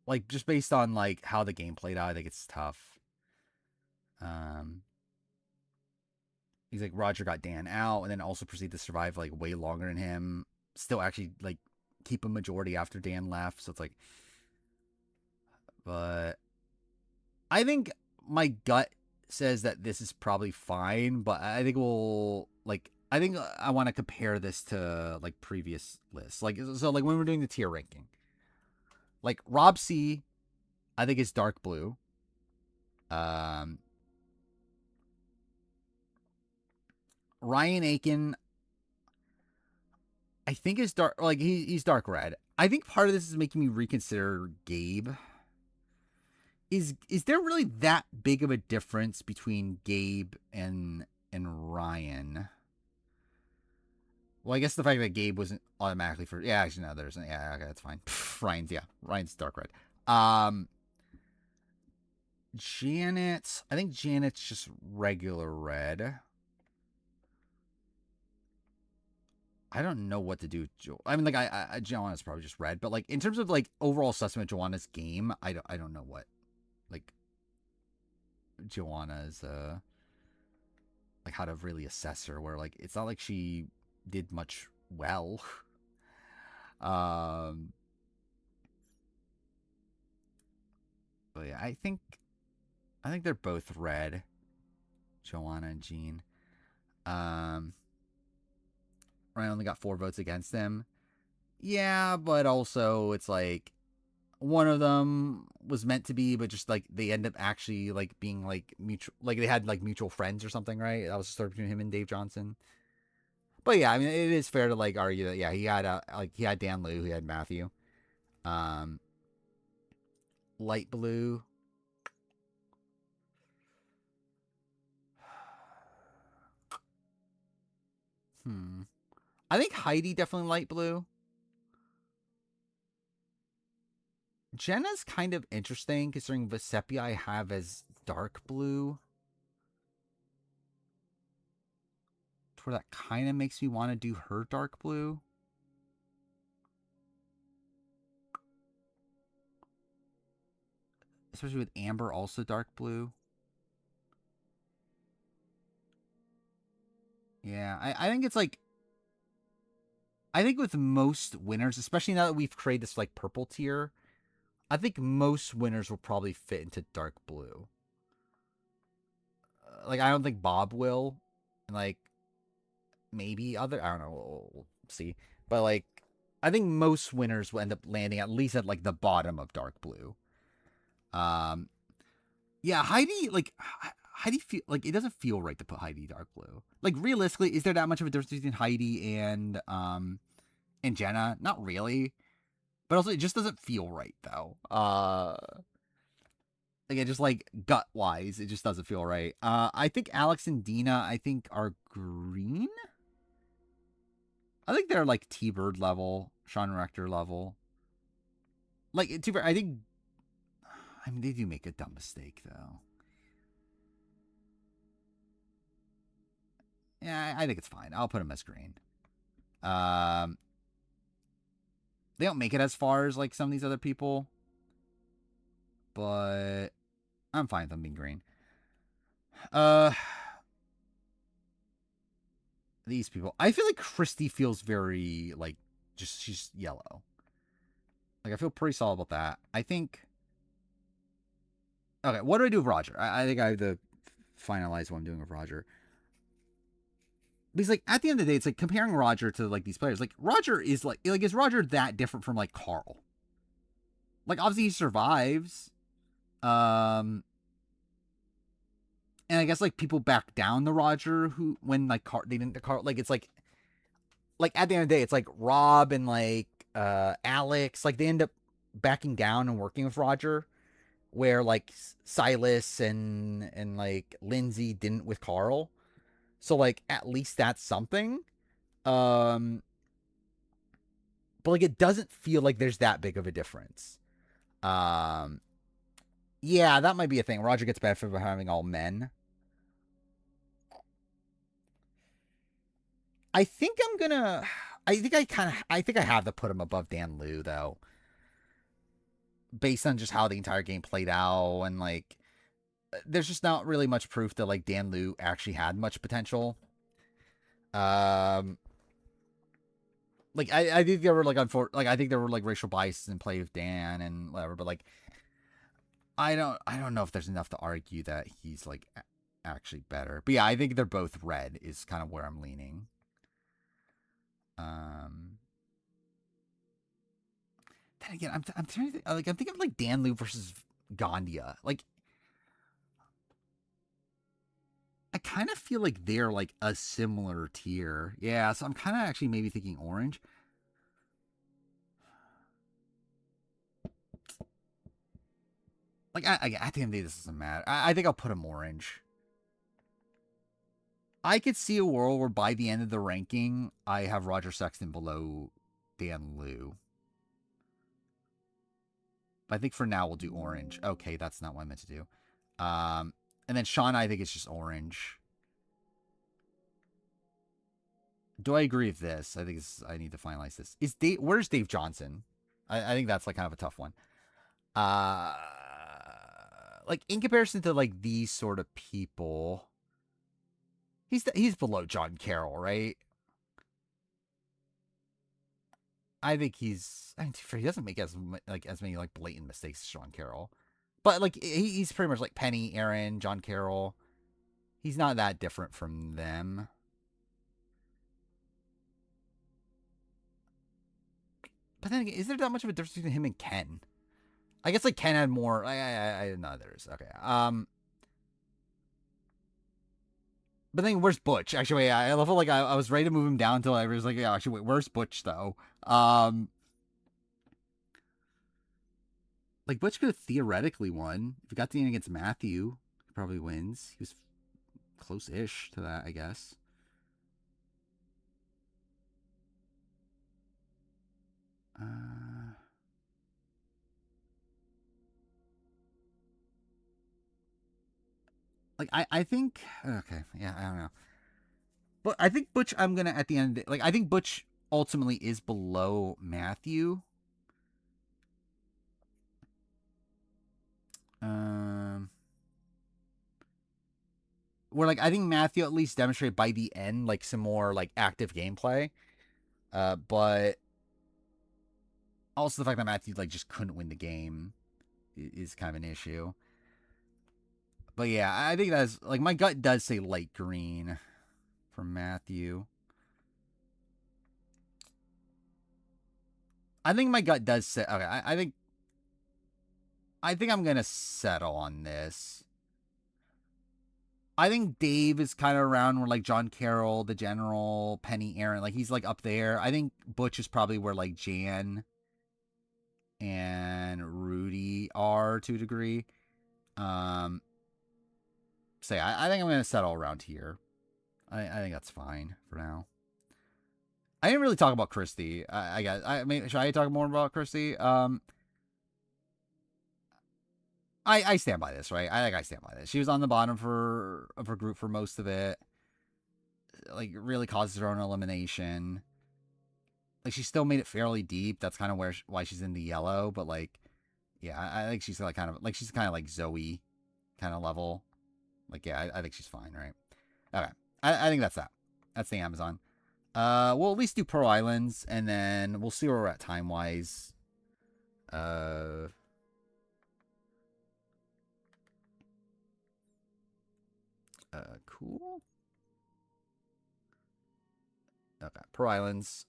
like just based on like how the game played out. I think it's tough. He's like Roger got Dan out, and then also proceeded to survive like way longer than him. Still actually like keep a majority after Dan left. So it's like, but I think my gut says that this is probably fine, but I think we'll like. I think I want to compare this to like previous lists. Like so like when we're doing the tier ranking. Like Rob C, I think is dark blue. Ryan Aiken, I think is dark. Like he's dark red. I think part of this is making me reconsider Gabe. Is there really that big of a difference between Gabe and Ryan? Well, I guess the fact that Gabe wasn't automatically for yeah, actually no, there's yeah, okay, that's fine. Ryan's dark red. Um, Janet, I think Janet's just regular red. I don't know what to do with I mean, like, Joanna's probably just red, but like in terms of like overall assessment of Joanna's game, I don't know what like Joanna's like how to really assess her. Where like it's not like she did much well. um, but yeah, I think they're both red, Joanna and Jean. Um, Ryan only got 4 votes against them. Yeah, but also it's like one of them was meant to be, but just like they end up actually like being like mutual, like they had like mutual friends or something, right? That was the story between him and Dave Johnson. But yeah, I mean, it is fair to like argue that yeah, he had like he had Dan Liu, he had Matthew, um, light blue. Hmm. I think Heidi definitely light blue. Jenna's kind of interesting considering Vesepia I have as dark blue. Where that kind of makes me want to do her dark blue. Especially with Amber also dark blue. Yeah, I think it's like I think with most winners, especially now that we've created this like purple tier, I think most winners will probably fit into dark blue. Like I don't think Bob will, and like maybe other I don't know. We'll see, but like I think most winners will end up landing at least at like the bottom of dark blue. Um, yeah, Heidi like Heidi feel like it doesn't feel right to put Heidi dark blue. Like realistically, is there that much of a difference between Heidi and Jenna? Not really. But also, it just doesn't feel right though. Like it just like gut wise, it just doesn't feel right. I think Alex and Dina, I think are green. I think they're like T Bird level, Sean Rector level. Like T Bird, I think. I mean, they do make a dumb mistake though. Yeah, I think it's fine. I'll put them as green. Um, they don't make it as far as like some of these other people, but I'm fine with them being green. Uh, these people. I feel like Christy feels very like just she's yellow. Like I feel pretty solid about that. I think. Okay, what do I do with Roger? I think I have to finalize what I'm doing with Roger. Because like at the end of the day, it's like comparing Roger to like these players. Like Roger is like is Roger that different from like Carl? Like obviously he survives. Um and I guess like people back down the Roger who when like they didn't the Carl like it's like at the end of the day, it's like Rob and like Alex, like they end up backing down and working with Roger, where like Silas and like Lindsay didn't with Carl. So like at least that's something. Um but like it doesn't feel like there's that big of a difference. Um yeah, that might be a thing. Roger gets benefit from having all men. I think I'm gonna I think I have to put him above Dan Liu though. Based on just how the entire game played out and like there's just not really much proof that like Dan Liu actually had much potential. Um, like I think there were like like I think there were like racial biases in play with Dan and whatever, but like I don't know if there's enough to argue that he's like actually better. But yeah, I think they're both red is kind of where I'm leaning. Um, then again, I'm trying to like I'm thinking of like Dan Liu versus Gandia. Like I kind of feel like they're like a similar tier. Yeah, so I'm kind of actually maybe thinking orange. Like, at the end of the day, this doesn't matter. I think I'll put him orange. I could see a world where by the end of the ranking, I have Roger Sexton below Dan Liu. But I think for now we'll do orange. Okay, that's not what I meant to do. And then Sean, I think it's just orange. Do I agree with this? I think I need to finalize this. Where's Dave Johnson? I think that's like kind of a tough one. Uh, like in comparison to like these sort of people, he's below John Carroll, right? I think I mean, he doesn't make as many like blatant mistakes as John Carroll, but like he's pretty much like Penny, Aaron, John Carroll. He's not that different from them. But then again, is there that much of a difference between him and Ken? I guess like Ken had more. I no, there's okay. But then where's Butch? Actually, wait, I love it. Like I was ready to move him down until I was like, yeah, actually, wait, where's Butch though? Like Butch could have theoretically won if he got the end against Matthew. He probably wins. He was close-ish to that, I guess. Like I think okay, yeah, I don't know. But I think Butch I'm gonna at the end of the, like I think Butch ultimately is below Matthew. Where like I think Matthew at least demonstrated by the end like some more like active gameplay. But also the fact that Matthew like just couldn't win the game is kind of an issue. But yeah, I think that's like my gut does say light green for Matthew. I think my gut does say okay. I think I'm gonna settle on this. I think Dave is kind of around where like John Carroll, the General, Penny, Aaron, like he's like up there. I think Butch is probably where like Jan and Rudy are to a degree. So yeah, I think I'm gonna settle around here. I think that's fine for now. I didn't really talk about Christy. I guess I mean, should I talk more about Christy? I stand by this, right? I think I stand by this. She was on the bottom of her group for most of it. Like really causes her own elimination. Like she still made it fairly deep. That's kind of why she's in the yellow. But like, yeah, I think she's like she's kind of like Zoe kind of level. Like yeah, I think she's fine, right? Okay, I think that's that. That's the Amazon. We'll at least do Pearl Islands, and then we'll see where we're at time wise. Cool. Okay, Pearl Islands,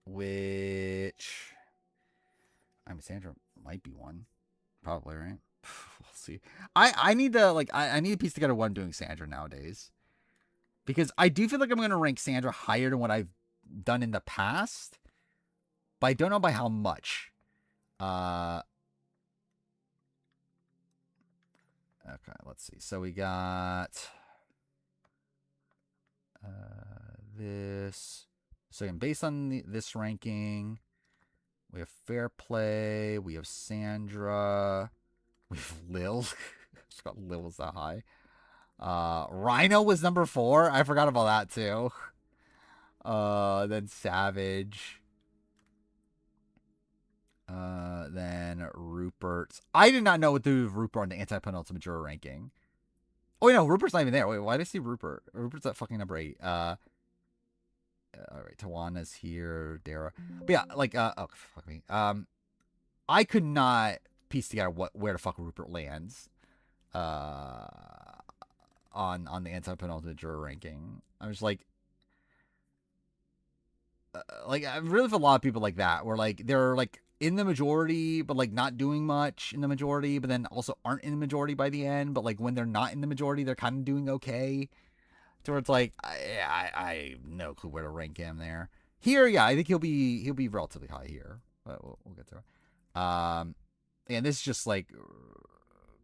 which I mean Sandra might be one, probably right. We'll see. I need to like I need to piece together what I'm doing Sandra nowadays because I do feel like I'm gonna rank Sandra higher than what I've done in the past, but I don't know by how much. Okay, let's see. So we got this. So again, based on this ranking, we have Fair Play, we have Sandra, we have Lil. I forgot Lil was that high. Rhino was number 4. I forgot about that too. Then Savage. Then Rupert. I did not know what to do with Rupert on the anti-penultimate juror ranking. Oh, no, Rupert's not even there. Wait, why did I see Rupert? Rupert's at fucking number 8. All right, Tawana's here, Dara. But yeah, like, oh, fuck me. I could not piece together where the fuck Rupert lands, on the anti-penultimate juror ranking. I was like I really have a lot of people like that, where like they're like in the majority, but like not doing much in the majority, but then also aren't in the majority by the end. But like when they're not in the majority, they're kind of doing okay. To where it's like I have no clue where to rank him there. Here, yeah, I think he'll be relatively high here, but we'll get to it. And this is just like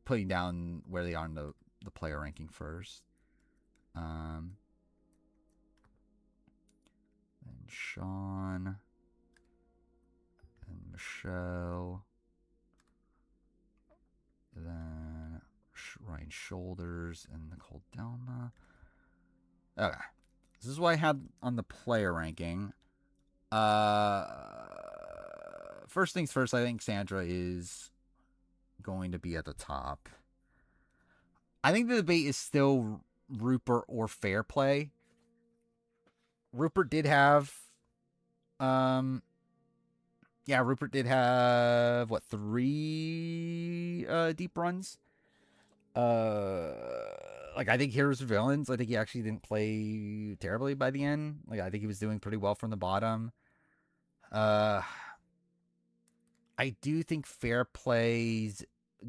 putting down where they are in the player ranking first. And Sean and Michelle, then Ryan Shoulders and Nicole Delma. Okay, this is what I had on the player ranking. First things first, I think Sandra is going to be at the top. I think the debate is still Rupert or Fair Play. Rupert did have, Rupert did have what 3 deep runs. Like I think Heroes and Villains. I think he actually didn't play terribly by the end. Like I think he was doing pretty well from the bottom. I do think Fair Play's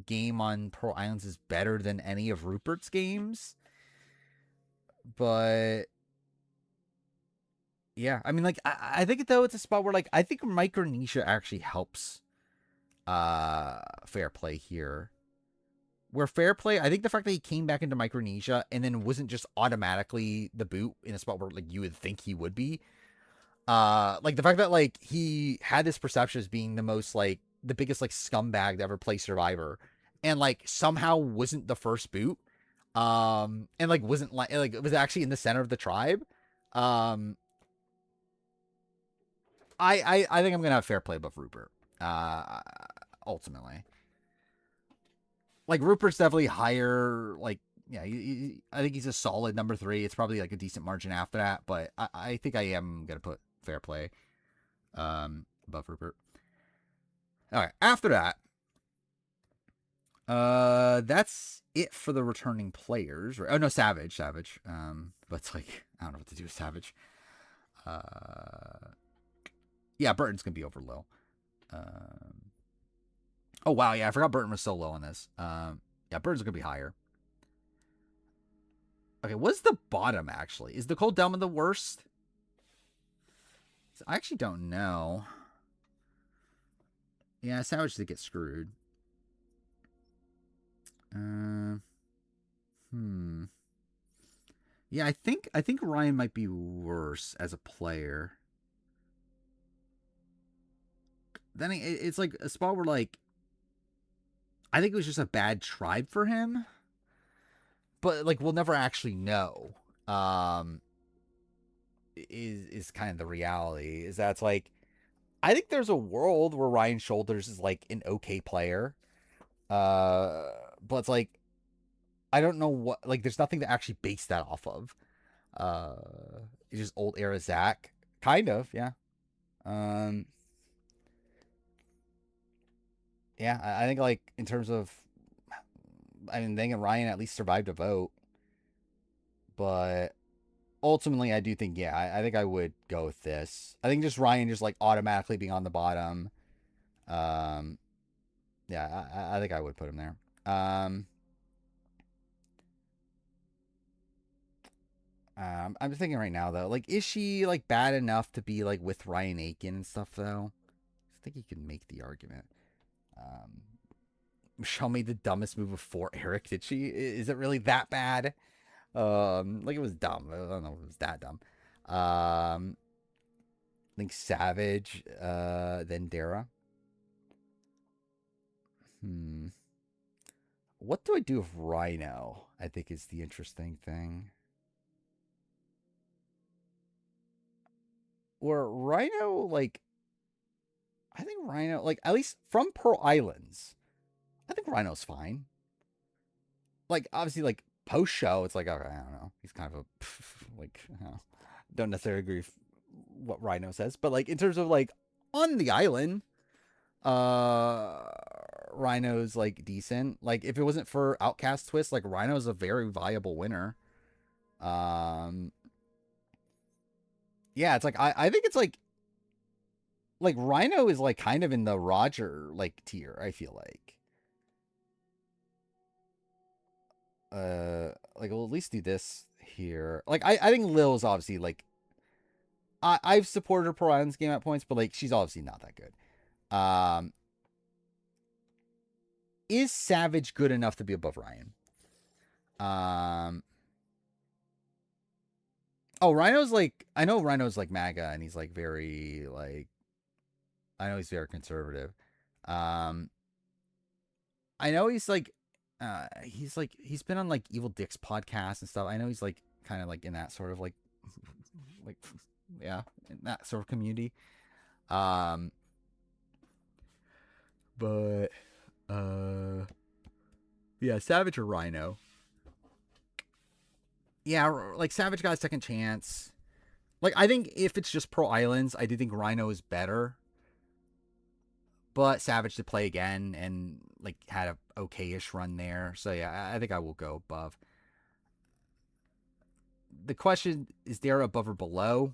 game on Pearl Islands is better than any of Rupert's games. But yeah, I mean, like I think though it's a spot where like I think Micronesia actually helps Fair Play here. Where Fair Play, I think the fact that he came back into Micronesia and then wasn't just automatically the boot in a spot where like you would think he would be. Like the fact that like he had this perception as being the most like the biggest like scumbag to ever play Survivor, and like somehow wasn't the first boot, and like wasn't like it was actually in the center of the tribe. Um, I think I'm gonna have Fair Play above Rupert. Ultimately, like Rupert's definitely higher. Like yeah, I think he's a solid number 3. It's probably like a decent margin after that, but I think I am gonna put Fair Play above Rupert. All right, after that, that's it for the returning players. Oh no, Savage. But it's like I don't know what to do with Savage. Yeah, Burton's gonna be over low. Oh wow, yeah, I forgot Burton was so low on this. Yeah, Burton's gonna be higher. Okay, what's the bottom actually? Is Nicole Delma the worst? I actually don't know. Yeah, Savage did get screwed. Yeah, I think Ryan might be worse as a player. Then it's like a spot where like I think it was just a bad tribe for him, but like we'll never actually know. Is kind of the reality is that it's like I think there's a world where Ryan Shoulders is like an okay player, but it's like I don't know what like there's nothing to actually base that off of. It's just old era Zach, kind of, yeah. Um, yeah, I think like in terms of, I mean, Thing and Ryan at least survived a vote, but ultimately, I do think, yeah, I think I would go with this. I think just Ryan just like automatically being on the bottom. Um, yeah, I think I would put him there. I'm thinking right now though, like, is she like bad enough to be like with Ryan Aiken and stuff though? I think you can make the argument. Um, Michelle made the dumbest move before Eric. Did she? Is it really that bad? Like it was dumb. I don't know if it was that dumb. I think Savage, then Dara. What do I do with Rhino? I think is the interesting thing. Or Rhino, like, I think Rhino, like, at least from Pearl Islands, I think Rhino's fine. Like, obviously, like, post show, it's like, okay, I don't know. He's kind of a, like, don't necessarily agree with what Rhino says, but, like, in terms of, like, on the island, Rhino's, like, decent. Like, if it wasn't for Outcast Twist, like, Rhino's a very viable winner. Yeah, it's like, I think it's like, like Rhino is like kind of in the Roger like tier, I feel like. Like we'll at least do this here. Like I think Lil's obviously like I've supported her Pro Islands game at points, but like she's obviously not that good. Is Savage good enough to be above Ryan? Oh, Rhino's like I know Rhino's like MAGA and he's like very like I know he's very conservative. Um I know he's like he's been on like Evil Dick's podcast and stuff. I know he's like kind of like in that sort of like yeah, in that sort of community. Um but uh yeah, Savage or Rhino. Yeah, like Savage got a second chance. Like I think if it's just Pro Islands, I do think Rhino is better. But Savage did play again and like had a okay-ish run there. So yeah, I think I will go above. The question is there above or below?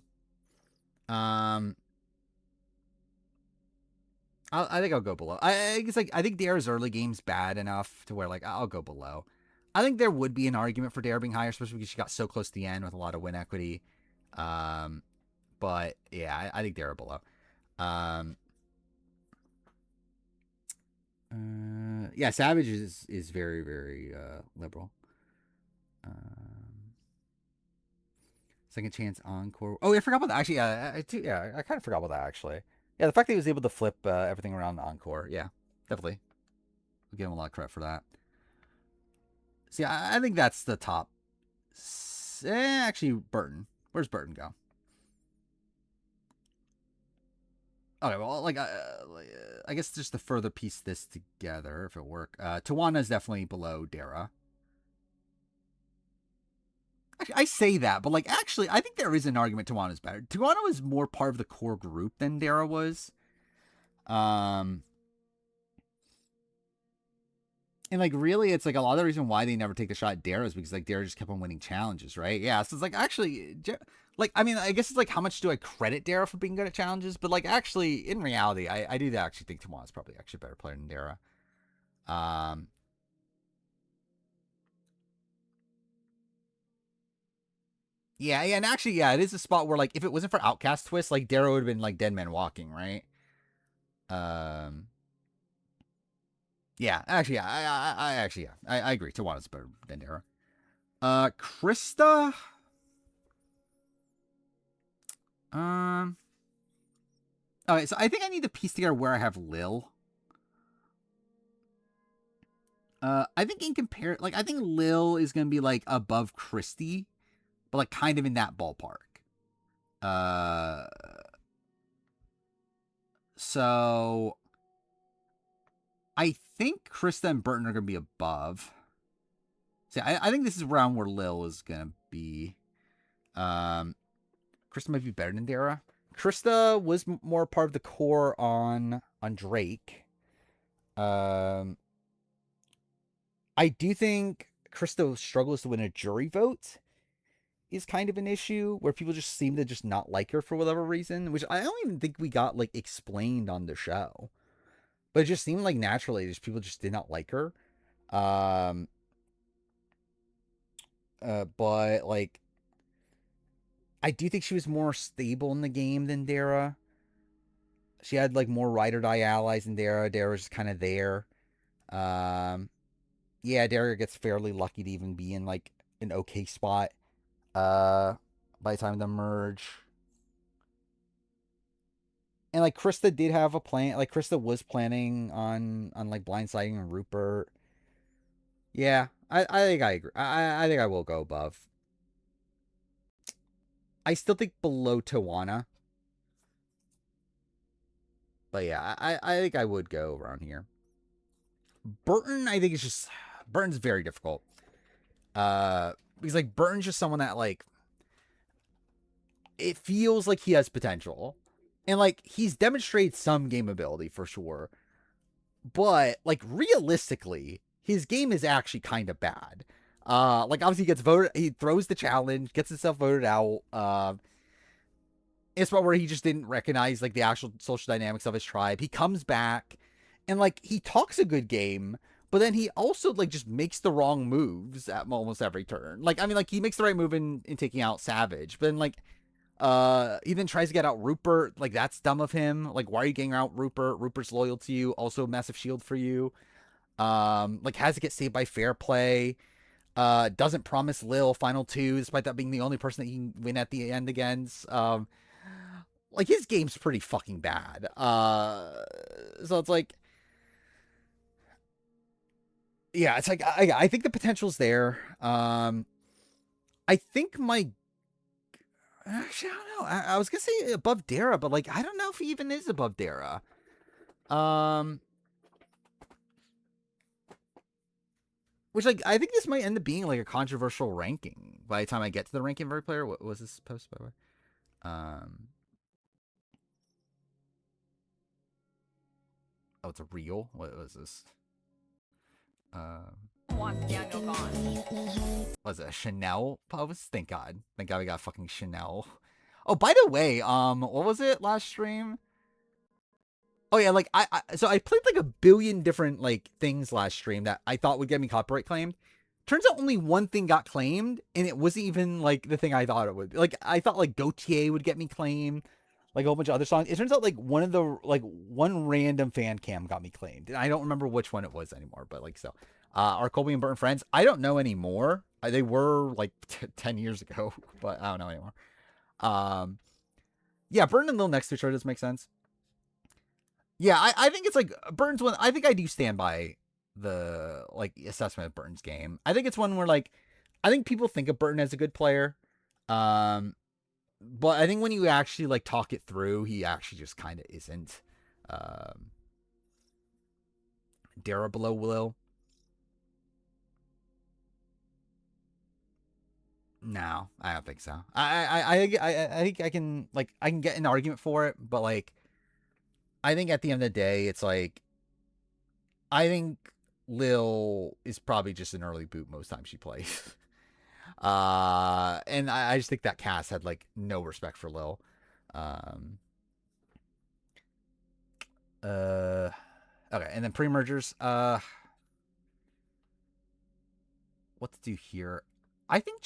Um I think I'll go below. I guess like I think Dara's early game's bad enough to where like I'll go below. I think there would be an argument for Dara being higher, especially because she got so close to the end with a lot of win equity. Um, but yeah, I think Dara below. Um, yeah, Savage is very very liberal. Um, Second chance encore. Oh, yeah, I forgot about that. Actually, yeah, I kind of forgot about that actually. Yeah, the fact that he was able to flip everything around the encore. Yeah, definitely. We'll give him a lot of credit for that. See, I think that's the top. Actually, Burton. Where's Burton go? Okay, well, I guess just to further piece this together, if it work, Tawana is definitely below Dara. I say that, but like actually, I think there is an argument Tawana's better. Tawana was more part of the core group than Dara was. Um, and like really, it's like a lot of the reason why they never take the shot at Dara is because like Dara just kept on winning challenges, right? Yeah, so it's like actually, like I mean, I guess it's like how much do I credit Dara for being good at challenges? But like actually, in reality, I do actually think Tawana's probably actually a better player than Dara. Um, yeah, and actually, yeah, it is a spot where like if it wasn't for Outcast Twist, like Dara would have been like Dead Man Walking, right? Um, yeah, actually, yeah, I actually, yeah, I agree. Tawana's better than Dara. Krista. Um, all right, so I think I need to piece together where I have Lil. I think in compare, like I think Lil is gonna be like above Christy, but like kind of in that ballpark. Uh, so I think Krista and Burton are gonna be above. See, I think this is around where Lil is gonna be. Um, Krista might be better than Dara. Krista was more part of the core on Drake. Um, I do think Krista struggles to win a jury vote is kind of an issue where people just seem to just not like her for whatever reason, which I don't even think we got like explained on the show. But it just seemed like naturally just people just did not like her. Um but like I do think she was more stable in the game than Dara. She had like more ride or die allies than Dara. Dara was just kind of there. Um yeah, Dara gets fairly lucky to even be in like an okay spot by the time of the merge. And like Krista did have a plan. Like Krista was planning on like blindsiding Rupert. Yeah, I think I agree. I think I will go above. I still think below Tawana, but yeah, I think I would go around here. Burton, I think is just Burton's very difficult. Because like Burton's just someone that like it feels like he has potential, and like he's demonstrated some game ability for sure. But like realistically, his game is actually kind of bad. Like obviously he gets voted, he throws the challenge, gets himself voted out. It's about where he just didn't recognize like the actual social dynamics of his tribe. He comes back and like he talks a good game, but then he also like just makes the wrong moves at almost every turn. Like I mean, like he makes the right move in taking out Savage, but then like he then tries to get out Rupert. Like that's dumb of him. Like why are you getting out Rupert? Rupert's loyal to you, also a massive shield for you. Like has to get saved by fair play. Doesn't promise Lil final two, despite that being the only person that he can win at the end against. Like his game's pretty fucking bad. So it's like, yeah, it's like I think the potential's there. I think my actually I don't know. I was gonna say above Dara, but like I don't know if he even is above Dara. Um, which like I think this might end up being like a controversial ranking by the time I get to the ranking of every player. What was this post by the way? Um, oh, it's a reel. What was this? Wants Daniel gone. Was it a Chanel post? Thank God. Thank God we got fucking Chanel. Oh, by the way, what was it last stream? Oh yeah, like so I played like a billion different like things last stream that I thought would get me copyright claimed. Turns out only one thing got claimed, and it wasn't even like the thing I thought it would be. Like I thought like Gautier would get me claimed, like a whole bunch of other songs. It turns out like one random fan cam got me claimed, and I don't remember which one it was anymore. But like so, our Colby and Burton friends, I don't know anymore. They were like 10 years ago, but I don't know anymore. Yeah, Burton and Lil next to each other does make sense. Yeah, I think it's like Burton's one. I think I do stand by the like assessment of Burton's game. I think it's one where like I think people think of Burton as a good player. Um, but I think when you actually like talk it through, he actually just kind of isn't. Dara below Will. No, I don't think so. I think I can like I can get an argument for it, but like I think at the end of the day, it's like I think Lil is probably just an early boot most times she plays. And I just think that cast had like no respect for Lil. Um, okay, and then pre-mergers. What to do here? I think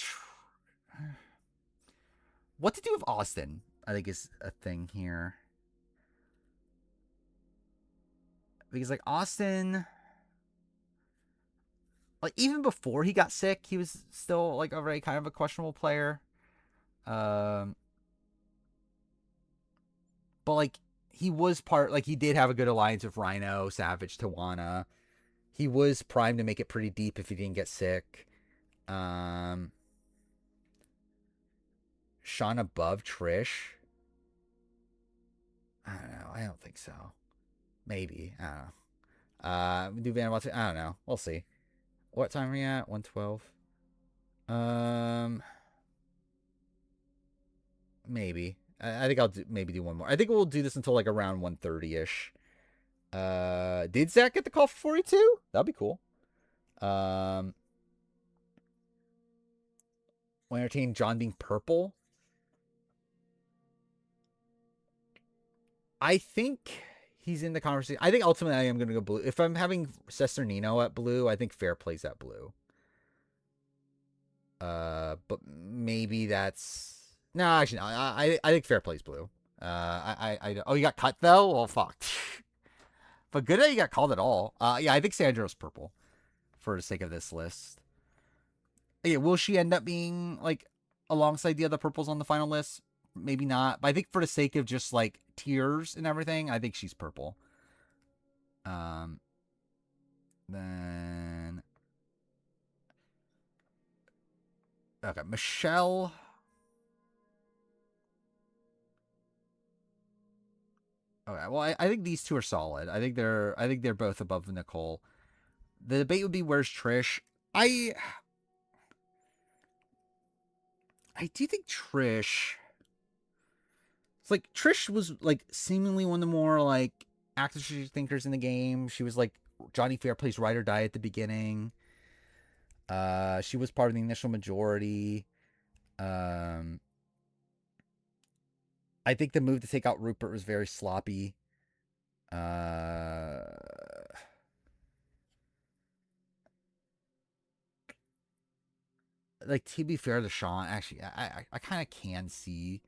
what to do with Austin. I think is a thing here because like Austin, like even before he got sick, he was still like already kind of a questionable player. Um, but like he was part, like he did have a good alliance with Rhino, Savage, Tawana. He was primed to make it pretty deep if he didn't get sick. Sean above Trish. I don't know. I don't think so. Maybe. I don't know. Do Van Watson? I don't know. We'll see. What time are we at? 112. Maybe. I think I'll maybe do one more. I think we'll do this until like around 1:30 ish. Did Zach get the call for 42? That'd be cool. Will entertain John being purple. I think he's in the conversation. I think ultimately I am going to go blue. If I'm having Cesternino at blue, I think Fair plays at blue. But maybe that's no. Actually, no. I think Fair plays blue. Oh, you got cut though. Well, fuck. But good that you got called at all. Yeah, I think Sandro's purple for the sake of this list. Yeah, will she end up being like alongside the other purples on the final list? Maybe not. But I think for the sake of just like tiers and everything, I think she's purple. Then okay, Michelle. Okay, well, I think these two are solid. I think they're both above Nicole. The debate would be where's Trish. I do think Trish. It's like Trish was like seemingly one of the more like active thinkers in the game. She was like Johnny Fairplay's ride or die at the beginning. She was part of the initial majority. I I think the move to take out Rupert was very sloppy. Uh, like to be fair to Sean, actually, I kind of can see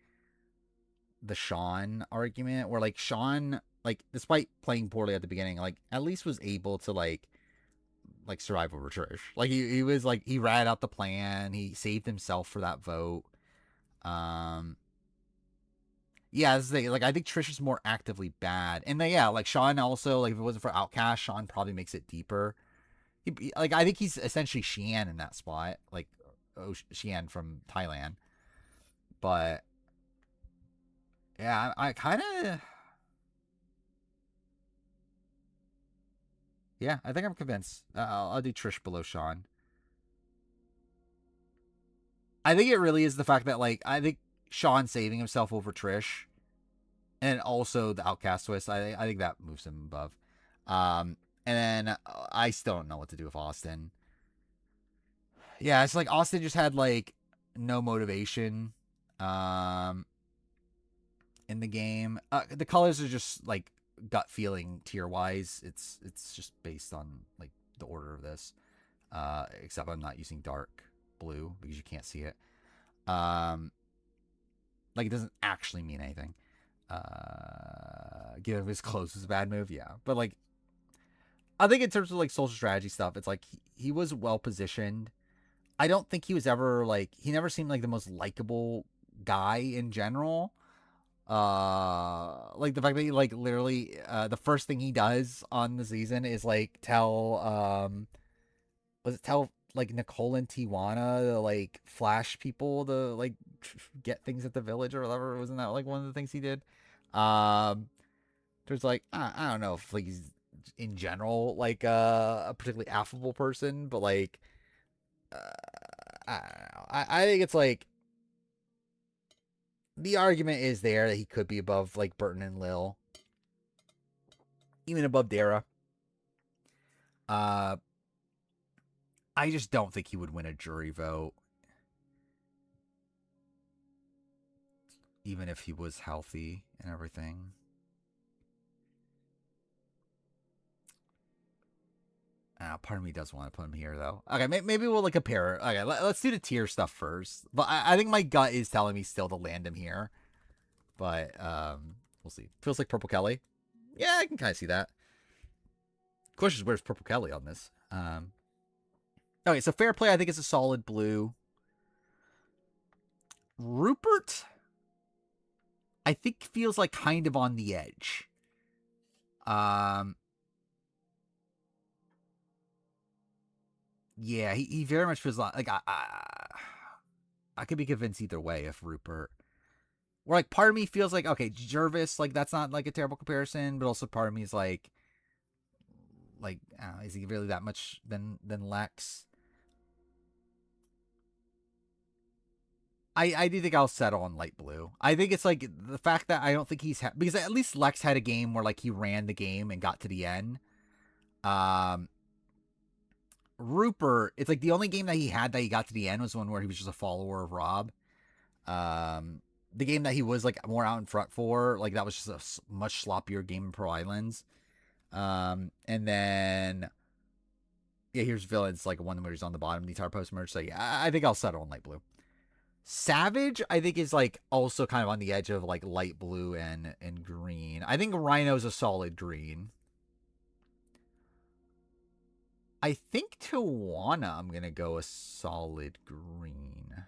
the Sean argument where like Sean, like despite playing poorly at the beginning, like at least was able to like survive over Trish. Like he was like he rat out the plan. He saved himself for that vote. Um, yeah, this is like I think Trish is more actively bad, and then yeah, like Sean also like if it wasn't for Outcast, Sean probably makes it deeper. Like I think he's essentially Xian in that spot, like Xian from Thailand. But yeah, I kind of yeah, I think I'm convinced. I'll do Trish below Sean. I think it really is the fact that like I think Sean saving himself over Trish, and also the Outcast twist. I think that moves him above. Um, and then I still don't know what to do with Austin. Yeah, it's like Austin just had like no motivation. Um, in the game. The colors are just like gut feeling tier wise. It's just based on like the order of this. Except I'm not using dark blue because you can't see it. Like it doesn't actually mean anything. Give his clothes was a bad move, yeah. But like I think in terms of like social strategy stuff, it's like he was well positioned. I don't think he was ever like he never seemed like the most likable guy in general. Like the fact that he like literally the first thing he does on the season is like tell was it tell like Nicole and Tijuana to like flash people to like get things at the village or whatever. Wasn't that like one of the things he did? um there's like I don't know if like he's in general like a particularly affable person, but like uh, I don't know. I think it's like the argument is there that he could be above like Burton and Lil, even above Dara. Uh, I just don't think he would win a jury vote, even if he was healthy and everything. Part of me does want to put him here, though. Okay, maybe we'll like compare. Okay, let's do the tier stuff first. But I think my gut is telling me still to land him here. But we'll see. Feels like Purple Kelly. Yeah, I can kind of see that. Question is, where's Purple Kelly on this? Okay, so fair play. I think it's a solid blue. Rupert, I think feels like kind of on the edge. Um, yeah, he very much feels like I could be convinced either way if Rupert. Or like part of me feels like okay, Jervis, like that's not like a terrible comparison, but also part of me is like is he really that much than Lex? I do think I'll settle on light blue. I think it's like the fact that I don't think because at least Lex had a game where like he ran the game and got to the end. Um, Rupert, it's like the only game that he had that he got to the end was one where he was just a follower of Rob. Um, the game that he was like more out in front for, like that was just a much sloppier game in Pro Islands. And then yeah, here's Villains, like one where he's on the bottom of the entire post merge. So yeah, I think I'll settle on light blue. Savage, I think is like also kind of on the edge of like light blue and green. I think Rhino's a solid green. I think Tijuana, I'm gonna go a solid green,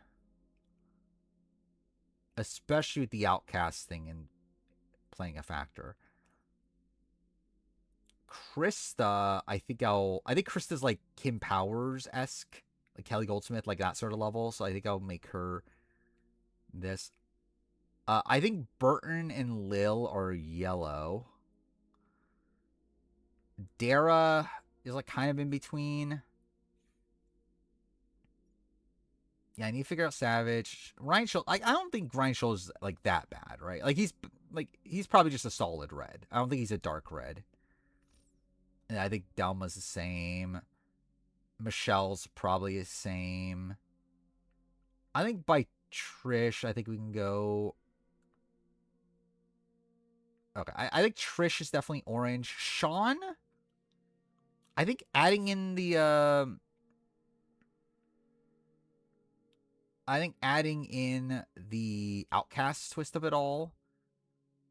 especially with the outcast thing and playing a factor. Krista, I think Krista's like Kim Powers esque, like Kelly Goldsmith, like that sort of level. So I think I'll make her this. I think Burton and Lil are yellow. Dara is like kind of in between. Yeah, I need to figure out Savage. Ryan Schultz, I don't think Ryan Schultz is like that bad, right? He's probably just a solid red. I don't think he's a dark red. And I think Delma's the same. Michelle's probably the same. I think by Trish, I think we can go. Okay, I think Trish is definitely orange. Sean, I think adding in the I think adding in the outcast twist of it all,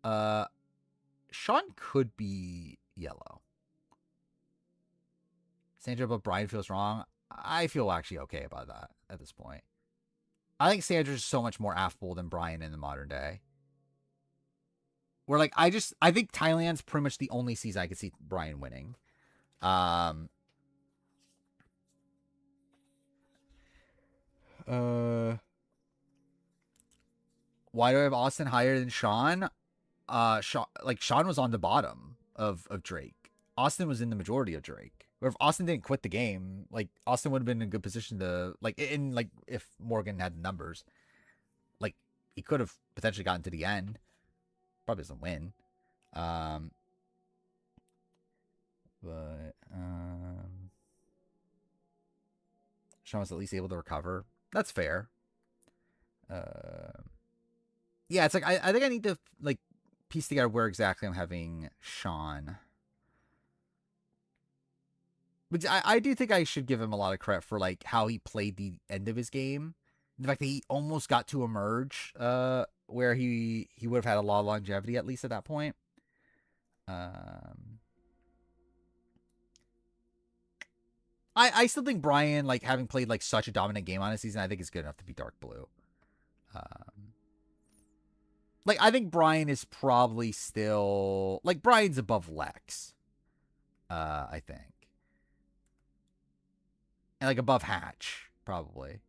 uh, Sean could be yellow. Sandra, but Brian feels wrong. I feel actually okay about that at this point. I think Sandra's so much more affable than Brian in the modern day. Where like I think Thailand's pretty much the only season I could see Brian winning. Um uh why do I have Austin higher than Sean? Sean was on the bottom of Drake. Austin was in the majority of Drake. Or if Austin didn't quit the game, like Austin would have been in a good position to like in like if Morgan had the numbers, like he could have potentially gotten to the end. Probably doesn't win. Um but Sean was at least able to recover. That's fair. Uh yeah, it's like I think I need to like piece together where exactly I'm having Sean. But I do think I should give him a lot of credit for like how he played the end of his game. The fact that he almost got to emerge, where he would have had a lot of longevity at least at that point. Um, I still think Brian, like having played like such a dominant game on a season, I think is good enough to be dark blue. Um, like I think Brian is probably still like Brian's above Lex. I think, and like above Hatch probably.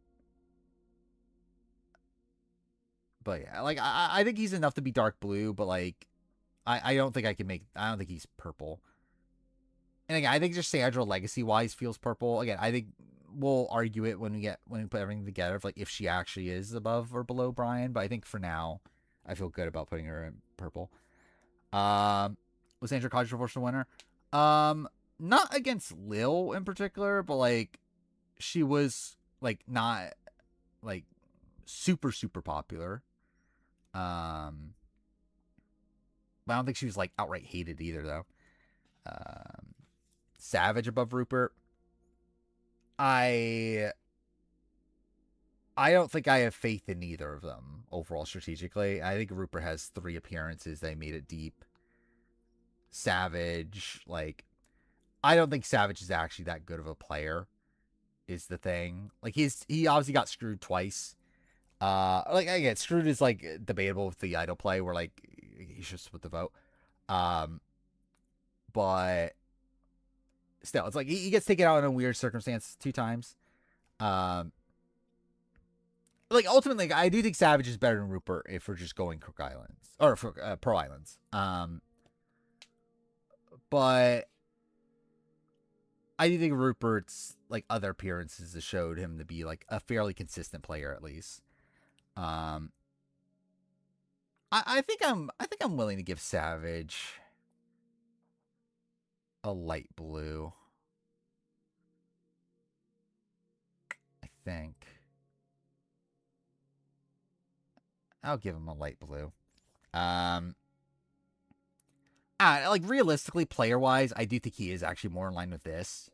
But yeah, like I think he's enough to be dark blue, but like I don't think I can make. I don't think he's purple. And again, I think just Sandra legacy wise feels purple. Again, I think we'll argue it when we put everything together, of like if she actually is above or below Brian. But I think for now, I feel good about putting her in purple. Was Sandra controversial winner? Not against Lil in particular, but like she was like not like super popular. Um, but I don't think she was like outright hated either though. Um, Savage above Rupert. I I don't think I have faith in either of them overall strategically. I think Rupert has 3 appearances. They made it deep. Savage, like I don't think Savage is actually that good of a player. Is the thing. Like he obviously got screwed twice. Like again, screwed is like debatable with the idol play where like he should split the vote. Um, but still, it's like he gets taken out in a weird circumstance 2 times. Um, like ultimately, I do think Savage is better than Rupert if we're just going Crook Islands or for Pearl Islands. But I do think Rupert's like other appearances have showed him to be like a fairly consistent player at least. Um, I think I'm willing to give Savage a light blue. I think I'll give him a light blue. Um, like realistically, player wise, I do think he is actually more in line with this.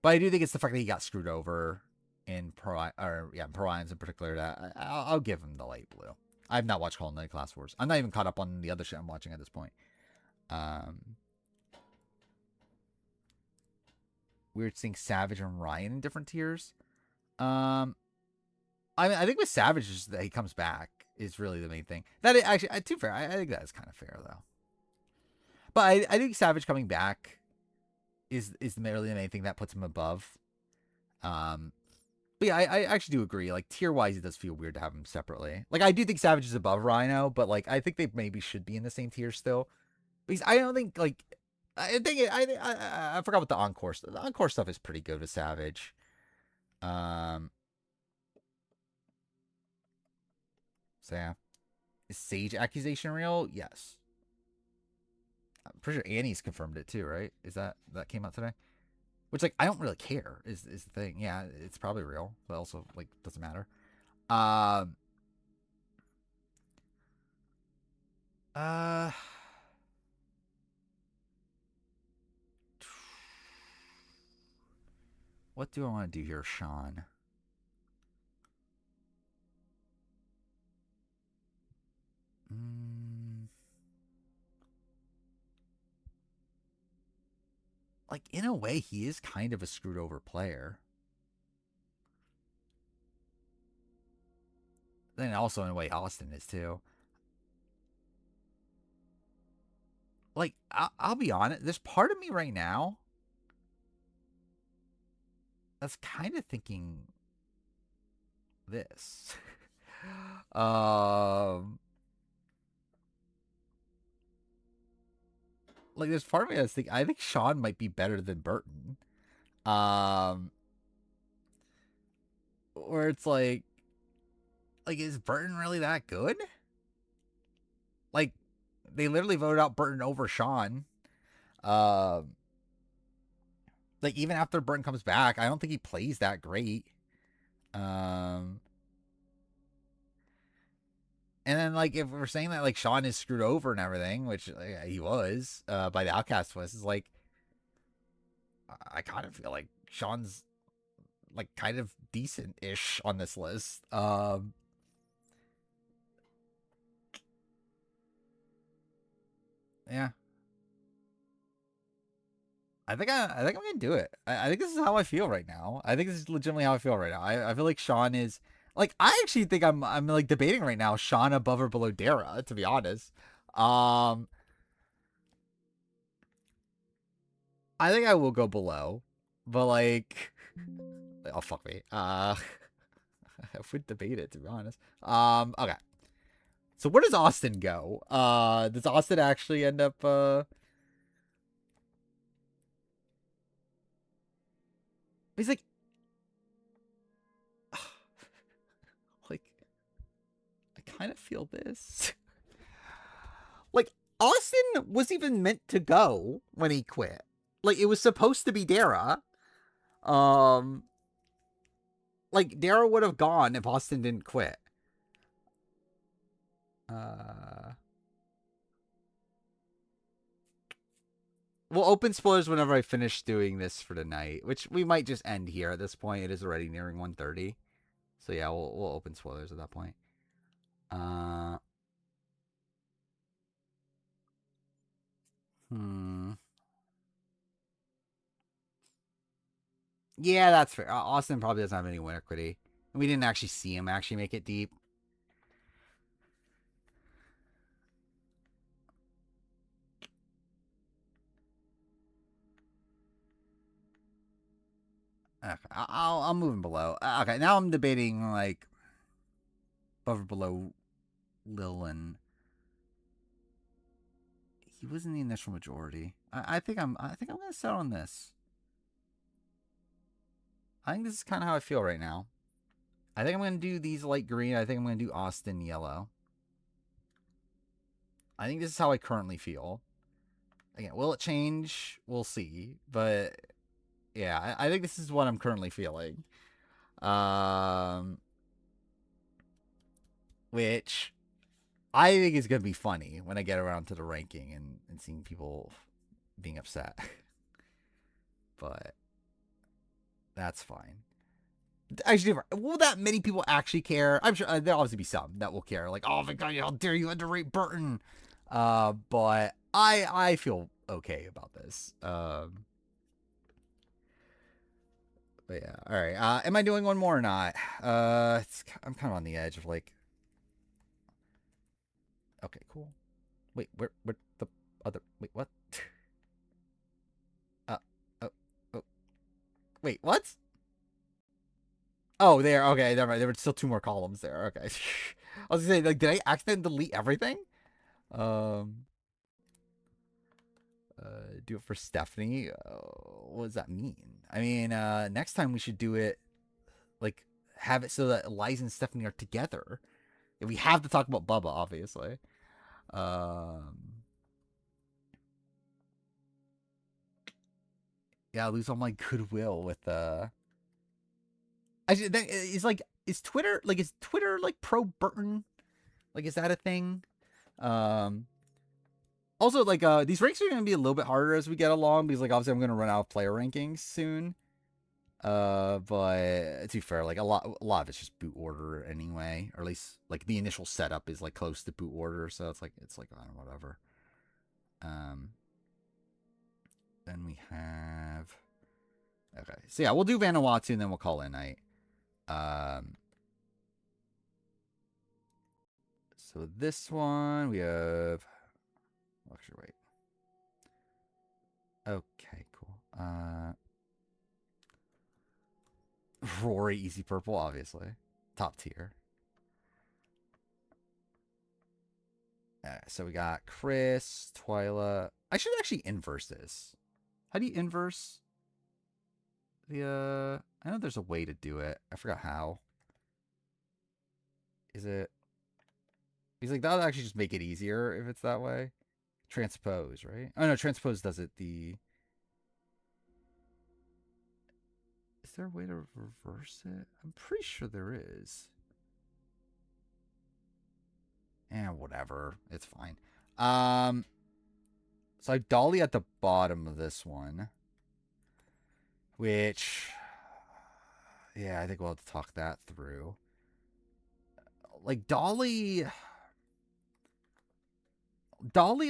But I do think it's the fact that he got screwed over in Pro Islands in particular. That I'll give him the light blue. I've not watched Culinary Class Wars. I'm not even caught up on the other shit I'm watching at this point. Weird seeing Savage and Ryan in different tiers. Um, I think with Savage is that he comes back is really the main thing. That is actually, to be fair, I think that is kind of fair though. But I think Savage coming back is really the main thing that puts him above. But yeah, I actually do agree. Like tier wise, it does feel weird to have them separately. Like I do think Savage is above Rhino, but like I think they maybe should be in the same tier still. Because I don't think like I think I forgot what the encore stuff. The encore stuff is pretty good with Savage. Um, so yeah, is Sage accusation real? Yes. I'm pretty sure Annie's confirmed it too, right? Is that came out today? Which like I don't really care is the thing. Yeah, it's probably real, but also like doesn't matter. Um uh What do I want to do here, Sean? Like, in a way, he is kind of a screwed over player. Then also, in a way, Austin is too. Like, I'll be honest, there's part of me right now that's kind of thinking this. um, like, there's part of me that's thinking, I think Sean might be better than Burton. Where it's like, is Burton really that good? Like, they literally voted out Burton over Sean. Like, even after Burton comes back, I don't think he plays that great. And then, like, if we're saying that, like, Sean is screwed over and everything, which he was by the Outcast twist, is like, I kind of feel like Sean's, like, kind of decent-ish on this list. Yeah. I think I'm gonna do it. I think this is how I feel right now. I think this is legitimately how I feel right now. I feel like Sean is like, I actually think I'm like debating right now Sean above or below Dara, to be honest. I think I will go below, but like, oh fuck me. I would debate it, to be honest. Okay. So where does Austin go? Does Austin actually end up he's like I kind of feel this. Like, Austin was even meant to go when he quit. Like, it was supposed to be Dara. Um like, Dara would have gone if Austin didn't quit. We'll open spoilers whenever I finish doing this for tonight, which we might just end here at this point. It is already nearing 1:30. So yeah, we'll open spoilers at that point. Uh hmm. Yeah, that's fair. Austin probably doesn't have any win equity. We didn't actually see him actually make it deep. Okay, I'll move him below. Okay, now I'm debating like above or below Lil, and he was in the initial majority. I think I'm gonna settle on this. I think this is kind of how I feel right now. I think I'm gonna do these light green. I think I'm gonna do Austin yellow. I think this is how I currently feel. Again, will it change? We'll see. But yeah, I think this is what I'm currently feeling. Which I think is gonna be funny when I get around to the ranking and seeing people being upset. But that's fine. Actually, will that many people actually care? I'm sure there'll obviously be some that will care. Like, oh my god, how dare you underrate Burton? But I feel okay about this. But yeah, all right. Am I doing one more or not? I'm kind of on the edge of like. Okay, cool. Wait, where the other? Wait, what? Uh, oh, oh, wait, what? Oh, there. Okay, never mind. There were still two more columns there. Okay. I was gonna say, like, did I accidentally delete everything? Um, do it for Stephanie. What does that mean? I mean, next time we should do it like have it so that Eliza and Stephanie are together. And we have to talk about Bubba, obviously. Um, yeah, I lose all my goodwill with I that is like is Twitter like pro Burton? Like, is that a thing? Um, Also, like, these ranks are going to be a little bit harder as we get along because, like, obviously I'm going to run out of player rankings soon. But to be fair, like a lot of it's just boot order anyway, or at least like the initial setup is like close to boot order, so it's like I don't know, whatever. Um, then we have okay, so yeah, we'll do Vanuatu and then we'll call it a night. Um, so this one we have. Actually, wait. Okay, cool. Rory, easy purple, obviously, top tier. So we got Chris, Twyla. I should actually inverse this. How do you inverse the? I know there's a way to do it. I forgot how. Is it? He's like that'll actually just make it easier if it's that way. Transpose, right? Oh no, transpose does it. Is there a way to reverse it? I'm pretty sure there is. Whatever. It's fine. So I have Dolly at the bottom of this one, which, yeah, I think we'll have to talk that through. Like Dolly,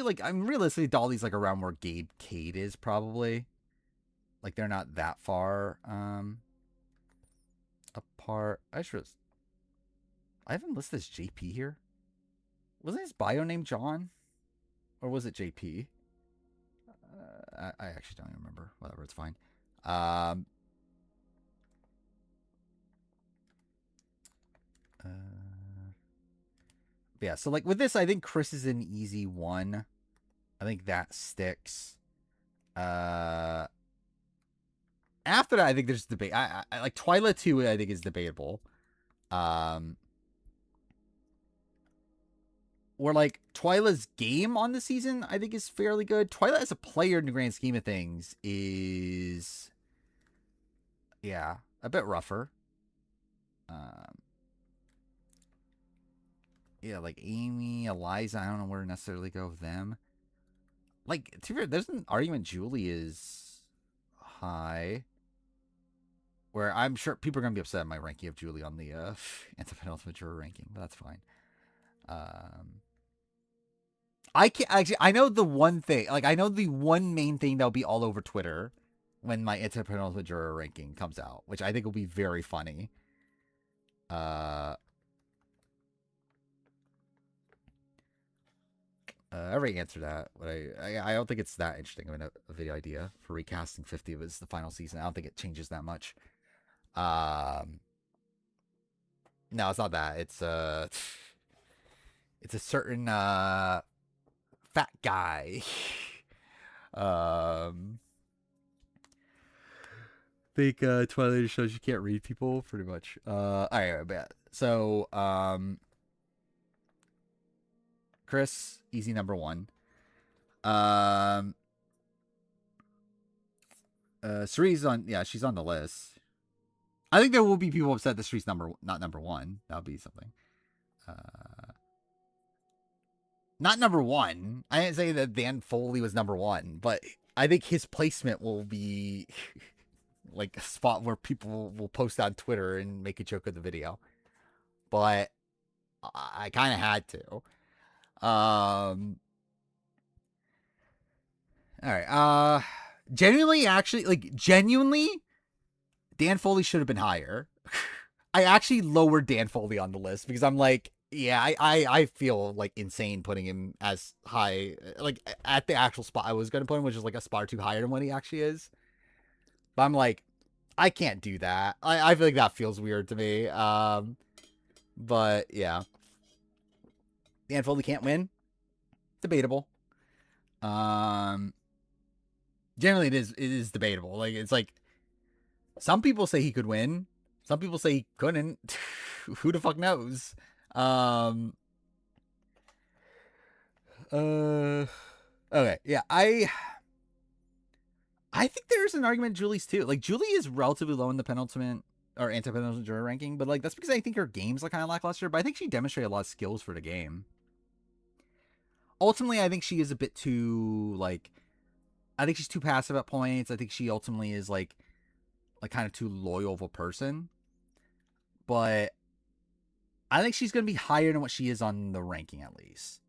like I'm realistically Dolly's like around where Gabe Cade is probably. Like they're not that far apart. I haven't listed as JP here. Wasn't his bio name John, or was it JP? I actually don't even remember. Whatever, it's fine. Yeah, so like with this, I think Chris is an easy one. I think that sticks. After that, I think there's debate. I like Twyla 2, I think is debatable. Or like Twyla's game on the season, I think is fairly good. Twyla as a player in the grand scheme of things is, yeah, a bit rougher. Yeah, like Amy, Eliza, I don't know where to necessarily go with them. Like, to be fair, there's an argument Julie is high. Where I'm sure people are going to be upset at my ranking of Julie on the anti-penultimate juror ranking, but that's fine. I can't actually. I know the one thing. Like I know the one main thing that'll be all over Twitter when my anti-penultimate juror ranking comes out, which I think will be very funny. I already answered that, but I don't think it's that interesting of a video idea for recasting 50 of as the final season. I don't think it changes that much. No, it's not that. It's a certain fat guy. Think Twilight shows you can't read people pretty much. All right, but so Chris, easy number one. Cerie's on, yeah, she's on the list. I think there will be people upset that Cerie's not number one. That'll be something. Not number one. I didn't say that Dan Foley was number one, but I think his placement will be like a spot where people will post on Twitter and make a joke of the video. But I kind of had to. All right. Genuinely, Dan Foley should have been higher. I actually lowered Dan Foley on the list because I'm like, yeah, I feel like insane putting him as high, like at the actual spot I was going to put him, which is like a spot or two higher than what he actually is. But I'm like, I can't do that. I feel like that feels weird to me. But yeah, Dan Foley can't win. Debatable. Generally it is debatable. Like it's like some people say he could win. Some people say he couldn't. Who the fuck knows? Okay, yeah, I think there's an argument Julie's too. Like Julie is relatively low in the penultimate or anti-penultimate juror ranking, but like that's because I think her game's like kind of lackluster. But I think she demonstrated a lot of skills for the game. Ultimately, I think she is a bit too like. I think she's too passive at points. I think she ultimately is like like kind of too loyal of a person. But I think she's going to be higher than what she is on the ranking, at least.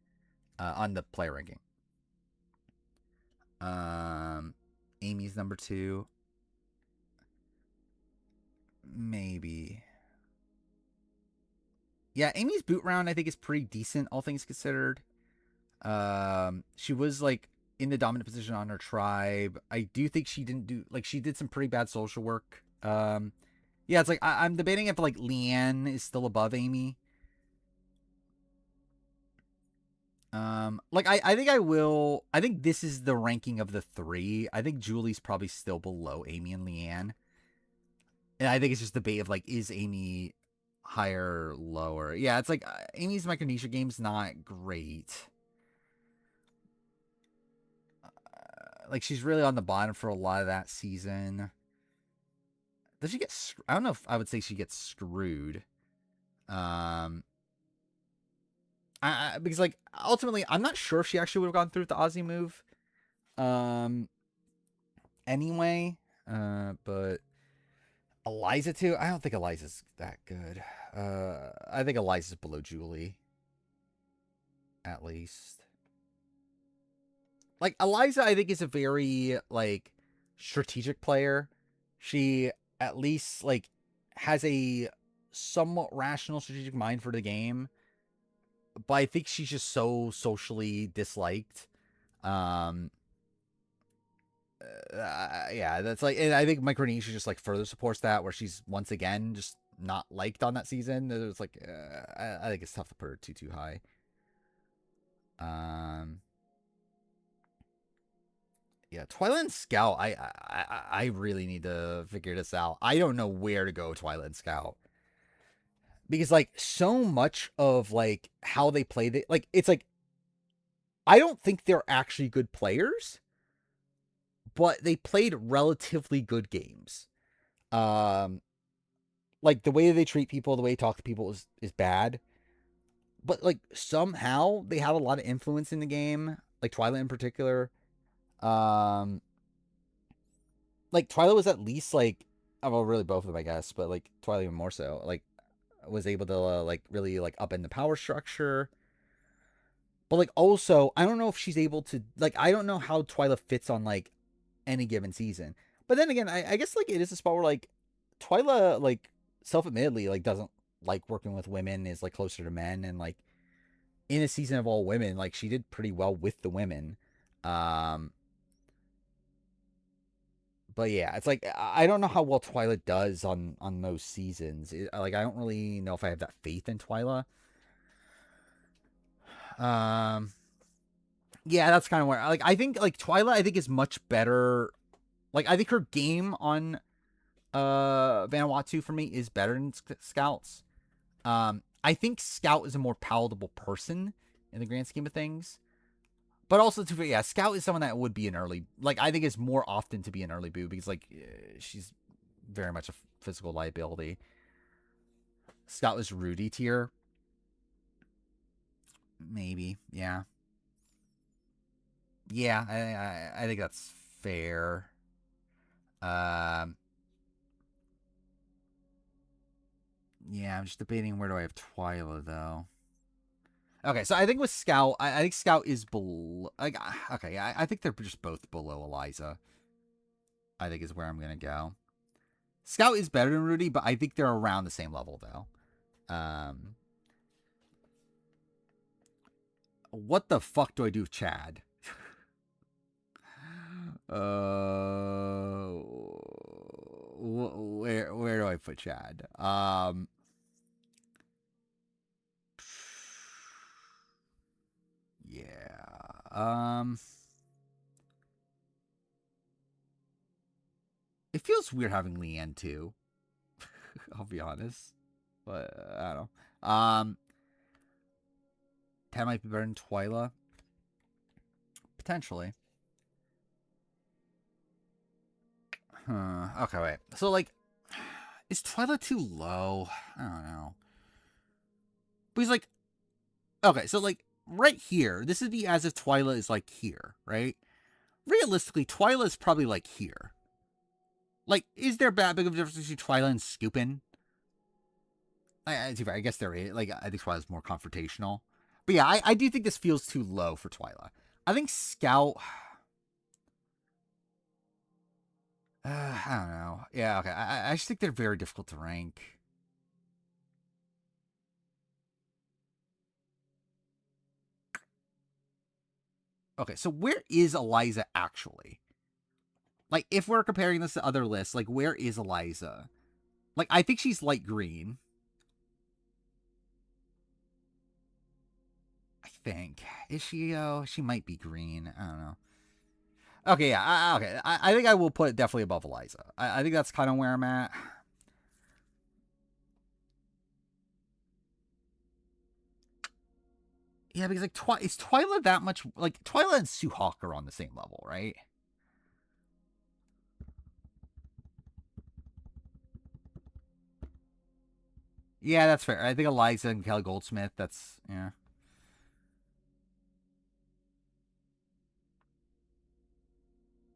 On the player ranking. Amy's number 2. Maybe. Yeah, Amy's boot round I think is pretty decent, all things considered. She was like in the dominant position on her tribe. I do think she didn't do like she did some pretty bad social work. Yeah, it's like I'm debating if like Leanne is still above Amy. Like I think I think this is the ranking of the 3. I think Julie's probably still below Amy and Leanne. And I think it's just a debate of like, is Amy higher, lower? Yeah, it's like Amy's Micronesia game's not great. Like she's really on the bottom for a lot of that season. Does she get? I don't know if I would say she gets screwed. Because like ultimately, I'm not sure if she actually would have gone through with the Aussie move. Anyway, but Eliza too. I don't think Eliza's that good. I think Eliza's below Julie, at least. Like Eliza, I think is a very like strategic player. She at least like has a somewhat rational strategic mind for the game, but I think she's just so socially disliked. Yeah, that's like, and I think Micronesia just like further supports that, where she's once again just not liked on that season. It's like I think it's tough to put her too high. Yeah, Twilight and Scout. I really need to figure this out. I don't know where to go Twilight and Scout, because like so much of like how they play it, like it's like I don't think they're actually good players, but they played relatively good games. Um, like the way they treat people, the way they talk to people is bad, but like somehow they have a lot of influence in the game. Like Twilight in particular. Um, like Twilight was at least like, oh, well, really both of them, I guess, but like Twilight even more so. Like was able to like really like upend the power structure. But like also, I don't know if she's able to like I don't know how Twilight fits on like any given season. But then again, I guess like it is a spot where like Twyla like self-admittedly like doesn't like working with women, is like closer to men, and like in a season of all women, like she did pretty well with the women. Um but yeah, it's like I don't know how well Twyla does on those seasons. Like I don't really know if I have that faith in Twyla. Um yeah, that's kind of where like I think like Twyla I think is much better. Like I think her game on Vanuatu for me is better than Scout's. I think Scout is a more palatable person in the grand scheme of things. But also, yeah, Scout is someone that would be an early, like, I think is more often to be an early boo because, like, she's very much a physical liability. Scout is Rudy tier. Maybe, yeah. Yeah, I think that's fair. Yeah, I'm just debating where do I have Twyla, though. Okay, so I think with Scout, I think Scout is below. Like, okay, yeah, I think they're just both below Eliza. I think is where I'm gonna go. Scout is better than Rudy, but I think they're around the same level though. What the fuck do I do with Chad? Where do I put Chad? Yeah. It feels weird having Leanne too. I'll be honest, but I don't know. 10 might be better than Twyla, potentially. Huh. Okay, wait. So like, is Twyla too low? I don't know. Because like, okay, so like right here, this would be as if Twyla is like here, right? Realistically, Twyla is probably like here. Like, is there bad big of a difference between Twyla and Scoopin? I guess there is. Like, I think Twyla's more confrontational. But yeah, I do think this feels too low for Twyla. I think Scout. I don't know. Yeah, okay. I just think they're very difficult to rank. Okay, so where is Eliza actually? Like, if we're comparing this to other lists, like, where is Eliza? Like, I think she's light green. I think. Is she? Oh, she might be green. I don't know. Okay, yeah. Okay. I think I will put it definitely above Eliza. I think that's kind of where I'm at. Yeah, because like is Twyla that much like Twyla and Suhawk are on the same level, right? Yeah, that's fair. I think Eliza and Kelly Goldsmith. That's yeah.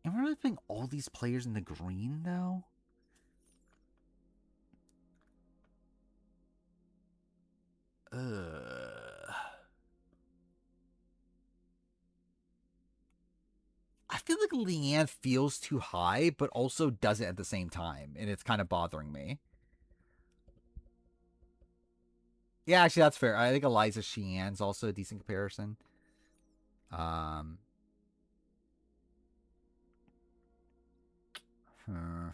And we're really putting all these players in the green though. Ugh. I feel like Leanne feels too high, but also does it at the same time, and it's kind of bothering me. Yeah, actually, that's fair. I think Eliza Sheehan's also a decent comparison. Um, hmm.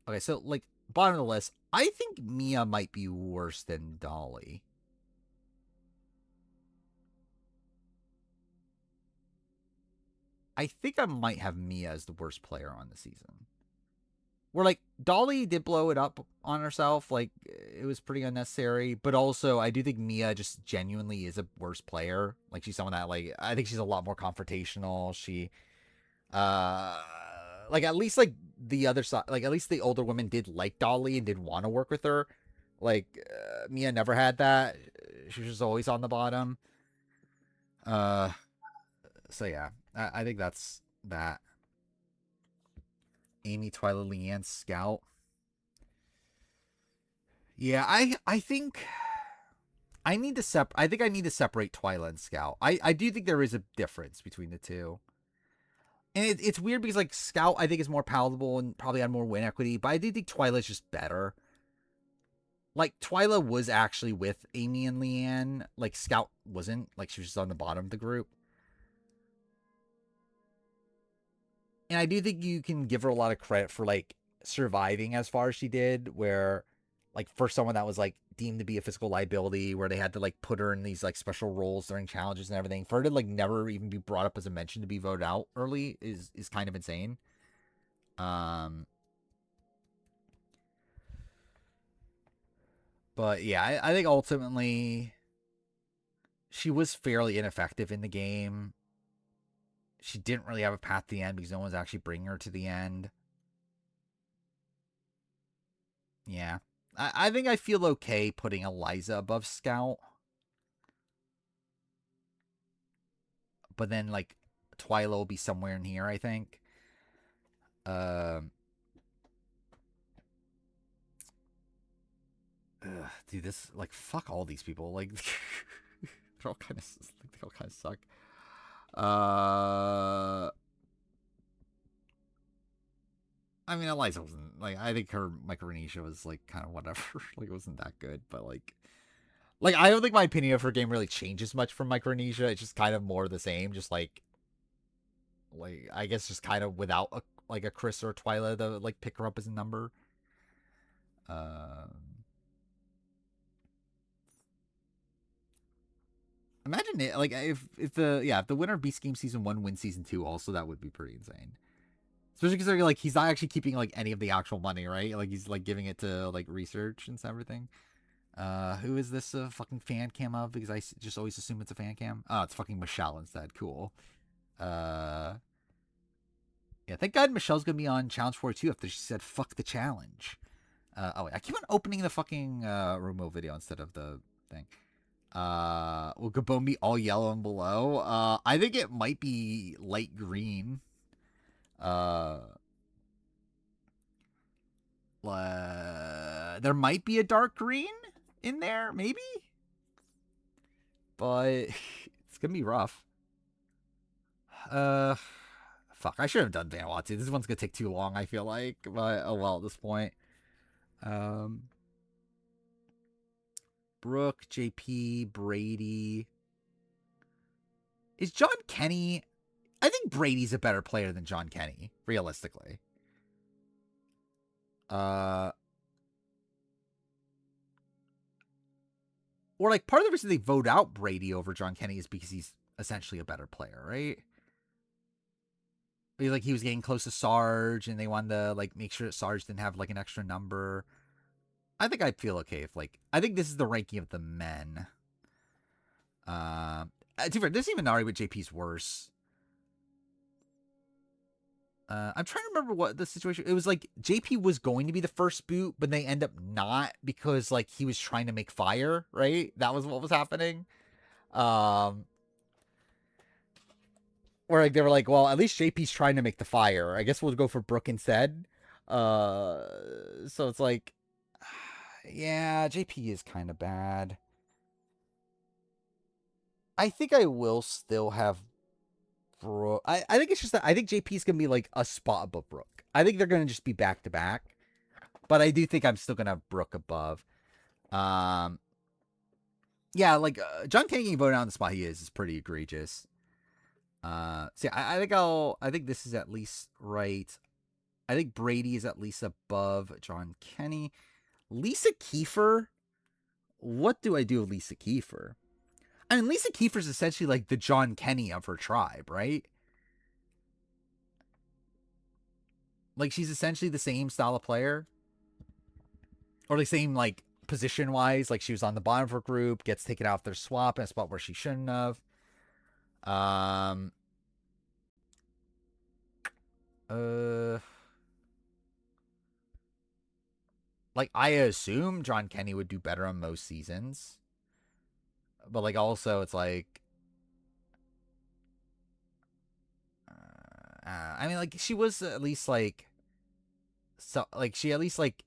Okay, so like bottom of the list, I think Mia might be worse than Dolly. I think I might have Mia as the worst player on the season. Where like Dolly did blow it up on herself, like it was pretty unnecessary. But also, I do think Mia just genuinely is a worse player. Like she's someone that like I think she's a lot more confrontational. She, uh, like at least like the other side, like at least the older women did like Dolly and did want to work with her. Like Mia never had that. She was just always on the bottom. Uh, so yeah, I think that's that. Amy, Twyla, Leanne, Scout. Yeah, I think I think I need to separate Twyla and Scout. I do think there is a difference between the two. And it's weird because like Scout I think is more palatable and probably had more win equity, but I do think Twyla's just better. Like Twyla was actually with Amy and Leanne, like Scout wasn't. Like she was just on the bottom of the group. And I do think you can give her a lot of credit for like surviving as far as she did, where like for someone that was like deemed to be a physical liability, where they had to like put her in these like special roles during challenges and everything, for her to like never even be brought up as a mention to be voted out early is kind of insane. Um, but yeah, I think ultimately she was fairly ineffective in the game. She didn't really have a path to the end because no one's actually bringing her to the end. Yeah. I think I feel okay putting Eliza above Scout. But then, like, Twyla will be somewhere in here, I think. Um, dude, this, like, fuck all these people. Like, they all kind of suck. I mean, Eliza wasn't, like, I think her Micronesia was, like, kind of whatever. Like, it wasn't that good, but, like, I don't think my opinion of her game really changes much from Micronesia. It's just kind of more the same. Just like I guess just kind of without like a Chris or a Twyla to like pick her up as a number. Um, Imagine it like if the if the winner of Beast Game season 1 wins season 2, also that would be pretty insane. Especially because like he's not actually keeping like any of the actual money, right? Like he's like giving it to like research and everything. Who is this fucking fan cam of? Because I just always assume it's a fan cam. Oh, it's fucking Michelle instead. Cool. Uh, yeah, thank God Michelle's gonna be on Challenge 42 after she said fuck the challenge. Oh wait, I keep on opening the fucking remote video instead of the thing. Will Gabon be all yellow and below? I think it might be light green. Uh, There might be a dark green in there, maybe, but it's gonna be rough. Uh, Fuck. I should have done Vanuatu. This one's gonna take too long. I feel like, but oh well. At this point, um, Brooke, JP, Brady. Is John Kenny? I think Brady's a better player than John Kenny, realistically. Or like part of the reason they vote out Brady over John Kenny is because he's essentially a better player, right? Like he was getting close to Sarge, and they wanted to like make sure that Sarge didn't have like an extra number. I think I'd feel okay if like I think this is the ranking of the men. This even already with JP's worse. I'm trying to remember what the situation. It was like JP was going to be the first boot, but they end up not because like he was trying to make fire. Right, that was what was happening. Um, where like they were like, well, at least JP's trying to make the fire. I guess we'll go for Brooke instead. So it's like, yeah, JP is kind of bad. I think I will still have Brooke. I think it's just that I think JP's gonna be like a spot above Brooke. I think they're gonna just be back to back. But I do think I'm still gonna have Brooke above. Um, yeah, like John Kenny voted on the spot he is pretty egregious. So yeah, I think this is at least right. I think Brady is at least above John Kenny. Lisa Kiefer. What do I do with Lisa Kiefer? I mean, Lisa Kiefer's essentially like the John Kenny of her tribe, right? Like she's essentially the same style of player, or the same like position wise. Like she was on the bottom of her group, gets taken out of their swap in a spot where she shouldn't have. Um. Uh. Like I assume John Kenny would do better on most seasons, but like also it's like. I mean, like she was at least like. So like she at least like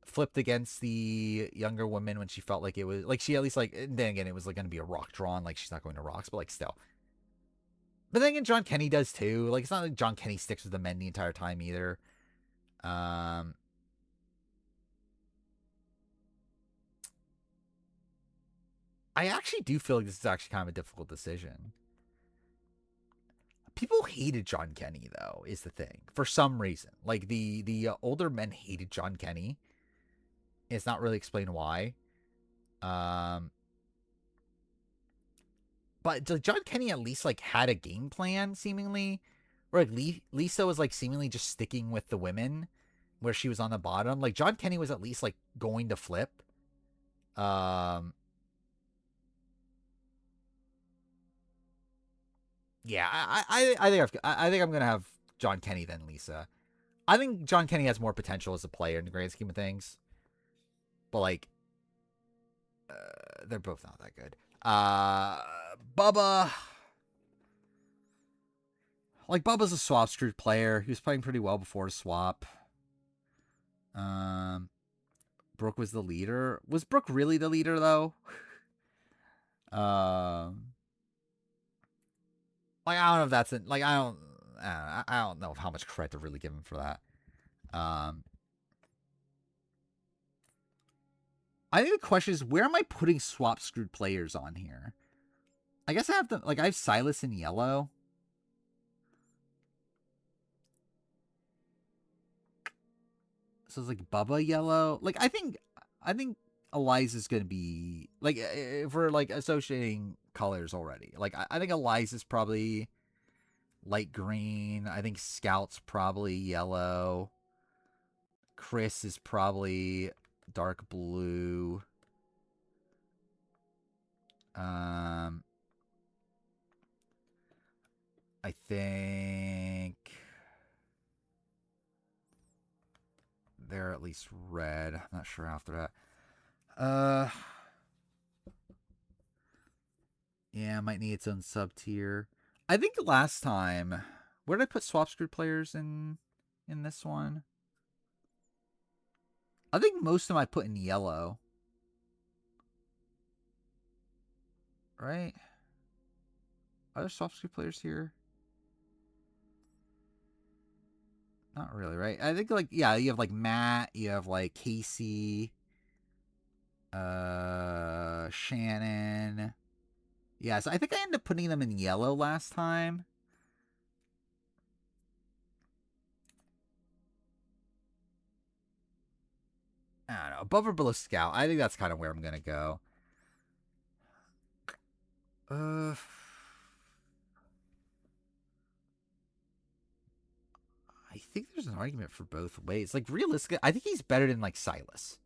flipped against the younger women when she felt like it was like she at least like then again it was like going to be a rock drawn, like she's not going to rocks, but like still. But then again, John Kenny does too. Like it's not like John Kenny sticks with the men the entire time either. Um, I actually do feel like this is actually kind of a difficult decision. People hated John Kenny though, is the thing for some reason. Like the older men hated John Kenny. It's not really explained why. Um, but John Kenny at least like had a game plan seemingly, where like Lisa was like seemingly just sticking with the women, where she was on the bottom. Like John Kenny was at least like going to flip. Um, yeah, I think I'm gonna have John Kenny than Lisa. I think John Kenny has more potential as a player in the grand scheme of things, but like they're both not that good. Bubba, like Bubba's a swap screwed player. He was playing pretty well before the swap. Um, Brooke was the leader. Was Brooke really the leader though? Like I don't know if that's it. Like I don't know how much credit to really give him for that. Um, I think the question is where am I putting swap screwed players on here? I guess I have to like I have Silas in yellow. So it's like Bubba yellow. Like I think Eliza's gonna be like if we're like associating colors already. Like I think Eliza's probably light green. I think Scout's probably yellow. Chris is probably dark blue. Um, I think they're at least red. I'm not sure after that. Yeah, might need its own sub tier. I think last time, where did I put swap screwed players in this one? I think most of them I put in yellow. Right? Are there soft screw players here? Not really, right? I think like yeah, you have like Matt, you have like Casey, Shannon. Yeah, so I think I ended up putting them in yellow last time. I don't know. Above or below Scout. I think that's kind of where I'm gonna go. Uh I think there's an argument for both ways. Like realistically, I think he's better than like Silas.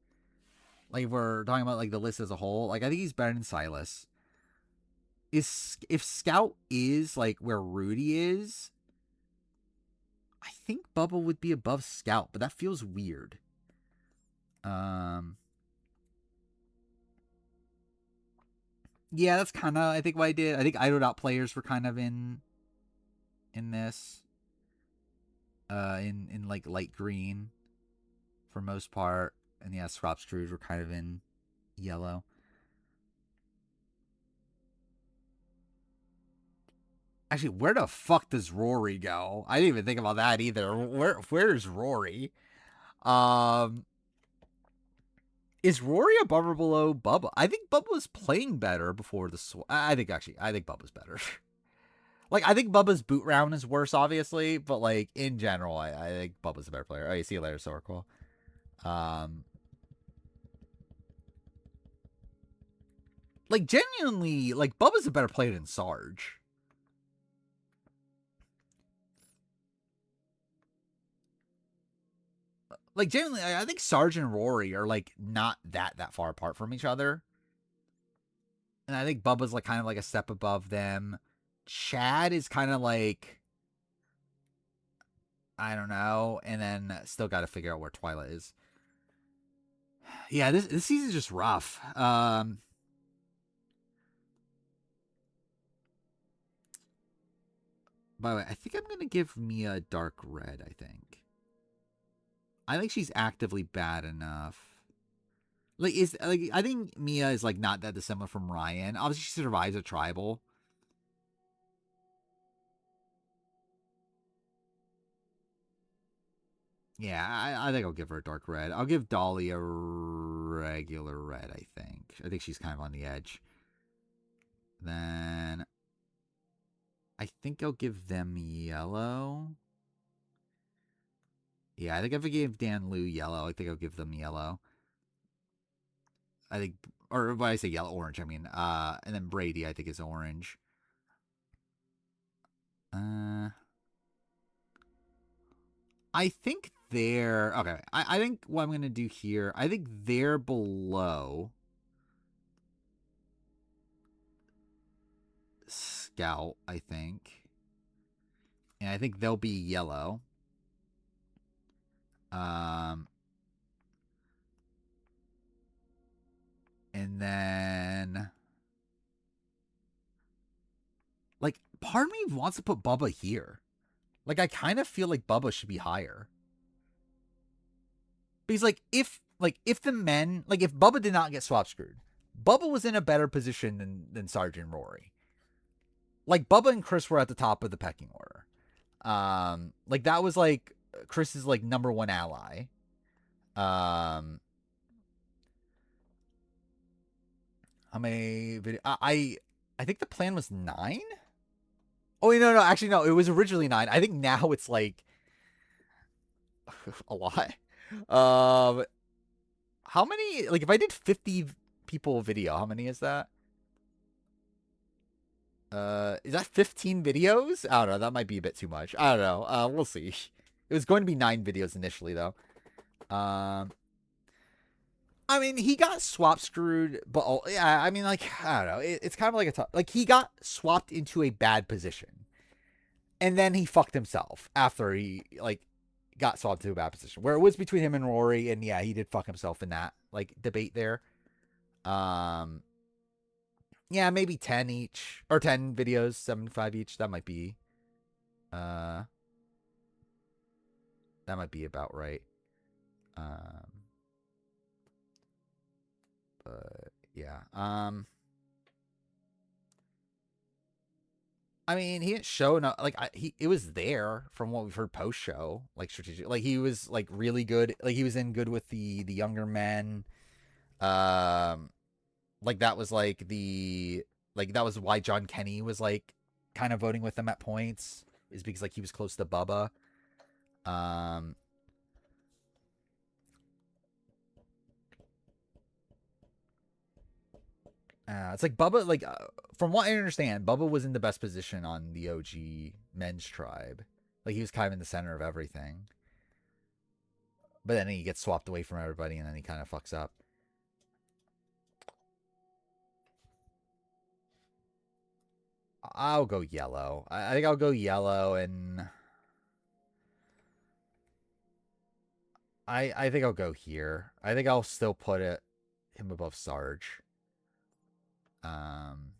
Like if we're talking about like the list as a whole, like I think he's better than Silas. Is if Scout is like where Rudy is, I think Bubba would be above Scout, but that feels weird. Um Yeah, that's kind of I think what I did. I think idled out players were kind of in this in like light green for most part, and yeah, swap screws were kind of in yellow. Actually, where the fuck does Rory go? I didn't even think about that either. Where's Rory? Um, is Rory above or below Bubba? I think Bubba was playing better before the I think Bubba's better. Like I think Bubba's boot round is worse, obviously, but like in general, I think Bubba's a better player. Oh, you see you later, Sorquel. Um, like genuinely, like Bubba's a better player than Sarge. Like genuinely, I think Sarge and Rory are like not that far apart from each other, and I think Bubba's like kind of like a step above them. Chad is kind of like I don't know, and then still got to figure out where Twilight is. Yeah, this season's just rough. By the way, I think I'm gonna give Mia a dark red. I think she's actively bad enough. Like is like I think Mia is like not that dissimilar from Ryan. Obviously, she survives a tribal. Yeah, I think I'll give her a dark red. I'll give Dolly a regular red. I think she's kind of on the edge. Then I think I'll give them yellow. Yeah, I think if I gave Dan Liu yellow, I think I'll give them yellow. I think, or when I say yellow, orange, I mean, and then Brady, I think is orange. Uh, I think they're okay. I think what I'm gonna do here, I think they're below Scout. I think, and I think they'll be yellow. Um, and then like part of me wants to put Bubba here. Like I kind of feel like Bubba should be higher. Because if the men like if Bubba did not get swap screwed, Bubba was in a better position than Sergeant Rory. Like Bubba and Chris were at the top of the pecking order. Like that was like Chris's like number one ally. Um, how many video? I think the plan was 9. Oh wait, no, actually no, it was originally 9. I think now it's like a lot. Um, how many? Like if I did 50 people video, how many is that? Is that 15 videos? I don't know. That might be a bit too much. I don't know. We'll see. It was going to be 9 videos initially, though. Um, I mean, he got swap screwed, but yeah, I mean, like I don't know. It's kind of like like he got swapped into a bad position, and then he fucked himself after he like got swapped to a bad position, where it was between him and Rory, and yeah, he did fuck himself in that like debate there. Um, yeah, maybe 10 each or 10 videos, 75 each. Uh that might be about right. Um, But yeah. I mean, he didn't show no like he it was there from what we've heard post show, like strategic. Like he was like really good. Like he was in good with the younger men. Um, like that was like that was why John Kenny was like kind of voting with them at points, is because like he was close to Bubba. Um, it's like Bubba, like from what I understand, Bubba was in the best position on the OG men's tribe. Like he was kind of in the center of everything. But then he gets swapped away from everybody, and then he kind of fucks up. I'll go yellow. I think I'll go yellow, and I think I'll go here. I think I'll still put him above Sarge. Um,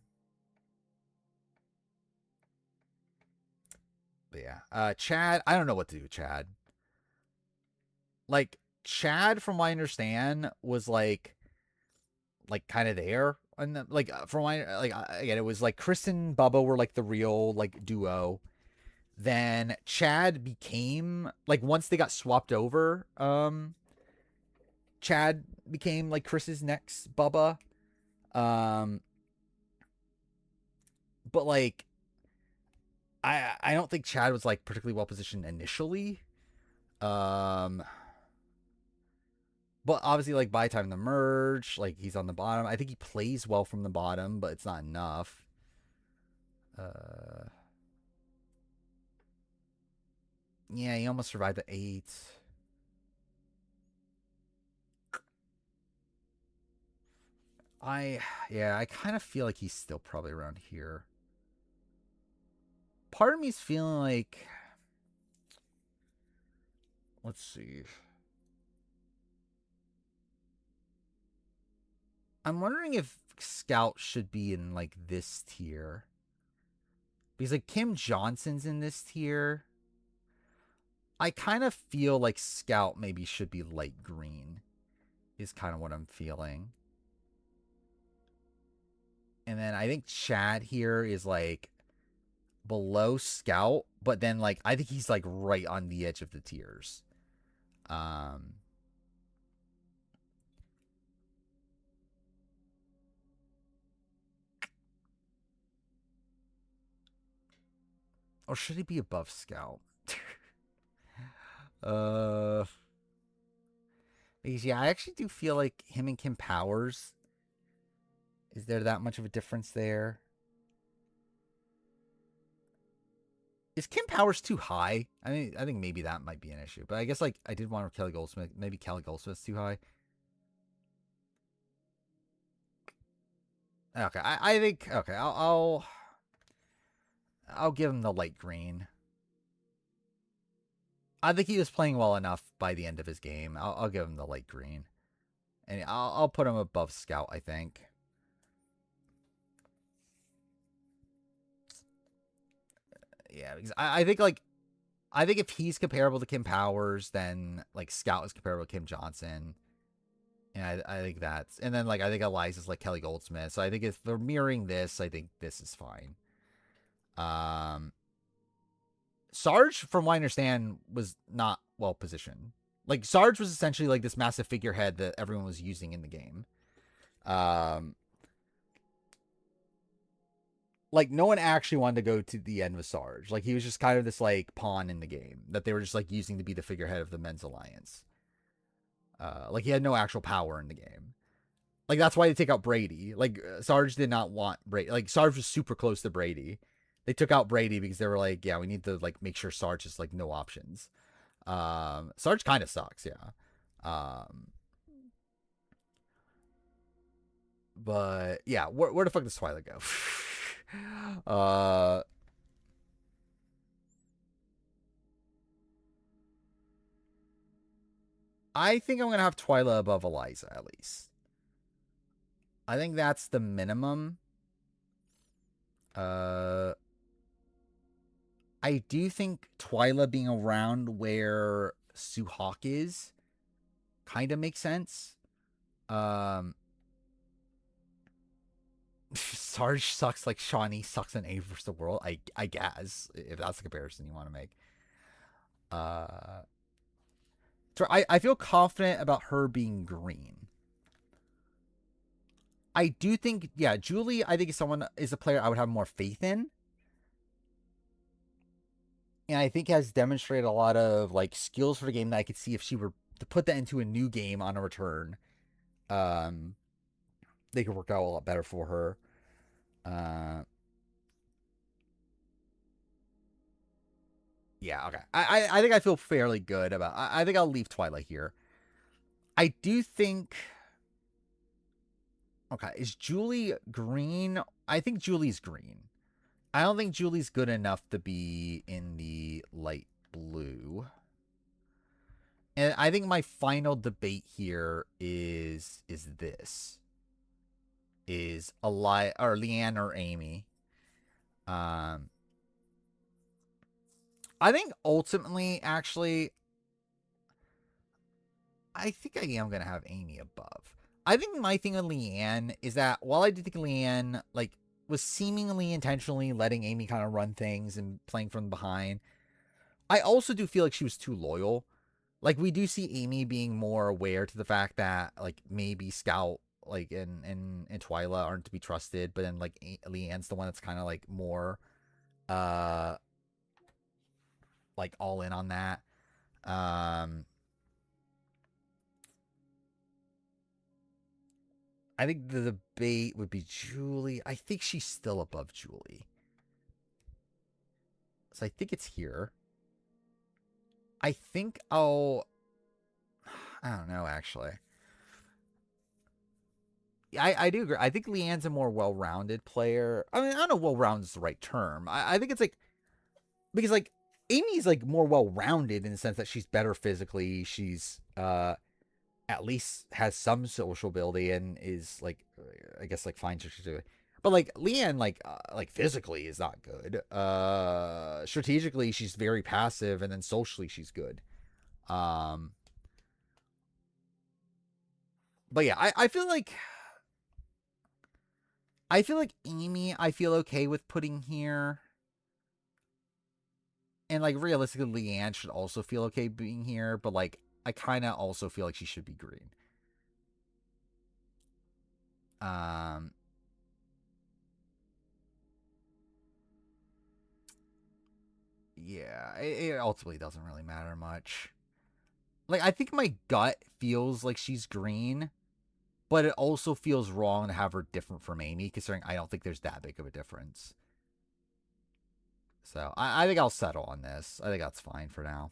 but yeah. Chad. I don't know what to do with Chad. Like Chad, from what I understand, was like kind of there, and like from my like again, it was like Chris and Bubba were like the real like duo. Then Chad became like, once they got swapped over, Chad became like Chris's next Bubba. Um, but like I don't think Chad was like particularly well positioned initially. Um, but obviously like by the time the merge, like he's on the bottom. I think he plays well from the bottom, but it's not enough. Uh, yeah, he almost survived the 8. I yeah, I kind of feel like he's still probably around here. Part of me's feeling like, let's see. I'm wondering if Scout should be in like this tier. Because like Kim Johnson's in this tier. I kind of feel like Scout maybe should be light green, is kind of what I'm feeling. And then I think Chad here is like below Scout, but then like I think he's like right on the edge of the tiers. Um or should he be above Scout? uh because yeah, I actually do feel like him and Kim Powers, is there that much of a difference there? Is Kim Powers too high? I mean, I think maybe that might be an issue. But I guess like I did want Kelly Goldsmith. Maybe Kelly Goldsmith's too high. Okay, I think okay. I'll give him the light green. I think he was playing well enough by the end of his game. I'll give him the light green, and I'll put him above Scout, I think. Yeah, because I think like I think if he's comparable to Kim Powers, then like Scout is comparable to Kim Johnson. And I think that's, and then like I think Eliza's like Kelly Goldsmith. So I think if they're mirroring this, I think this is fine. Um, Sarge, from what I understand, was not well positioned. Like Sarge was essentially like this massive figurehead that everyone was using in the game. Um, like no one actually wanted to go to the end with Sarge. Like he was just kind of this like pawn in the game that they were just like using to be the figurehead of the men's alliance. Like he had no actual power in the game. Like that's why they take out Brady. Like Sarge did not want Brady. Like Sarge was super close to Brady. They took out Brady because they were like, yeah, we need to like make sure Sarge has like no options. Sarge kind of sucks, yeah. Um, but yeah, where the fuck does Twilight go? uh, I think I'm gonna have Twyla above Eliza at least. I think that's the minimum. Uh, I do think Twyla being around where Suhawk is kind of makes sense. Um, Sarge sucks like Shawnee sucks in A versus the World. I guess if that's the comparison you want to make. Uh, so I feel confident about her being green. I do think, yeah, Julie, I think is a player I would have more faith in. And I think has demonstrated a lot of like skills for the game that I could see if she were to put that into a new game on a return. Um, they could work out a lot better for her. Uh, yeah, okay. I think I feel fairly good about. I think I'll leave Twilight here. I do think. Okay, is Julie green? I think Julie's green. I don't think Julie's good enough to be in the light blue. And I think my final debate here is this. Is or Leanne or Amy. Um I think ultimately actually I think I am gonna have Amy above. I think my thing with Leanne is that while I did think Leanne like was seemingly intentionally letting Amy kind of run things and playing from behind, I also do feel like she was too loyal. Like we do see Amy being more aware to the fact that like maybe Scout like and Twyla aren't to be trusted, but then like Leanne's the one that's kind of like more uh like all in on that. Um I think the debate would be Julie. I think she's still above Julie. So I think it's here. I think I don't know actually. I do agree. I think Leanne's a more well rounded player. I mean, I don't know well rounded is the right term. I think it's like because like Amy's like more well rounded in the sense that she's better physically. She's at least has some social ability and is like I guess like fine strategically. But like Leanne like physically is not good. Strategically she's very passive and then socially she's good. Um but yeah, I feel like Amy I feel okay with putting here. And like realistically Leanne should also feel okay being here, but like I kind of also feel like she should be green. Um yeah, it ultimately doesn't really matter much. Like I think my gut feels like she's green, but it also feels wrong to have her different from Amy, considering I don't think there's that big of a difference. So I think I'll settle on this. I think that's fine for now.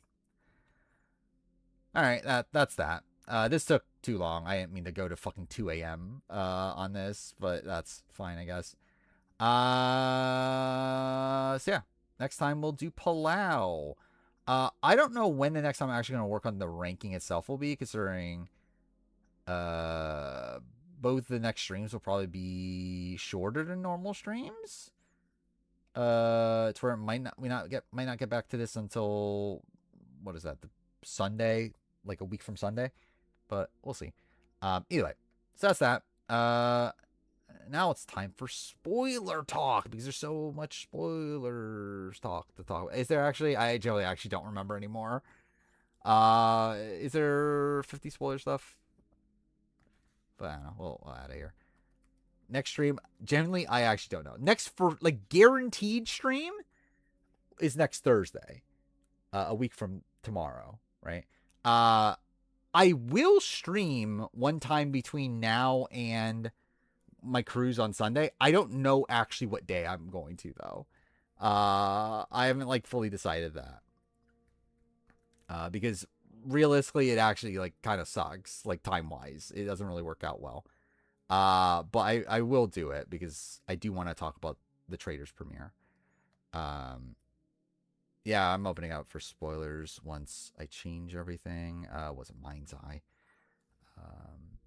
All right, that's that. This took too long. I didn't mean to go to fucking 2 a.m. On this, but that's fine, I guess. So yeah, next time we'll do Palau. I don't know when the next time I'm actually going to work on the ranking itself will be, considering uh, both the next streams will probably be shorter than normal streams. It's where it might not get back to this until what is that? The Sunday, like a week from Sunday, but we'll see. Either way, so that's that. Now it's time for spoiler talk because there's so much spoilers talk to talk. Is there actually? I generally actually don't remember anymore. Is there 50 spoiler stuff? But I don't know. We'll out of here. Next stream, generally, I actually don't know. Next for like guaranteed stream is next Thursday, a week from tomorrow, right? Uh, I will stream one time between now and my cruise on Sunday. I don't know actually what day I'm going to though. I haven't like fully decided that. Because realistically, it actually like kind of sucks, like time wise. It doesn't really work out well. But I will do it because I do want to talk about the Traitors premiere. Um, yeah, I'm opening up for spoilers once I change everything. Was it Mindseye? Um,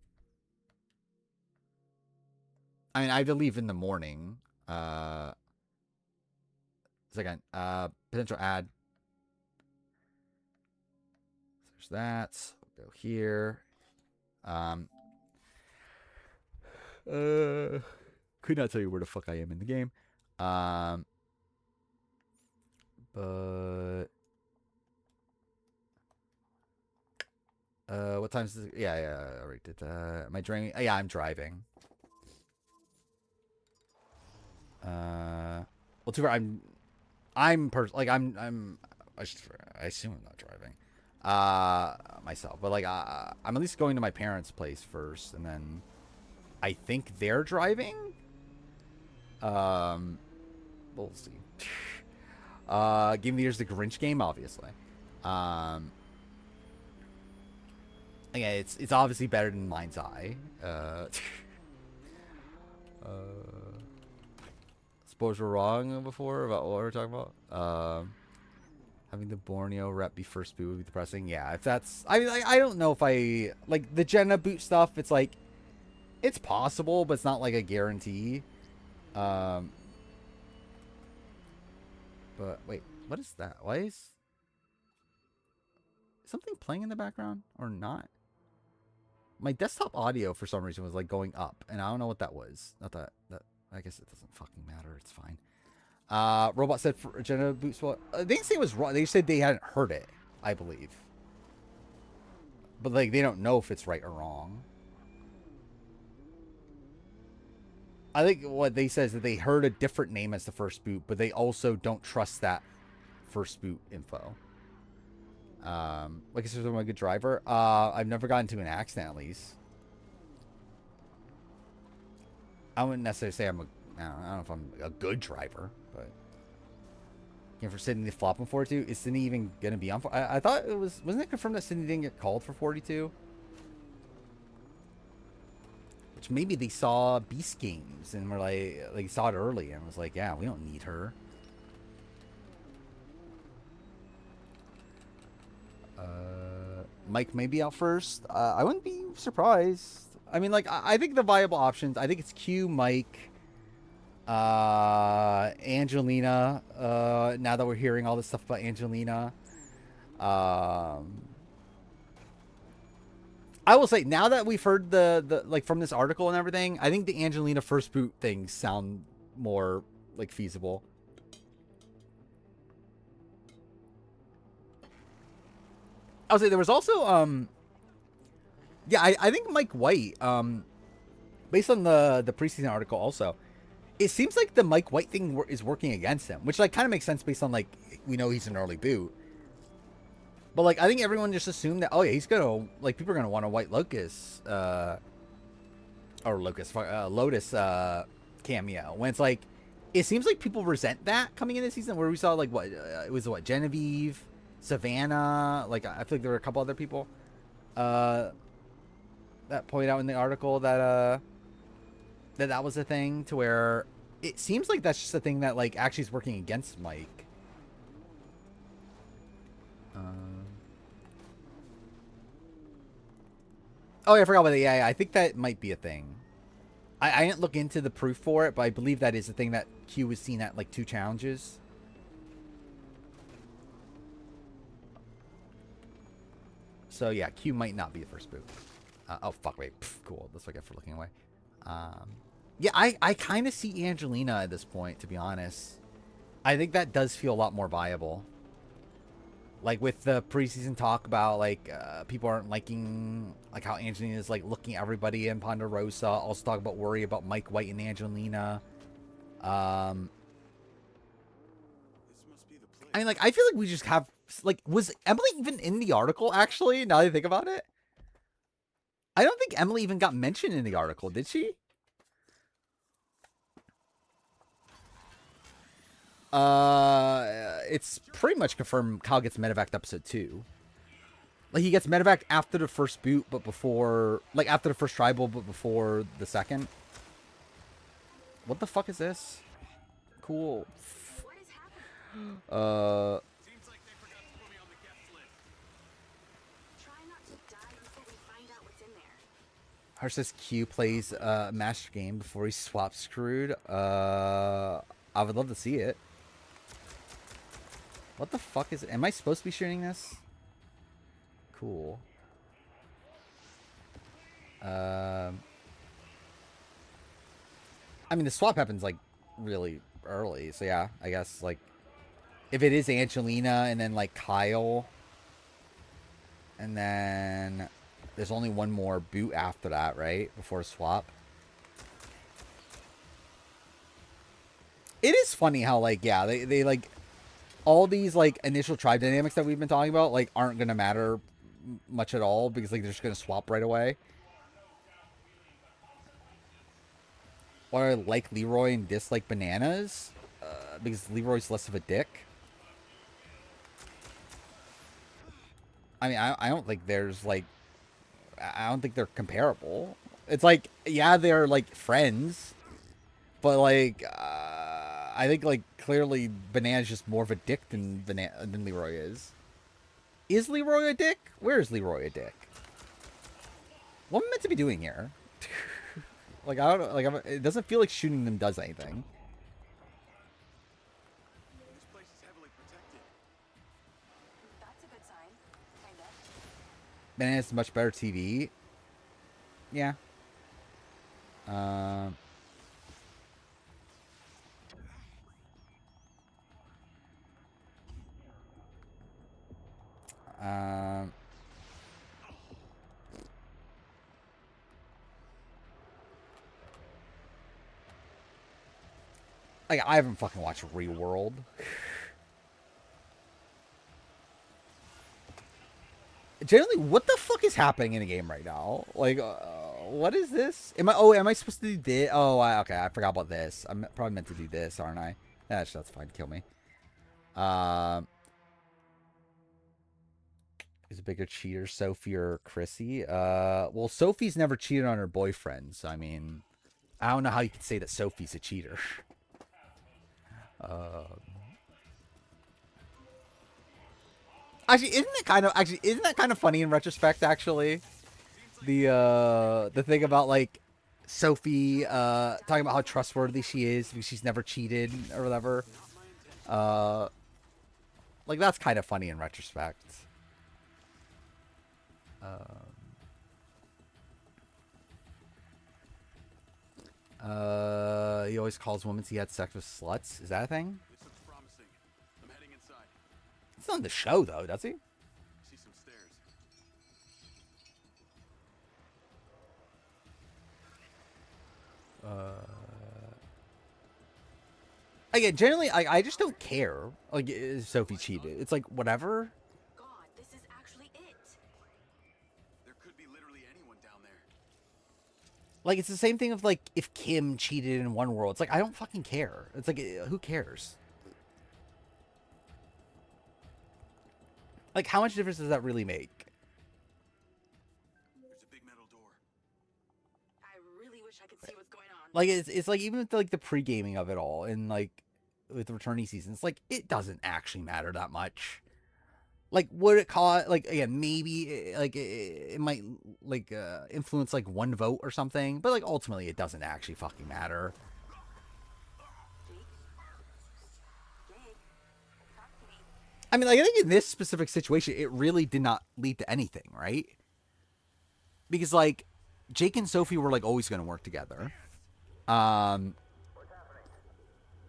I mean, I have to leave in the morning. Second, potential ad. There's that. We'll go here. Um, uh, Could not tell you where the fuck I am in the game. But what time is it? Yeah, I already did that. Am I driving? Yeah, I'm driving. Well, too far. I assume I'm not driving. Myself, but like, I'm at least going to my parents' place first, and then I think they're driving. We'll see. Game of the Year's the Grinch game, obviously. Yeah, it's obviously better than Mindseye. Suppose we're wrong before about what we're talking about. Having the Borneo rep be first boot would be depressing. Yeah, if that's, I mean, I don't know if I like the Jenna boot stuff. It's like, it's possible, but it's not like a guarantee. But wait, what is that? Why is something playing in the background or not? My desktop audio for some reason was like going up, and I don't know what that was. Not that I guess it doesn't fucking matter. It's fine. Robot said for Jenna boot swap. They didn't say it was wrong. They said they hadn't heard it, I believe. But like they don't know if it's right or wrong. I think what they said is that they heard a different name as the first boot, but they also don't trust that first boot info. Like I said, I'm a good driver. I've never gotten into an accident, at least. I wouldn't necessarily say I don't know if I'm a good driver, but for Sydney to flop on 42, is Sydney even gonna be on? I thought it wasn't it confirmed that Sydney didn't get called for 42? Which maybe they saw Beast Games and were like saw it early and was like, yeah, we don't need her. Mike may be out first. I wouldn't be surprised. I mean, like, I think the viable options, I think it's Q, Mike, Angelina. Now that we're hearing all this stuff about Angelina. I will say, now that we've heard the like from this article and everything, I think the Angelina first boot things sound more like feasible. I would say there was also yeah, I think Mike White, based on the preseason article also, it seems like the Mike White thing is working against him, which like kind of makes sense based on like we know he's an early boot. But like I think everyone just assumed that, oh yeah, he's gonna, like, people are gonna want a White Lotus Lotus cameo, when it's like it seems like people resent that coming in this season, where we saw like it was Genevieve, Savannah, like I feel like there were a couple other people that pointed out in the article that that was a thing, to where it seems like that's just a thing that like actually is working against Mike. Oh yeah, I forgot about that. Yeah, I think that might be a thing. I didn't look into the proof for it, but I believe that is a thing that Q was seen at like 2 challenges. So yeah, Q might not be the first boot. Oh fuck, wait, cool. That's what I get for looking away. Yeah, I kind of see Angelina at this point, to be honest. I think that does feel a lot more viable. Like with the preseason talk about like people aren't liking like how Angelina is like looking at everybody in Ponderosa. Also talk about worry about Mike White and Angelina. I mean, like, I feel like we just have like, was Emily even in the article actually? Now that I think about it, I don't think Emily even got mentioned in the article, did she? It's pretty much confirmed Kyle gets medevaced episode 2. Like, he gets medevaced after the first boot, but before, like, after the first tribal, but before the second. What the fuck is this? Cool. Seems like they forgot to put me on the guest list. Try not to die before we find out what's in there. Harsh says Q plays Master Game before he swaps Screwed. I would love to see it. What the fuck is it? Am I supposed to be shooting this? Cool. I I mean, the swap happens like really early, so yeah, I guess like if it is Angelina and then like Kyle, and then there's only one more boot after that, right? Before swap. It is funny how like yeah, they like all these like initial tribe dynamics that we've been talking about like aren't gonna matter much at all because like they're just gonna swap right away. Or I like Leroy and dislike Bananas because Leroy's less of a dick. I mean, I don't think there's like I don't think they're comparable. It's like yeah, they're like friends, but like I think like clearly Banana's just more of a dick than Leroy is. Is Leroy a dick? Where is Leroy a dick? What am I meant to be doing here? Like I don't like it doesn't feel like shooting them does anything. This place is heavily protected. That's a good sign. Kinda. Banana has much better TV. Yeah. Um. Um. Like I haven't fucking watched Reworld. Generally, what the fuck is happening in the game right now? Like, what is this? Am I supposed to do this? Oh, okay, I forgot about this. I'm probably meant to do this, aren't I? That's fine. Kill me. Who's a bigger cheater, Sophie or Chrissy? Well, Sophie's never cheated on her boyfriend, so I mean, I don't know how you could say that Sophie's a cheater. Actually, isn't that kind of funny in retrospect? Actually, the thing about like Sophie talking about how trustworthy she is because she's never cheated or whatever. Like that's kind of funny in retrospect. He always calls women he had sex with sluts. Is that a thing? This looks promising. I'm heading inside. It's not on the show though, does he? See some stairs. Again, generally, I just don't care. Like, if Sophie cheated. It's like, whatever. God, this is actually it. There could be literally anyone down there. Like, it's the same thing of, like, if Kim cheated in one world. It's like, I don't fucking care. It's like, who cares? Like, how much difference does that really make? There's a big metal door. I really wish I could see what's going on. Like, it's like, even with, like, the pre-gaming of it all, and, like, with the returning seasons, like, it doesn't actually matter that much. Like, would it cause, like, again, maybe, like, it might, like, influence, like, one vote or something, but, like, ultimately, it doesn't actually fucking matter. Jake, talk to me. I mean, like, I think in this specific situation, it really did not lead to anything, right? Because, like, Jake and Sophie were, like, always going to work together.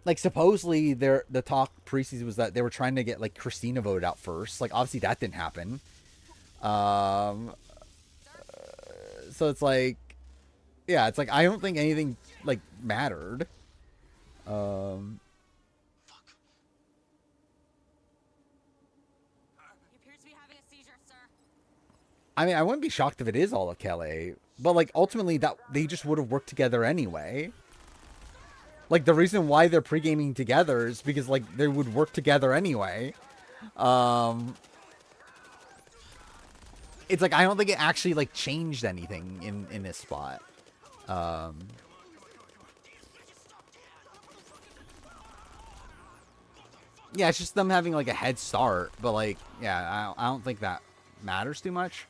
Like, supposedly, the talk pre-season was that they were trying to get, like, Christina voted out first. Like, obviously, that didn't happen. So it's like, yeah, it's like, I don't think anything, like, mattered. Fuck. He appears to be having a seizure, sir. I mean, I wouldn't be shocked if it is all of Kelly. But, like, ultimately, that they just would have worked together anyway. Like, the reason why they're pre-gaming together is because, like, they would work together anyway. It's like, I don't think it actually, like, changed anything in this spot. Yeah, it's just them having, like, a head start. But, like, yeah, I don't think that matters too much.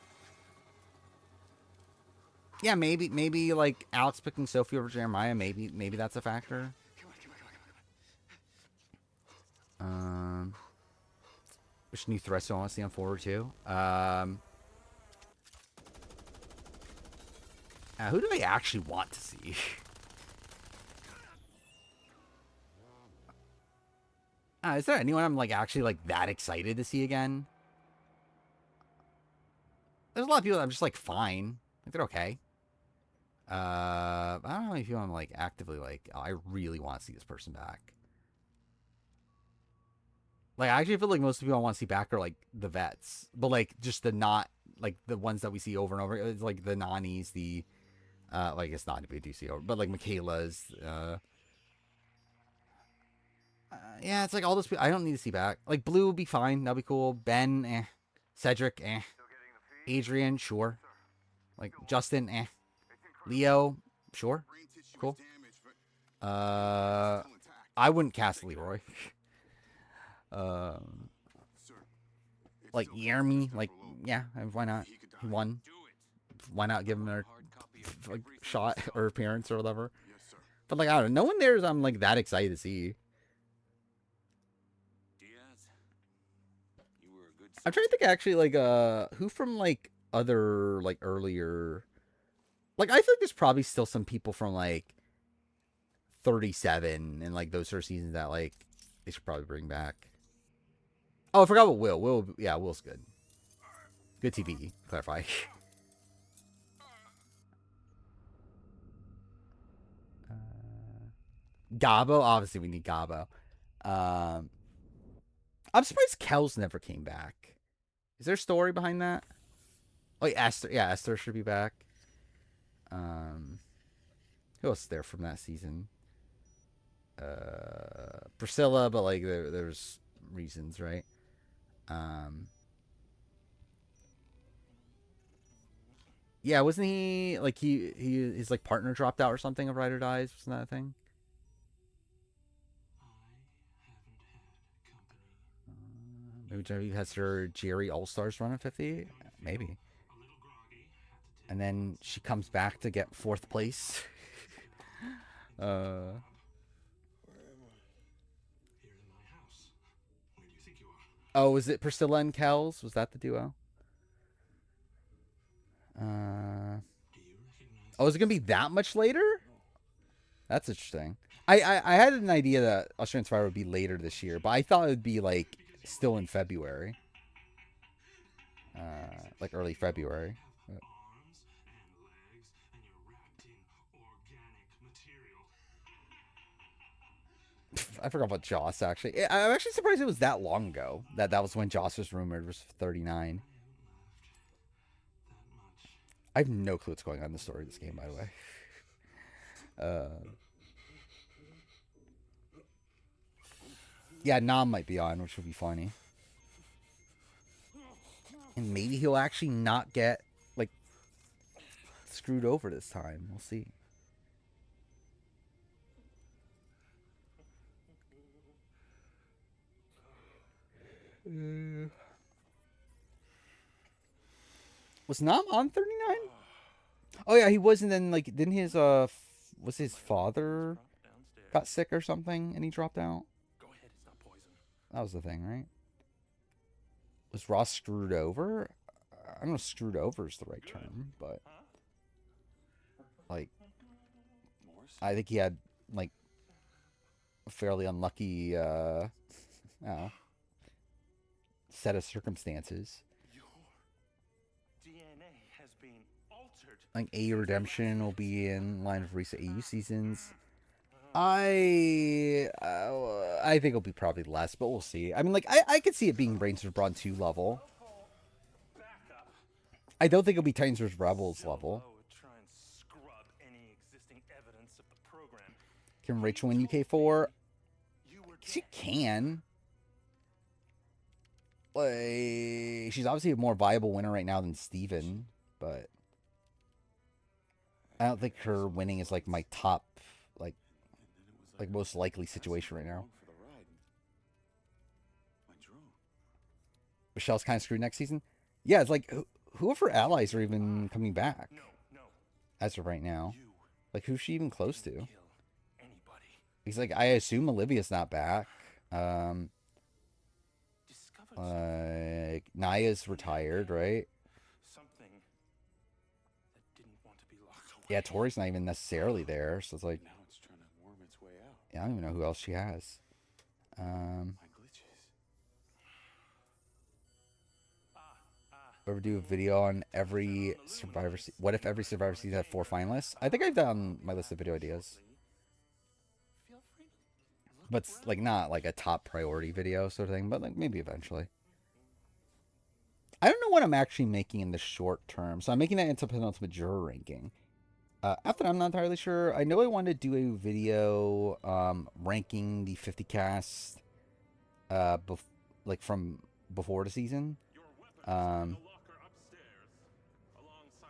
Yeah, maybe like Alex picking Sophie over Jeremiah. Maybe that's a factor. Which new threats do I want to see on forward too? Who do I actually want to see? Is there anyone I'm like actually like that excited to see again? There's a lot of people that I'm just like fine. Like they're okay. I don't know if you want to like actively like, oh, I really want to see this person back. Like I actually feel like most of the people I want to see back are like the vets, but like just the not like the ones that we see over and over. It's like the Nanis, the like it's not a do see over, but like Michaela's. Yeah, it's like all those people I don't need to see back. Like Blue would be fine. That'd be cool. Ben, Cedric, Adrian, sure. Like Justin, Leo, sure. Cool. I wouldn't cast Leroy. Like Yermy, like yeah, why not? He won. Why not give him a like shot or appearance or whatever? But like I don't know, no one there is I'm like that excited to see. I'm trying to think actually like who from like other like earlier like I think there's probably still some people from like 37 and like those sort of seasons that like they should probably bring back. Oh, I forgot about Will. Yeah, Will's good. Good TV. Clarify. Gabo, obviously we need Gabo. Um, I'm surprised Kel's never came back. Is there a story behind that? Oh, yeah, Esther. Yeah, Esther should be back. Who else is there from that season? Priscilla, but like there's reasons, right? Um, yeah, wasn't he like his like partner dropped out or something of Ride or Dies? Wasn't that a thing? Maybe Jerry has her Jerry All Stars run at 50. Maybe. And then she comes back to get fourth place. uh. Oh, was it Priscilla and Kells? Was that the duo? Oh, is it gonna be that much later? That's interesting. I had an idea that Australian Survivor would be later this year, but I thought it would be like still in February, like early February. I forgot about Joss actually. I'm actually surprised it was that long ago. That was when Joss was rumored was 39. I have no clue what's going on in the story of this game, by the way. Yeah, Nam might be on, which would be funny. And maybe he'll actually not get like screwed over this time. We'll see. Was Nam on 39? Oh yeah, he was, and then like didn't his was his father got sick or something and he dropped out? That was the thing, right? Was Ross screwed over? I don't know if screwed over is the right term, but like I think he had like a fairly unlucky set of circumstances. I think A Redemption will be in line of recent AU seasons. I think it'll be probably less, but we'll see. I mean, like I could see it being Brains vs. Brawn 2 level. I don't think it'll be Titans vs. Rebels level. Can Rachel win UK4? She can. Like, she's obviously a more viable winner right now than Steven, but I don't think her winning is like my top, like most likely situation right now. Michelle's kind of screwed next season. Yeah, it's like who of her allies are even coming back as of right now? Like who's she even close to? He's like, I assume Olivia's not back. Like Naya's retired, right? Yeah, Tori's not even necessarily there, so it's like, yeah, I don't even know who else she has. Ever do a video on every Survivor? What if every Survivor season had 4 finalists? I think I've done my list of video ideas, but it's like not like a top priority video sort of thing. But like maybe eventually. I don't know what I'm actually making in the short term, so I'm making that into penultimate juror ranking. After that, I'm not entirely sure. I know I wanted to do a video ranking the 50 cast, like from before the season.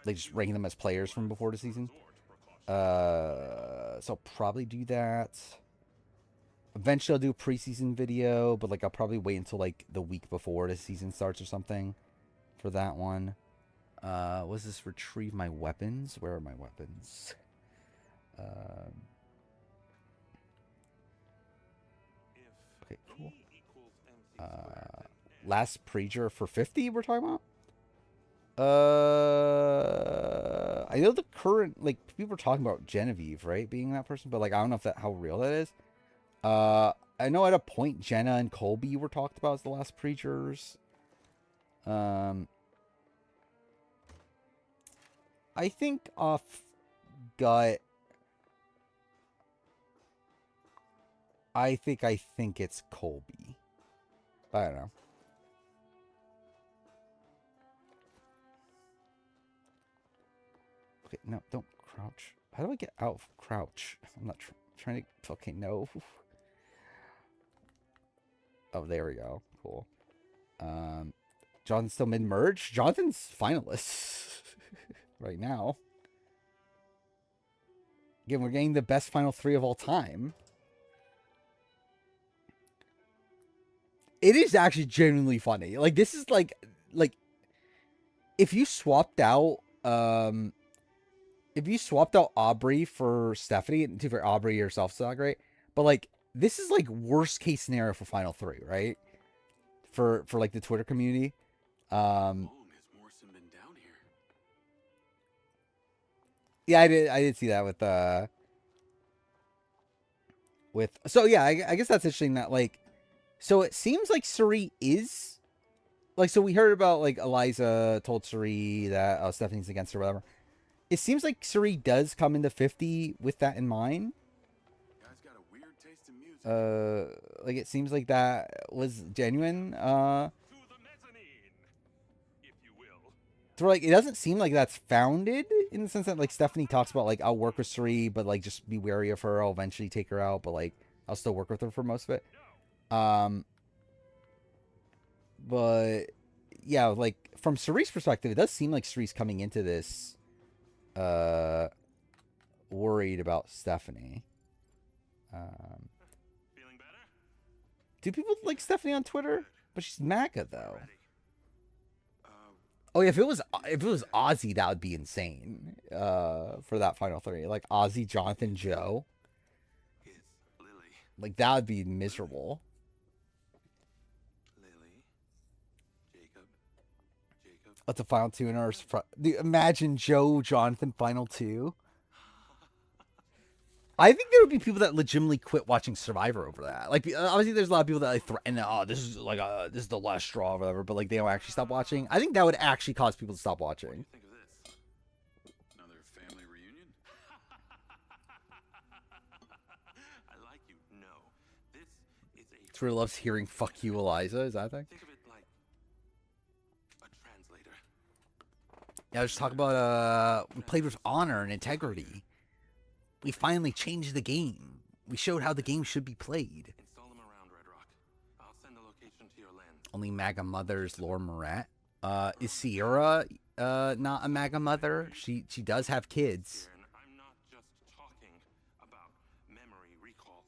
Like just ranking them as players from before the season. So I'll probably do that. Eventually I'll do a preseason video, but like I'll probably wait until like the week before the season starts or something for that one. Was this retrieve my weapons? Where are my weapons? Okay, cool. Last preacher for 50 we're talking about? I know the current, like, people are talking about Genevieve, right? Being that person, but like I don't know if that how real that is. I know at a point Jenna and Colby were talked about as the last preachers. I think off gut, I think it's Colby. I don't know. Okay, no, don't crouch. How do I get out of crouch? I'm not trying to. Okay, no. Oh, there we go. Cool. Jonathan's still mid-merge. Jonathan's finalist right now. Again, we're getting the best final 3 of all time. It is actually genuinely funny. Like, this is like if you swapped out Aubrey for Stephanie, and to for Aubrey yourself, it's not great. But like this is like worst case scenario for final 3, right? For like the Twitter community. Yeah, I did see that with so yeah, I guess that's interesting that like so it seems like Suri is like so we heard about like Eliza told Suri that Stephanie's against her or whatever. It seems like Suri does come into 50 with that in mind. Like it seems like that was genuine. So like it doesn't seem like that's founded in the sense that like Stephanie talks about like I'll work with Suri, but like just be wary of her. I'll eventually take her out, but like I'll still work with her for most of it. But yeah, like from Suri's perspective, it does seem like Suri's coming into this worried about Stephanie. Do people like Stephanie on Twitter? But she's MAGA though. Oh yeah, if it was Ozzy, that would be insane. For that final 3, like Ozzy, Jonathan, Joe. Like that would be miserable. That's a final 2 in our. Imagine Joe, Jonathan, final 2. I think there would be people that legitimately quit watching Survivor over that. Like, obviously, there's a lot of people that like threaten, oh, this is like this is the last straw or whatever. But like, they don't actually stop watching. I think that would actually cause people to stop watching. Another family reunion? I like you. No, this is a. Twitter loves hearing "fuck you, Eliza." Is that a thing? Think of it like a translator. Yeah, let's talk about we played with honor and integrity. We finally changed the game. We showed how the game should be played. Install them around Red Rock. I'll send the location to your land. Only MAGA mothers, Laura Morat. Is Sierra not a MAGA mother? She does have kids. I'm not just talking about memory recall.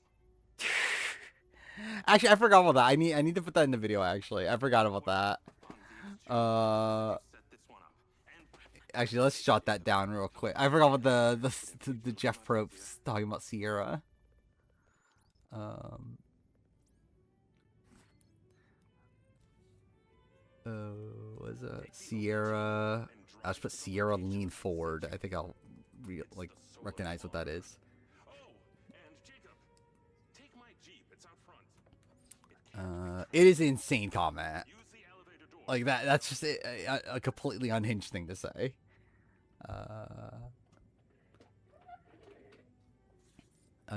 Actually, I forgot about that. I need to put that in the video. Actually, I forgot about that. Actually, let's jot that down real quick. I forgot about the Jeff Probst talking about Sierra. Was Sierra? I'll just put Sierra lean forward. I think I'll recognize what that is. It is an insane comment. Like that's just a completely unhinged thing to say.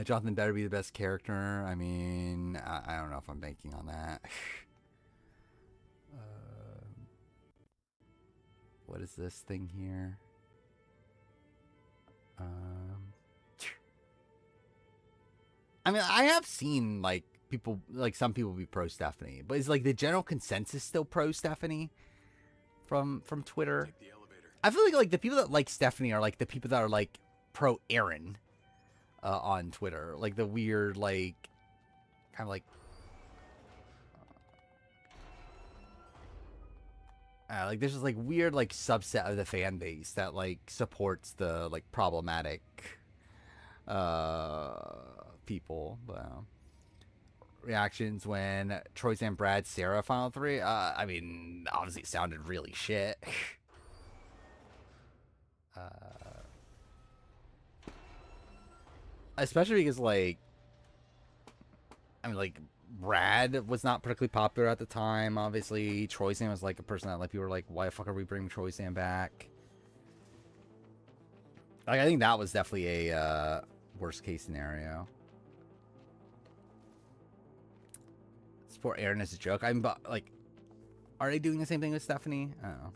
Jonathan better be the best character. I mean, I don't know if I'm banking on that. What is this thing here? I mean, I have seen like people, like some people be pro Stephanie, but is like the general consensus still pro Stephanie from Twitter? Take the elevator. I feel like the people that like Stephanie are like the people that are like pro Aaron on Twitter, like the weird like kind of like there's this like weird like subset of the fan base that like supports the like problematic people. Reactions when Troy's and Brad Sarah Final 3. I mean, obviously it sounded really shit. Especially because like, I mean, like Brad was not particularly popular at the time. Obviously, Troyzan was like a person that like people were like, why the fuck are we bringing Troyzan back? Like, I think that was definitely a worst case scenario. Support Aaron as a joke. I'm like, are they doing the same thing with Stephanie? I don't know.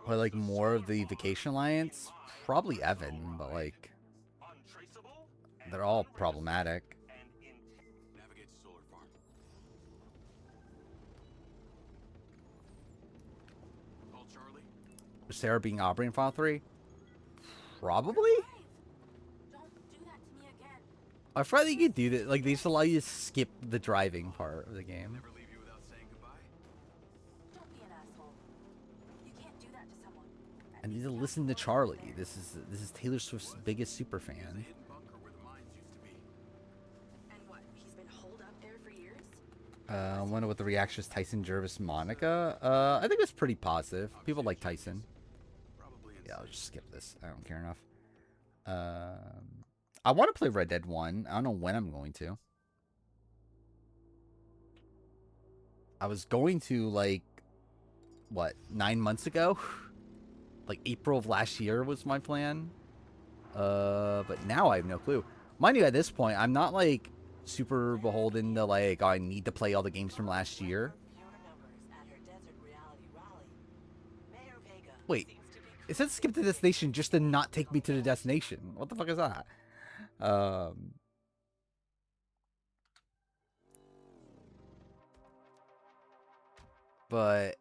Or like more of the Vacation Alliance? Probably Evan, but like they're all problematic. Navigate to solar farm. Call Charlie. Sarah being Aubrey in Final 3? Probably? Don't do that to me again. I feel like you could do that. Like, they just allow you to skip the driving part of the game. Never leave you without saying goodbye. Don't be an asshole. You can't do that to someone. I need to listen to Charlie. This is Taylor Swift's biggest super There's a fan. hidden bunker where the mines used to be. And what? He's been holed up there for years? I wonder what the reaction is. Tyson, Jervis, Monica. I think it's pretty positive. People like Tyson. Probably Yeah, I'll just skip this. I don't care enough. I want to play Red Dead 1. I don't know when I'm going to. I was going to, like, what, 9 months ago? Like, April of last year was my plan. But now I have no clue. Mind you, at this point, I'm not, like, super beholden to, like, oh, I need to play all the games from last year. Wait, it said skip the destination just to not take me to the destination. What the fuck is that? But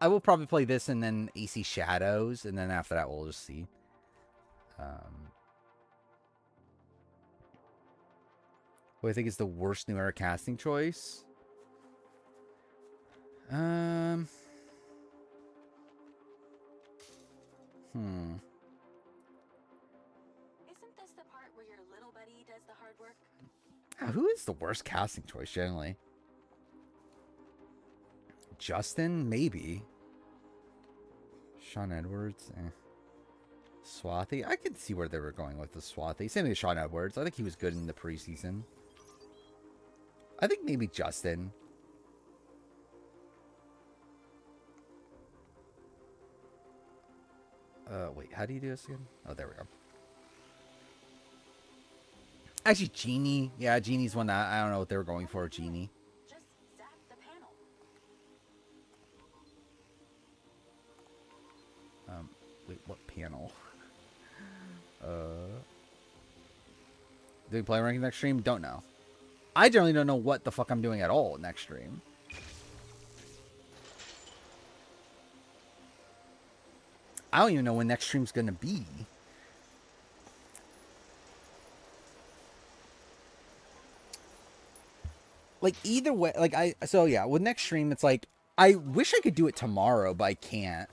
I will probably play this and then AC Shadows, and then after that we'll just see. What I think is the worst new era casting choice? Isn't this the part where your little buddy does the hard work? Who is the worst casting choice generally? Justin, maybe. Sean Edwards, Swathi, I could see where they were going with the Swathi. Same thing with Sean Edwards. I think he was good in the preseason. I think maybe Justin. Wait, how do you do this again? Oh, there we go. Actually, Genie. Yeah, Genie's one that I don't know what they were going for. Genie. Just zap the panel. Wait, what panel? Do we play ranking next stream? Don't know. I generally don't know what the fuck I'm doing at all next stream. I don't even know when next stream's gonna be. Like, either way, like, so yeah, with next stream, it's like, I wish I could do it tomorrow, but I can't.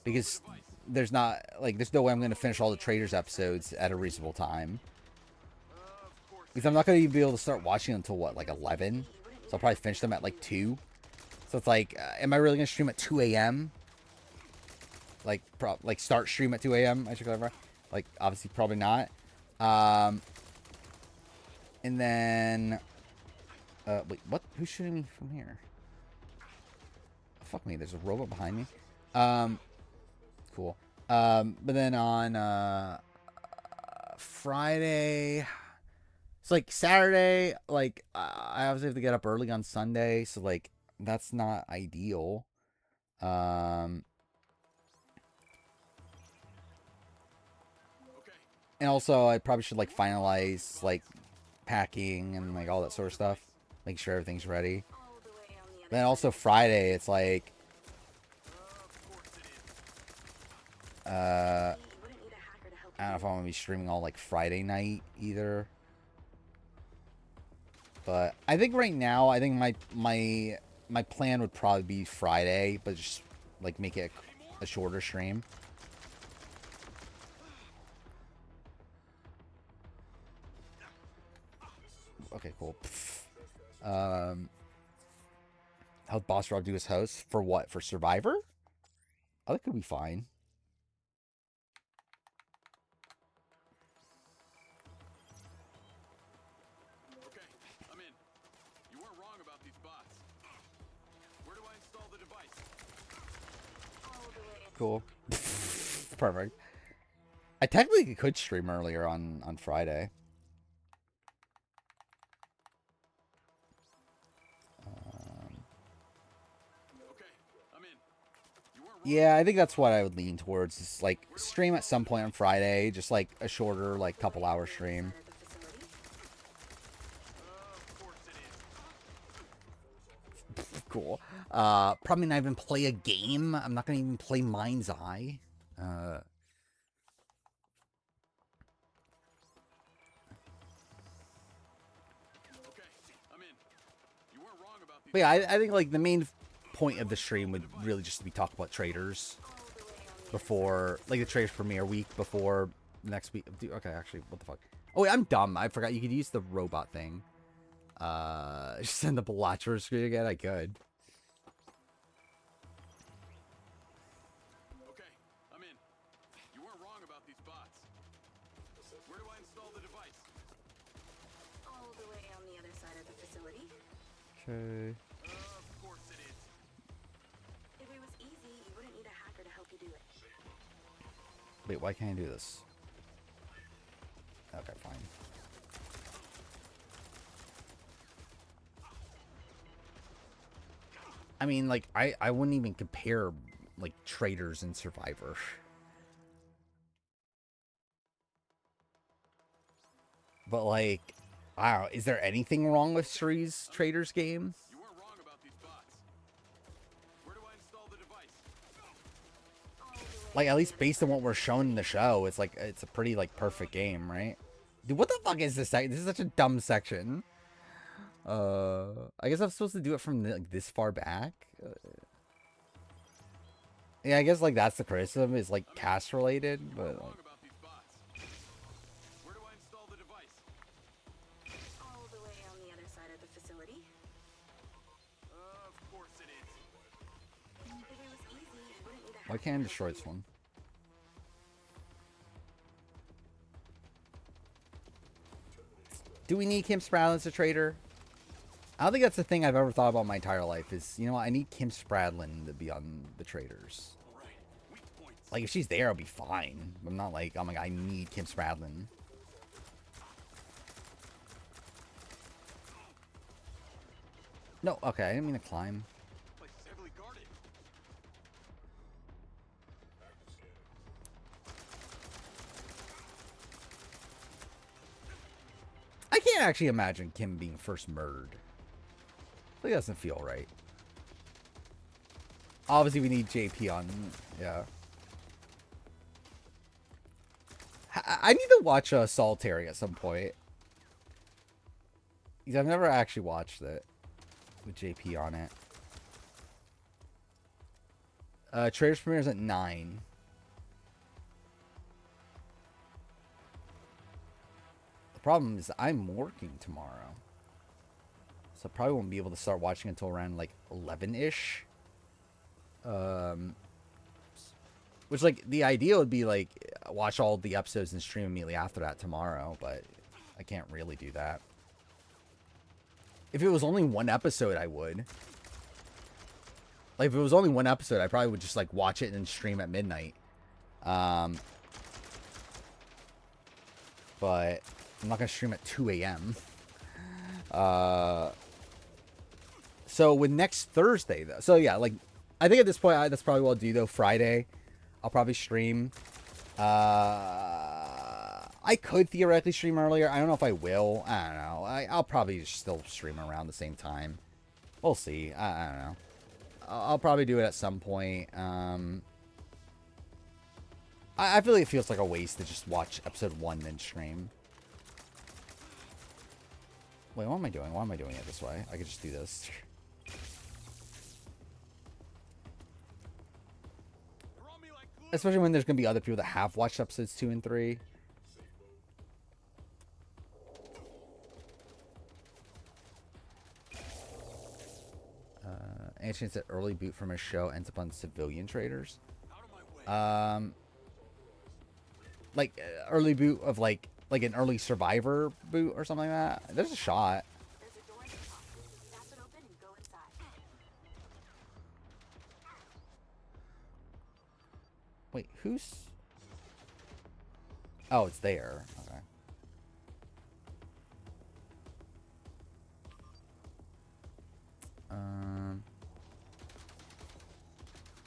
Because there's not, like, there's no way I'm gonna finish all the Traitors episodes at a reasonable time. Because I'm not gonna even be able to start watching until, what, like 11? So I'll probably finish them at, like, 2. So it's like, am I really gonna stream at 2 a.m.? Like, start stream at 2 a.m., I should clarify. Like, obviously, probably not. And then, wait, what? Who's shooting me from here? Fuck me, there's a robot behind me. Cool. But then on Friday, it's like Saturday, like I obviously have to get up early on Sunday, so like that's not ideal. And also I probably should like finalize like packing and like all that sort of stuff, make sure everything's ready. Then also Friday, it's like I don't know if I'm gonna be streaming all like Friday night either. But I think right now, I think my plan would probably be Friday, but just like make it a shorter stream. Okay, cool. How'd Boss Rob do his host? For what? For Survivor? Oh, that could be fine. Okay, I'm in. You weren't wrong about these bots. Where do I install the device? Cool. Perfect. I technically could stream earlier on Friday. Yeah, I think that's what I would lean towards. Is like stream at some point on Friday, just like a shorter, like couple hour stream. Cool. Probably not even play a game. I'm not gonna even play Mindseye. But yeah, I think like the main point of the stream would really just be talk about Traitors before, like the Traitors premiere week before next week. Dude, okay, actually, what the fuck? Oh wait, I'm dumb. I forgot you could use the robot thing. Just send up a watcher screen again. I could. Okay, I'm in. You weren't wrong about these bots. Where do I install the device? All the way on the other side of the facility. Okay. Of course it is. If it was easy, you wouldn't need a hacker to help you do it. Wait, why can't I do this? Okay, fine. I mean, like, I wouldn't even compare, like, Traitors and Survivor. But, like, I don't know. Is there anything wrong with Shree's Traitors game? You weren't wrong about these bots. Where do I install the device? Like, at least based on what we're shown in the show, it's like, it's a pretty, like, perfect game, right? Dude, what the fuck is this? This is such a dumb section. I guess I'm supposed to do it from, like, this far back? Yeah, I guess, like, that's the criticism, is, like, cast related, but, like... Where do I install the device? All the way on the other side of the facility. Of course it is. If it was easy, you wouldn't need a Why can't I destroy this one? Do we need Kim Spradlin as a traitor? I don't think that's the thing I've ever thought about my entire life is, you know what, I need Kim Spradlin to be on the Traitors. Like, if she's there, I'll be fine. I'm not like, oh my god, I need Kim Spradlin. No, okay, I didn't mean to climb. Place is heavily guarded. I can't actually imagine Kim being first murdered. That doesn't feel right. Obviously, we need JP on, yeah. I need to watch Solitary at some point. Because I've never actually watched it with JP on it. Traitors premieres at 9. The problem is I'm working tomorrow. So I probably won't be able to start watching until around like 11-ish. Which, like, the idea would be, like, watch all the episodes and stream immediately after that tomorrow, but I can't really do that. If it was only one episode, I would. Like, if it was only one episode, I probably would just, like, watch it and then stream at midnight. But I'm not going to stream at 2 a.m. So with next Thursday, though. So, yeah, like, I think at this point, that's probably what I'll do, though. Friday, I'll probably stream. I could theoretically stream earlier. I don't know if I will. I don't know. I'll probably still stream around the same time. We'll see. I don't know. I'll probably do it at some point. I feel like it feels like a waste to just watch episode 1 then stream. Wait, what am I doing? Why am I doing it this way? I could just do this. Especially when there's going to be other people that have watched episodes 2 and 3. Any chance that early boot from a show ends up on civilian traders? Like early boot of like an early survivor boot or something like that. There's a shot. There's a door at the top. Tap it open and go inside. Wait, who's... Oh, it's there. Okay.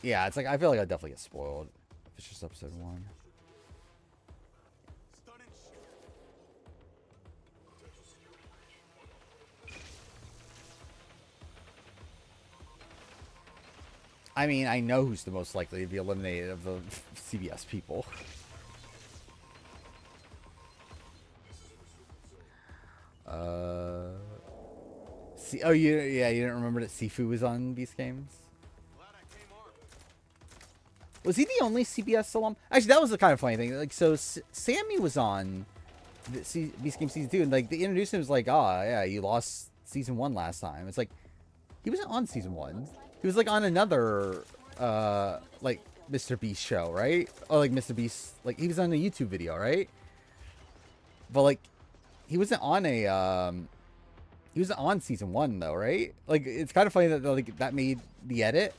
Yeah, it's like, I feel like I definitely get spoiled if it's just episode 1. I mean, I know who's the most likely to be eliminated of the CBS people. See, oh, you didn't remember that Sifu was on Beast Games? Was he the only CBS alum? Actually, that was the kind of funny thing. Like, so Sammy was on the Beast Games season 2, and like they introduced him as like, oh yeah, you lost season 1 last time. It's like he wasn't on season 1. He was like on another like Mr. Beast show, right? Or like Mr. Beast, like he was on a YouTube video, right? But like he wasn't on a he wasn't on season 1 though, right? Like it's kind of funny that like that made the edit.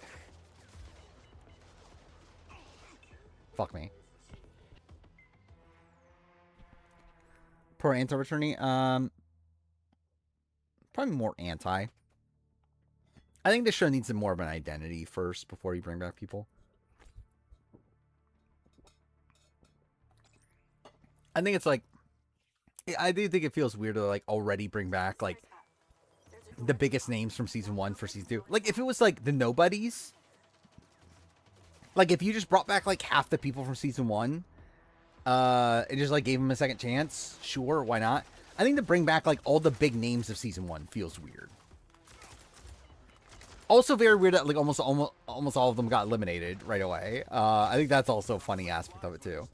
Fuck me. Pro anti-returning? Probably more anti. I think this show needs more of an identity first before you bring back people. I think it's like... I do think it feels weird to like already bring back like the biggest names from season 1 for season 2. Like if it was like the nobodies... Like, if you just brought back, like, half the people from Season 1, and just, like, gave them a second chance, sure, why not? I think to bring back, like, all the big names of Season 1 feels weird. Also very weird that, like, almost all of them got eliminated right away. I think that's also a funny aspect of it, too.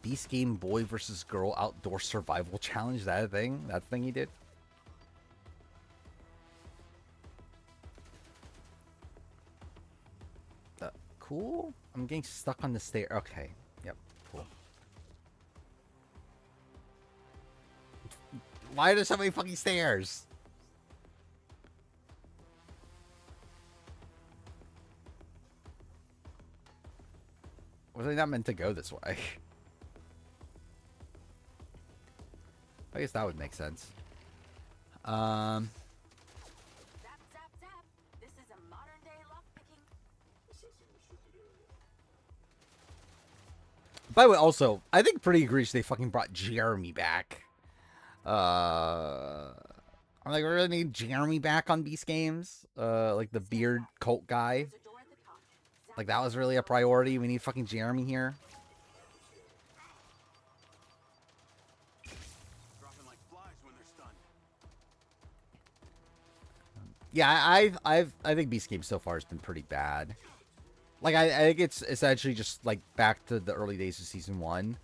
Beast Game Boy versus Girl Outdoor Survival Challenge. That a thing? That thing he did? Cool. I'm getting stuck on the stair. Okay. Yep. Cool. Why are there so many fucking stairs? Was I not meant to go this way? I guess that would make sense. Zap, zap, zap. This is a modern day lockpicking. By the way, also, I think pretty egregious they fucking brought Jeremy back. I'm like, we really need Jeremy back on Beast Games? Like the beard cult guy. There's a door at the top. Zap, Like that was really a priority. We need fucking Jeremy here. Dropping like flies when they're stunned. Yeah, I think Beast Games so far has been pretty bad. Like I think it's essentially just like back to the early days of season 1.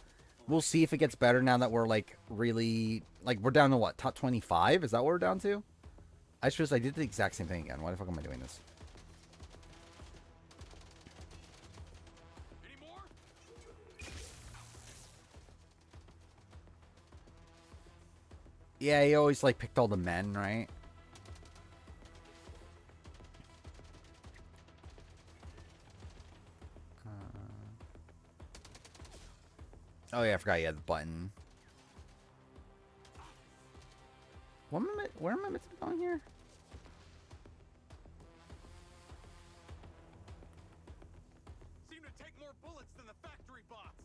We'll see if it gets better now that we're like really like we're down to what, top 25? Is that what we're down to? I just realized I did the exact same thing again. Why the fuck am I doing this? Yeah, he always like picked all the men, right? Oh yeah, I forgot you had the button. Where am I meant to be going here? Seem to take more bullets than the factory bots.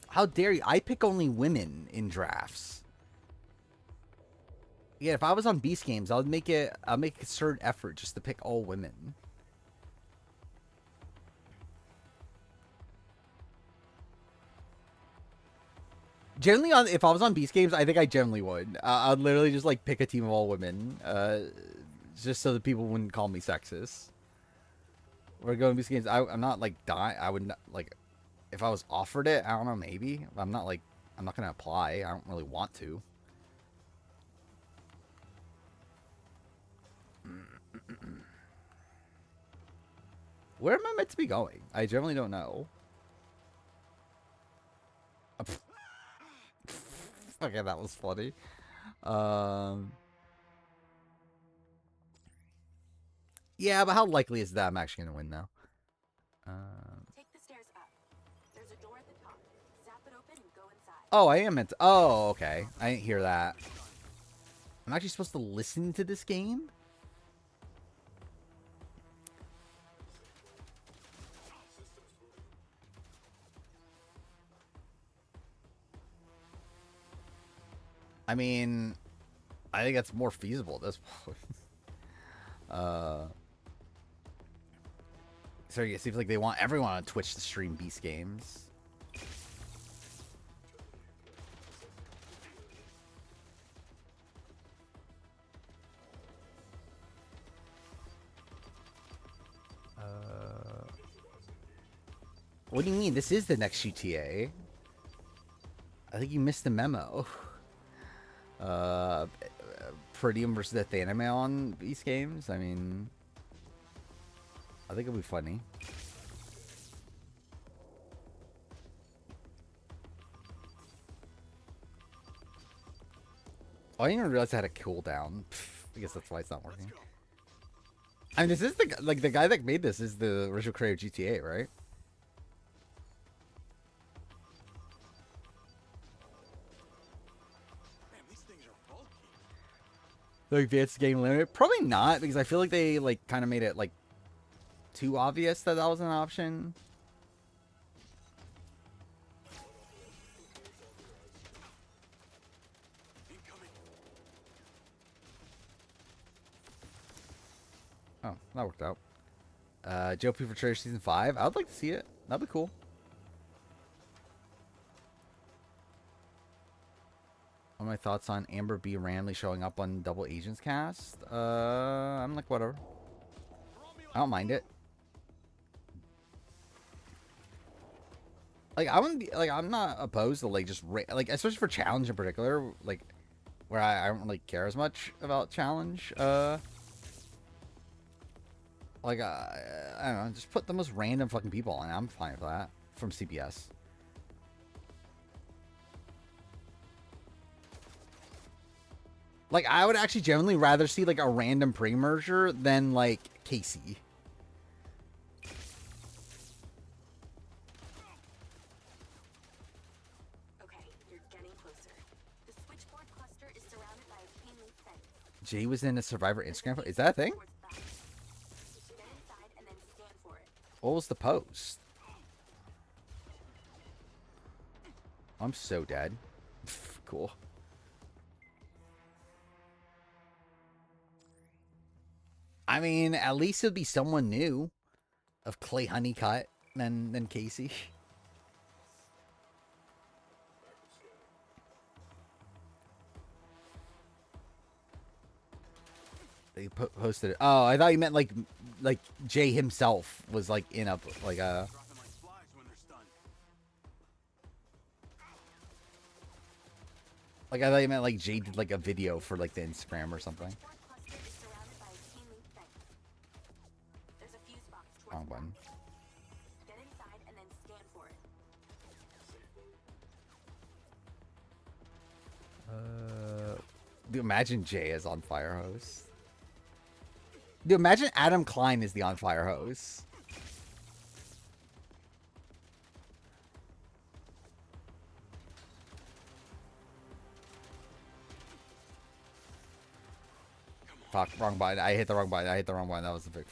How dare you? I pick only women in drafts. Yeah, if I was on Beast Games, I'll make a concerted effort just to pick all women. Generally, if I was on Beast Games, I think I generally would. I'd literally just like pick a team of all women, just so that people wouldn't call me sexist. We're going Beast Games. I'm not like die. I would not like if I was offered it. I don't know, maybe. I'm not gonna apply. I don't really want to. Where am I meant to be going? I generally don't know. Okay, that was funny. Yeah, but how likely is that I'm actually gonna win though? Take the stairs up. There's a door at the top. Zap it open and go inside. Oh, I am meant to. Oh, okay. I didn't hear that. I'm actually supposed to listen to this game? I mean, I think that's more feasible at this point. So it seems like they want everyone on Twitch to stream Beast Games. What do you mean? This is the next GTA. I think you missed the memo. Prettium versus Athena on Beast Games. I mean, I think it'll be funny. Oh, I didn't even realize I had a cooldown. I guess that's why it's not working. I mean, this is the guy that made this is the original creator of GTA, right? Man, these things are bulky. The advanced game limit? Probably not, because I feel like they like kind of made it like too obvious that that was an option. Incoming. Oh, that worked out. GOP for Traitors Season 5. I would like to see it. That'd be cool. What are my thoughts on Amber B randomly showing up on Double Agents cast? I'm like, whatever. I don't mind it. Like, I wouldn't be, like, I'm not opposed to, like, just, like, especially for Challenge in particular, like, where I don't really care as much about Challenge, like, I don't know, just put the most random fucking people on. I'm fine with that. From CBS. Like, I would actually generally rather see, like, a random pre-merger than, like, Casey. Okay, you're getting closer. The switchboard cluster is surrounded by a chain link fence. Jay was in a Survivor Instagram. Is that a thing? Get inside and then scan for it. What was the post? I'm so dead. Cool. I mean, at least it'd be someone new of Clay Honeycutt than Casey. They posted it. Oh, I thought you meant like Jay himself was like in a like a. Dropping like flies when they're stunned. Like I thought you meant like Jay did like a video for like the Instagram or something. Switchboard cluster is surrounded by a chain link fence. There's a fuse box towards Wrong the button. back. Get inside and then scan for it. Dude, imagine Jay is on fire hose. Dude, imagine Adam Klein is the on fire hose. Fuck, wrong button. I hit the wrong button. I hit the wrong button. That was a big...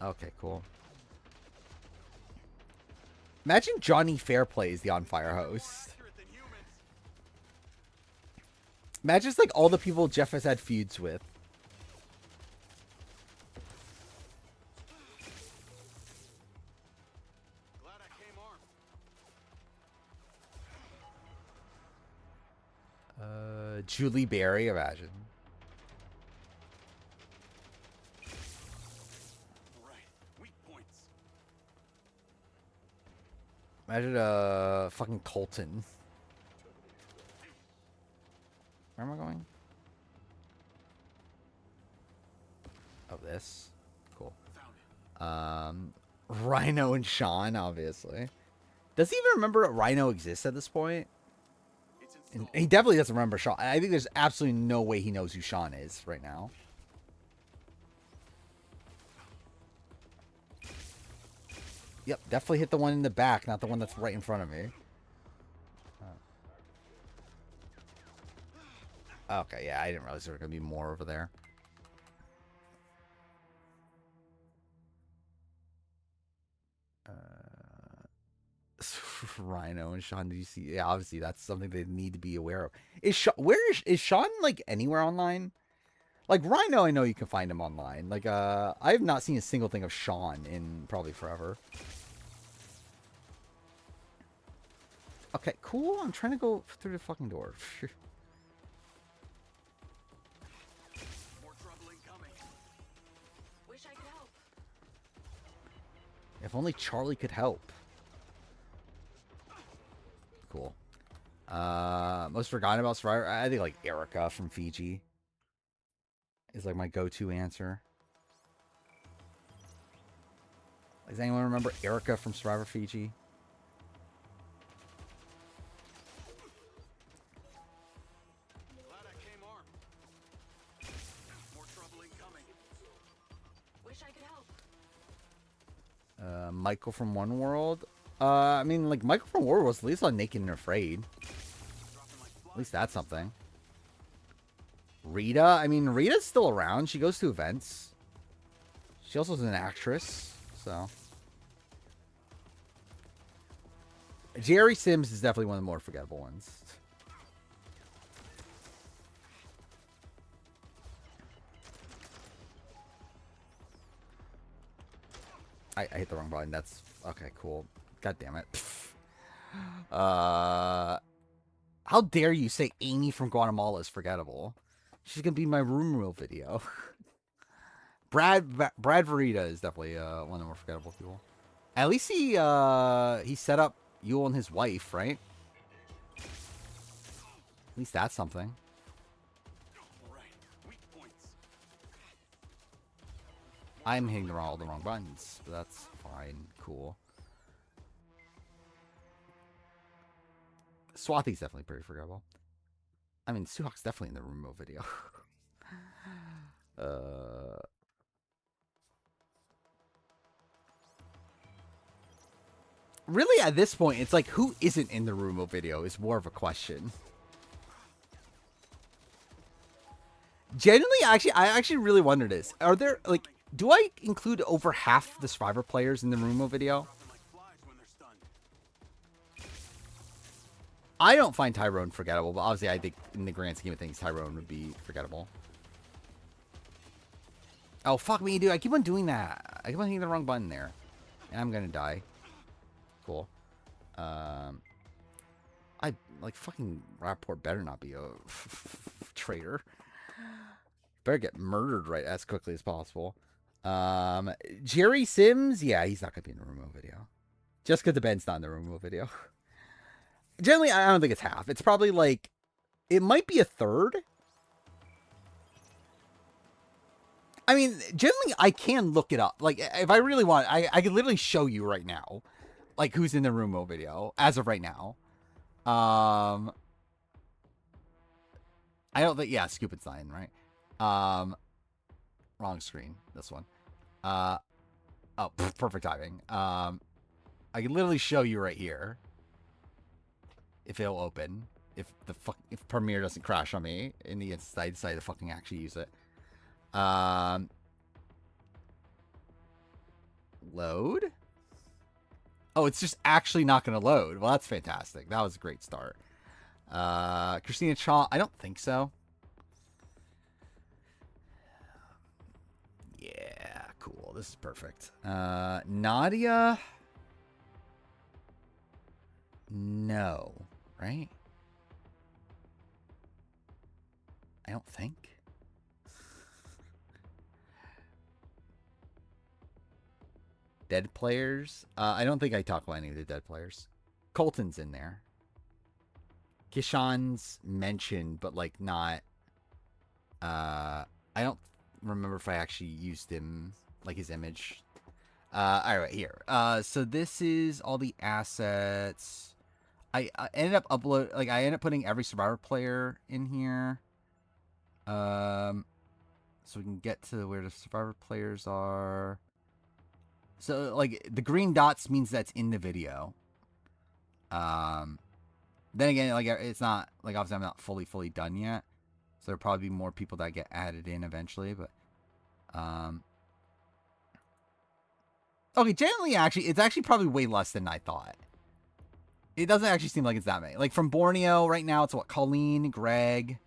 Okay, cool. Imagine Johnny Fairplay is the on fire host. Imagine just like all the people Jeff has had feuds with. Glad I came armed. Julie Berry, imagine. Right. Weak points. Imagine fucking Colton. Where am I going? Oh, this. Cool. Found it. Rhino and Sean, obviously. Does he even remember that Rhino exists at this point? It's And installed. he definitely doesn't remember Sean. I think there's absolutely no way he knows who Sean is right now. Yep, definitely hit the one in the back, not the one that's right in front of me. Okay, yeah, I didn't realize there were going to be more over there. Rhino and Sean, did you see? Yeah, obviously that's something they need to be aware of. Is Sean like anywhere online? Like Rhino, I know you can find him online. Like I have not seen a single thing of Sean in probably forever. Okay, cool. I'm trying to go through the fucking door. More trouble incoming. Wish I could help. If only Charlie could help. Cool. Most forgotten about Survivor. I think like Erica from Fiji is like my go-to answer. Does anyone remember Erica from Survivor Fiji? Glad I came armed. More trouble incoming. Wish I could help. Michael from One World. I mean, like Michael from One World was at least on Naked and Afraid. Dropping like flies. At least that's something. Rita. I mean, Rita's still around. She goes to events. She also is an actress, so. Jerry Sims is definitely one of the more forgettable ones. I hit the wrong button. That's okay. Cool. God damn it. How dare you say Amy from Guatemala is forgettable? She's gonna be in my room reel video. Brad Verita is definitely one of the more forgettable people. At least he set up Yule and his wife, right? At least that's something. Right. Weak points. I'm hitting all the wrong buttons, but that's fine. Cool. Swathy's definitely pretty forgettable. I mean, Suhawk's definitely in the Rumo video. Really, at this point, it's like, who isn't in the Rumo video is more of a question. Genuinely, I actually really wonder this. Are there, like, do I include over half the Survivor players in the Rumo video? Dropping like flies when they're stunned. I don't find Tyrone forgettable, but obviously I think in the grand scheme of things, Tyrone would be forgettable. Oh, fuck me, dude. I keep on doing that. I keep on hitting the wrong button there. And I'm gonna die. Cool. I, like, fucking Rapport better not be a traitor. Better get murdered right as quickly as possible. Jerry Sims, yeah, he's not gonna be in the Rumo video. Just because the Ben's not in the Rumo video. Generally, I don't think it's half. It's probably like, it might be a third. I mean, generally, I can look it up. Like, if I really want, I can literally show you right now, like, who's in the Rumo video as of right now. I don't think. Yeah, Scoopid's sign, right? Wrong screen. This one. Oh, perfect timing. I can literally show you right here if it'll open. If Premiere doesn't crash on me in the instant I decide to fucking actually use it. Load. Oh, it's just actually not going to load. Well, that's fantastic. That was a great start. Christina Shaw, I don't think so. Yeah, cool. This is perfect. Nadia. No, right? I don't think. Dead players. I don't think I talk about any of the dead players. Colton's in there. Kishan's mentioned, but like not. I don't remember if I actually used him, like his image. All right, here. So this is all the assets. I ended up I ended up putting every Survivor player in here. So we can get to where the Survivor players are. So like the green dots means that's in the video. Then again, like it's not like obviously I'm not fully done yet. So there'll probably be more people that get added in eventually, but okay, generally actually it's actually probably way less than I thought. It doesn't actually seem like it's that many. Like from Borneo right now, it's what, Colleen, Greg,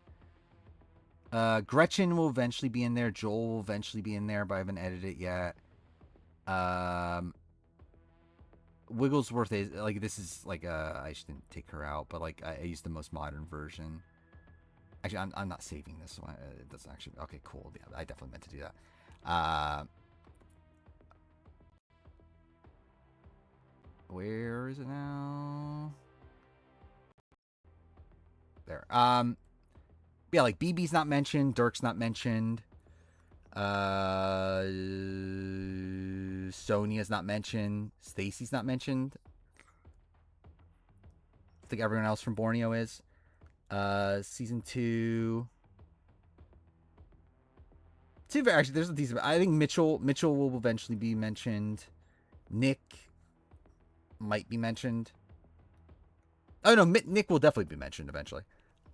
Gretchen will eventually be in there. Joel will eventually be in there, but I haven't edited it yet. Wigglesworth is like, this is like I just didn't take her out, but like I used the most modern version. Actually, I'm not saving this one. It doesn't actually. Okay, cool. Yeah, I definitely meant to do that. Where is it now? There. Yeah, like BB's not mentioned. Dirk's not mentioned. Sonia's not mentioned. Stacy's not mentioned. I think everyone else from Borneo is. Season 2. Actually, there's a decent. I think Mitchell will eventually be mentioned. Nick might be mentioned. Oh no, Nick will definitely be mentioned eventually.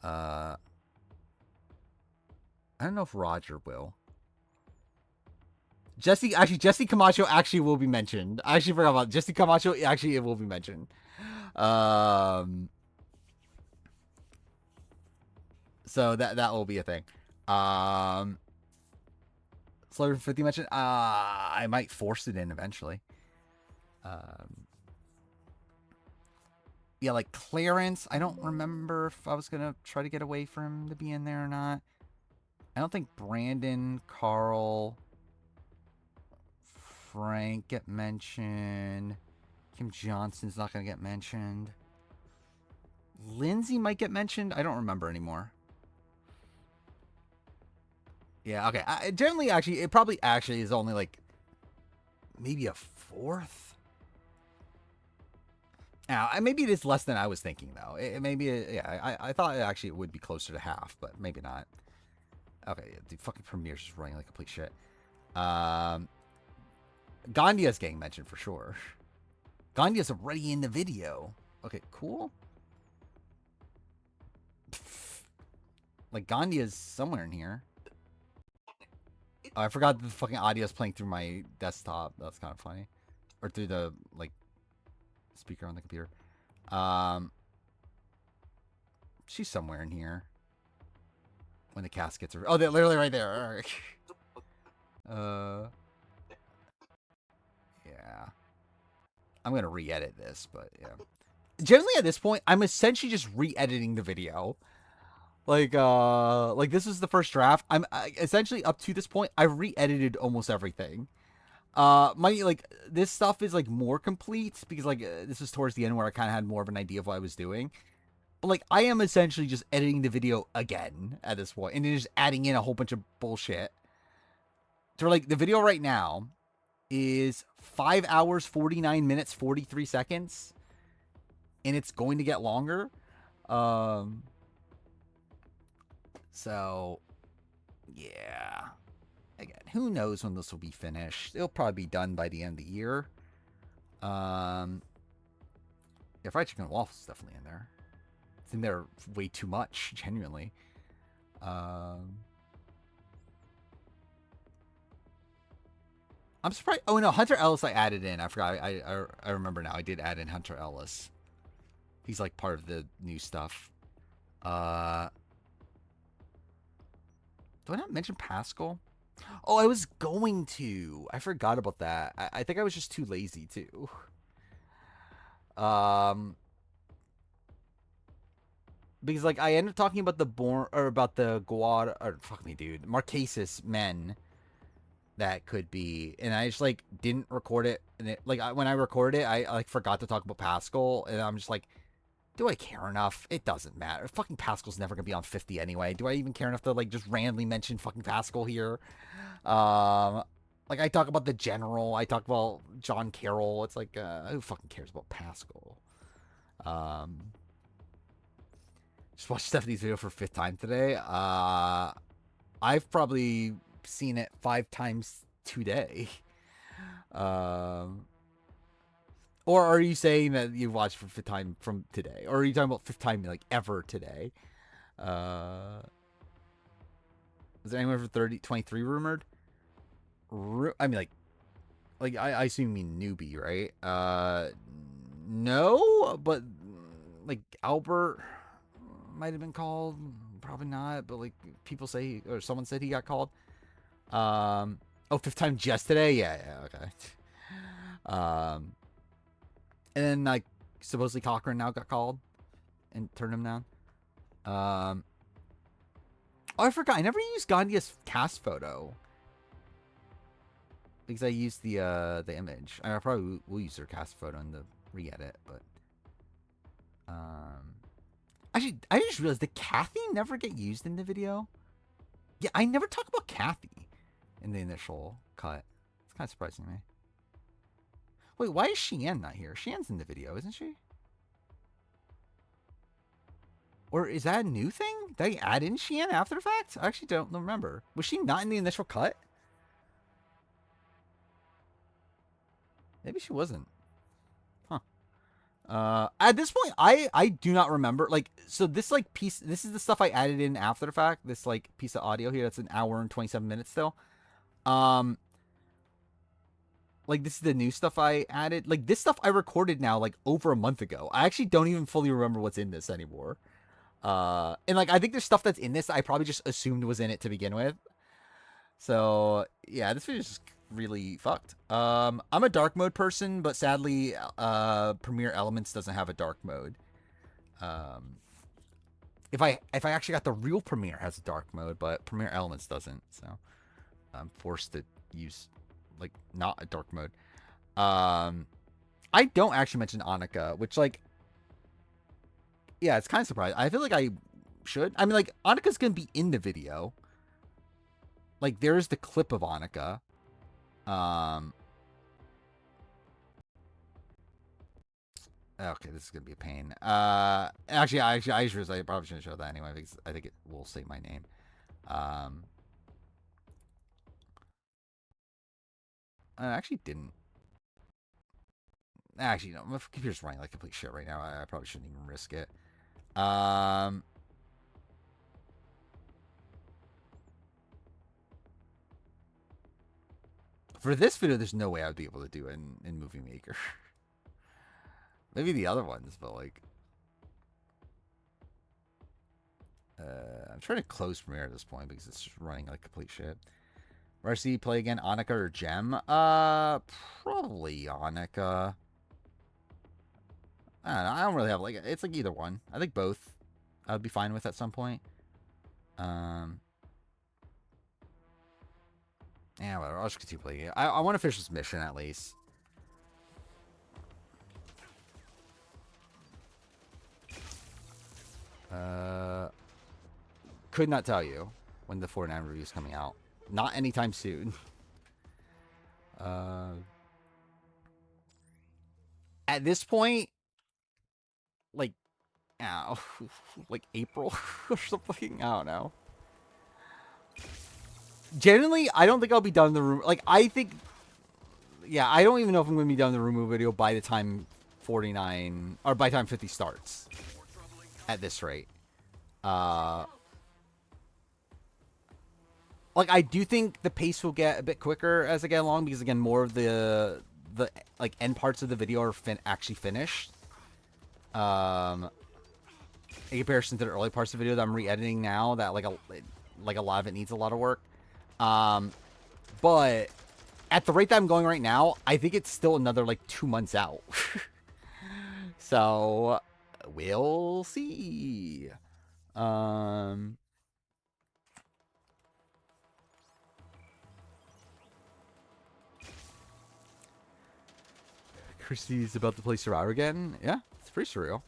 I don't know if Roger will. Jesse Camacho actually will be mentioned. I actually forgot about Jesse Camacho. Actually, it will be mentioned. So that will be a thing. Celebrity 50 mentioned. I might force it in eventually. Yeah, like Clarence. I don't remember if I was gonna try to get away for him to be in there or not. I don't think Brandon, Carl, Frank get mentioned. Kim Johnson's not gonna get mentioned. Lindsay might get mentioned. I don't remember anymore. Yeah, okay. Generally, actually, it probably actually is only like maybe a fourth. Now, maybe it is less than I was thinking, though. I thought actually it would be closer to half, but maybe not. Okay, the fucking Premiere's just running like complete shit. Gandia's getting mentioned for sure. Gandia's already in the video. Okay, cool. Like, Gandia's somewhere in here. Oh, I forgot the fucking audio's playing through my desktop. That's kind of funny. Or through the, like, speaker on the computer. She's somewhere in here. When the caskets are... Oh, they're literally right there. Yeah. I'm going to re-edit this, but yeah. Generally at this point, I'm essentially just re-editing the video. Like this is the first draft. I'm essentially up to this point, I've re-edited almost everything. This stuff is like more complete because like this is towards the end where I kind of had more of an idea of what I was doing. But like I am essentially just editing the video again at this point and then just adding in a whole bunch of bullshit. So like the video right now is 5 hours, 49 minutes, 43 seconds. And it's going to get longer. Um. So, yeah. Again, who knows when this will be finished? It'll probably be done by the end of the year. Yeah, fried chicken and waffles is definitely in there. It's in there way too much, genuinely. Um, I'm surprised. Oh no, Hunter Ellis I added in. I forgot. I remember now. I did add in Hunter Ellis. He's like part of the new stuff. Uh, do I not mention Pascal? Oh, I was going to. I forgot about that. I think I was just too lazy to. Um, because like I ended up talking about the born or about the Guad or fuck me, dude, Marquesas men that could be, and I just like didn't record it, and when I recorded it, I like forgot to talk about Pascal, and I'm just like, do I care enough? It doesn't matter. Fucking Pascal's never gonna be on 50 anyway. Do I even care enough to like just randomly mention fucking Pascal here? Um, like I talk about the general, I talk about John Carroll. It's like, who fucking cares about Pascal? Um, just watched Stephanie's video for 5th time today. I've probably seen it 5 times today. Um, or are you saying that you watched for 5th time from today? Or are you talking about 5th time like ever today? Uh, is there anyone for 23 rumored? I mean, like I assume you mean newbie, right? No, but like Albert might have been called. Probably not, but like people say, or someone said he got called. Oh, 5th time just today? Yeah, okay. And then like supposedly Cochran now got called and turned him down. Oh, I forgot. I never used Gandia's cast photo because I used the image. I probably will use her cast photo in the re-edit, but actually, I just realized did Kathy never get used in the video? Yeah, I never talk about Kathy in the initial cut. It's kind of surprising to me. Wait, why is Sheehan not here? Sheehan's in the video, isn't she? Or is that a new thing? Did I add in Sheehan after the fact? I actually don't remember. Was she not in the initial cut? Maybe she wasn't. Huh. At this point, I do not remember. Like, so this like piece, this is the stuff I added in after the fact. This like piece of audio here that's an hour and 27 minutes still. Um, like this is the new stuff I added. Like this stuff I recorded now like over a month ago. I actually don't even fully remember what's in this anymore. And like I think there's stuff that's in this I probably just assumed was in it to begin with. So yeah, this video is just really fucked. I'm a dark mode person, but sadly, Premiere Elements doesn't have a dark mode. If I actually got the real Premiere has a dark mode, but Premiere Elements doesn't, so I'm forced to use like not a dark mode. I don't actually mention Annika, which like, yeah, it's kind of surprising. I feel like I should. I mean, like Annika's gonna be in the video. Like there's the clip of Annika. Okay, this is gonna be a pain. Actually, I probably shouldn't show that anyway because I think it will say my name. I actually didn't. Actually, no, my computer's running like complete shit right now. I probably shouldn't even risk it. For this video, there's no way I would be able to do it in Movie Maker. Maybe the other ones, but like, I'm trying to close Premiere at this point because it's just running like complete shit. Varsity play again, Annika or Gem? Probably Annika. I don't know. I don't really have like it's like either one. I think both. I would be fine with at some point. Yeah, whatever. I'll just continue playing it. I want to finish this mission at least. Could not tell you when the 49 review is coming out. Not anytime soon. At this point, like, Ow, like April or something. I don't know. Generally, I don't think I'll be done the room. Like, I think, yeah, I don't even know if I'm going to be done the room video by the time 49 or by the time 50 starts. At this rate, like I do think the pace will get a bit quicker as I get along because again, more of the like end parts of the video are actually finished. In comparison to the early parts of the video that I'm re-editing now, that like a lot of it needs a lot of work. But at the rate that I'm going right now, I think it's still another like 2 months out. So we'll see. Christie's about to play Survivor again. Yeah, it's pretty surreal.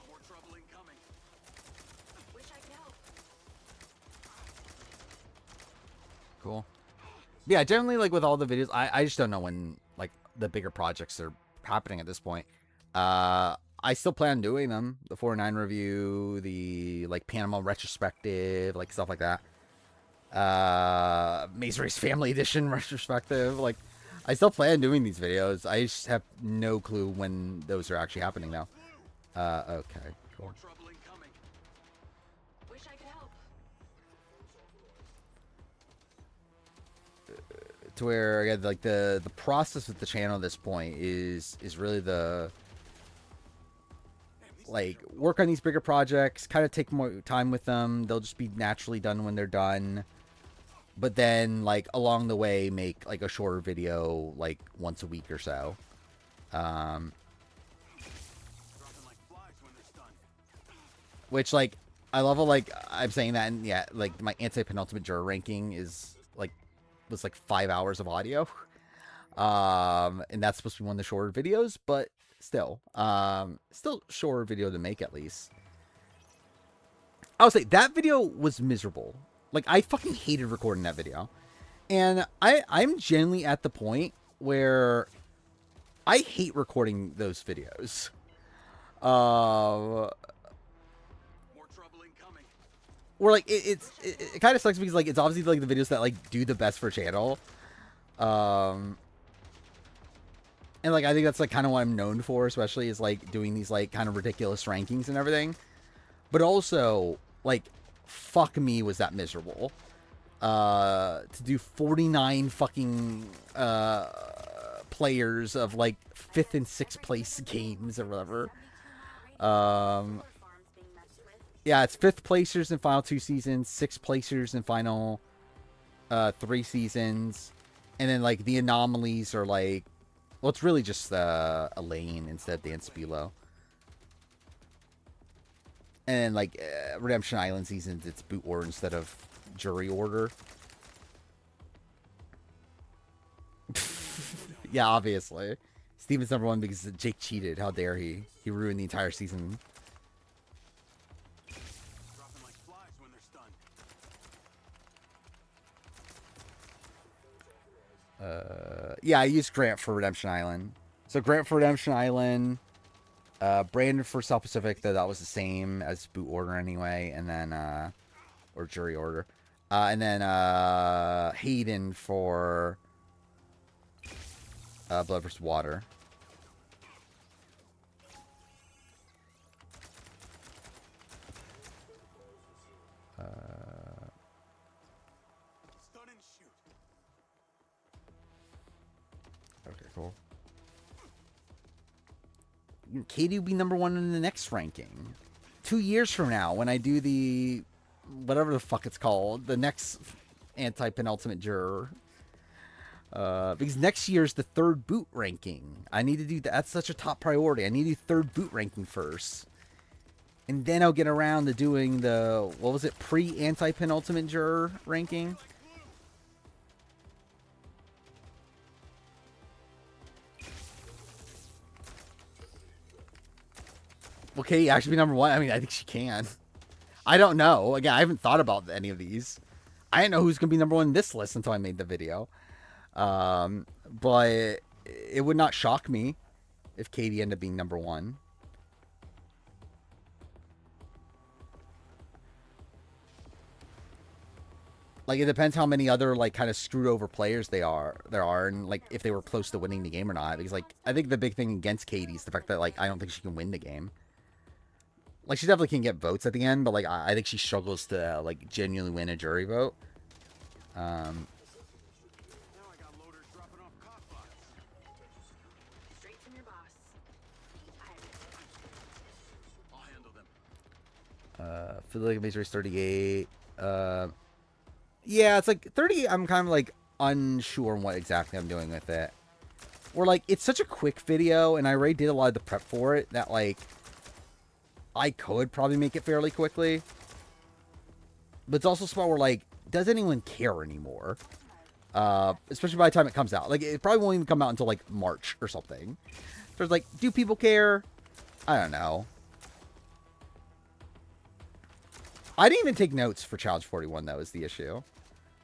More trouble incoming. Wish I could help. Cool. Yeah, generally, like with all the videos, I just don't know when like the bigger projects are happening at this point. I still plan on doing them. The 4-9 review, the like Panama retrospective, like stuff like that. Maze Race Family Edition retrospective. Like, I still plan on doing these videos. I just have no clue when those are actually happening now. Okay, cool. More trouble incoming. Wish I could help. To where again, like the process with the channel at this point is really the like work on these bigger projects, kind of take more time with them. They'll just be naturally done when they're done. But then like along the way make like a shorter video like once a week or so. Dropping like flies when they're stunned. Which like I love how like I'm saying that, and yeah, like my anti-penultimate juror ranking is like was like 5 hours of audio. And that's supposed to be one of the shorter videos, but still shorter video to make at least. I would say that video was miserable. Like I fucking hated recording that video. And I'm genuinely at the point where I hate recording those videos. More trouble incoming. Or like it kind of sucks because like it's obviously like the videos that like do the best for channel. And like I think that's like kind of what I'm known for, especially is like doing these like kind of ridiculous rankings and everything. But also like fuck me was that miserable. To do 49 fucking players of like 5th and 6th place games or whatever. Yeah, it's 5th placers in final 2 seasons, 6th placers in final 3 seasons, and then like the anomalies are like, well, it's really just Elaine instead of Dan Spilo. And then like Redemption Island seasons, it's boot order instead of jury order. Yeah, obviously. Steven's number 1 because Jake cheated. How dare he? He ruined the entire season. Dropping like flies when they're stunned. Yeah, I used Grant for Redemption Island. So Grant for Redemption Island, Brandon for South Pacific, though that was the same as boot order anyway, and then or jury order. And then Hayden for Blood vs. Water. Stun and shoot. Okay, cool. Katie will be number 1 in the next ranking. 2 years from now, when I do the whatever the fuck it's called, the next anti-penultimate juror. Because next year's the 3rd boot ranking. I need to do that. That's such a top priority. I need to do 3rd boot ranking first. And then I'll get around to doing the, what was it, pre-anti-penultimate juror ranking. Will Katie actually be number 1? I mean, I think she can. I don't know. Again, I haven't thought about any of these. I didn't know who's going to be number 1 in this list until I made the video. But it would not shock me. if Katie ended up being number 1. Like, it depends how many other, like, kind of screwed over players there are, and, like, if they were close to winning the game or not. Because, like, I think the big thing against Katie is the fact that, like, I don't think she can win the game. Like, she definitely can get votes at the end, but, like, I think she struggles to, like, genuinely win a jury vote. Now I got loaders dropping off cop bots. Straight from your boss. I'll handle them. Feel like Base Race 38. Yeah, it's like 30. I'm kind of like unsure on what exactly I'm doing with it. Or like, it's such a quick video, and I already did a lot of the prep for it that like I could probably make it fairly quickly. But it's also small where like, does anyone care anymore? Especially by the time it comes out. Like, it probably won't even come out until like March or something. So it's like, do people care? I don't know. I didn't even take notes for Challenge 41, though, is the issue.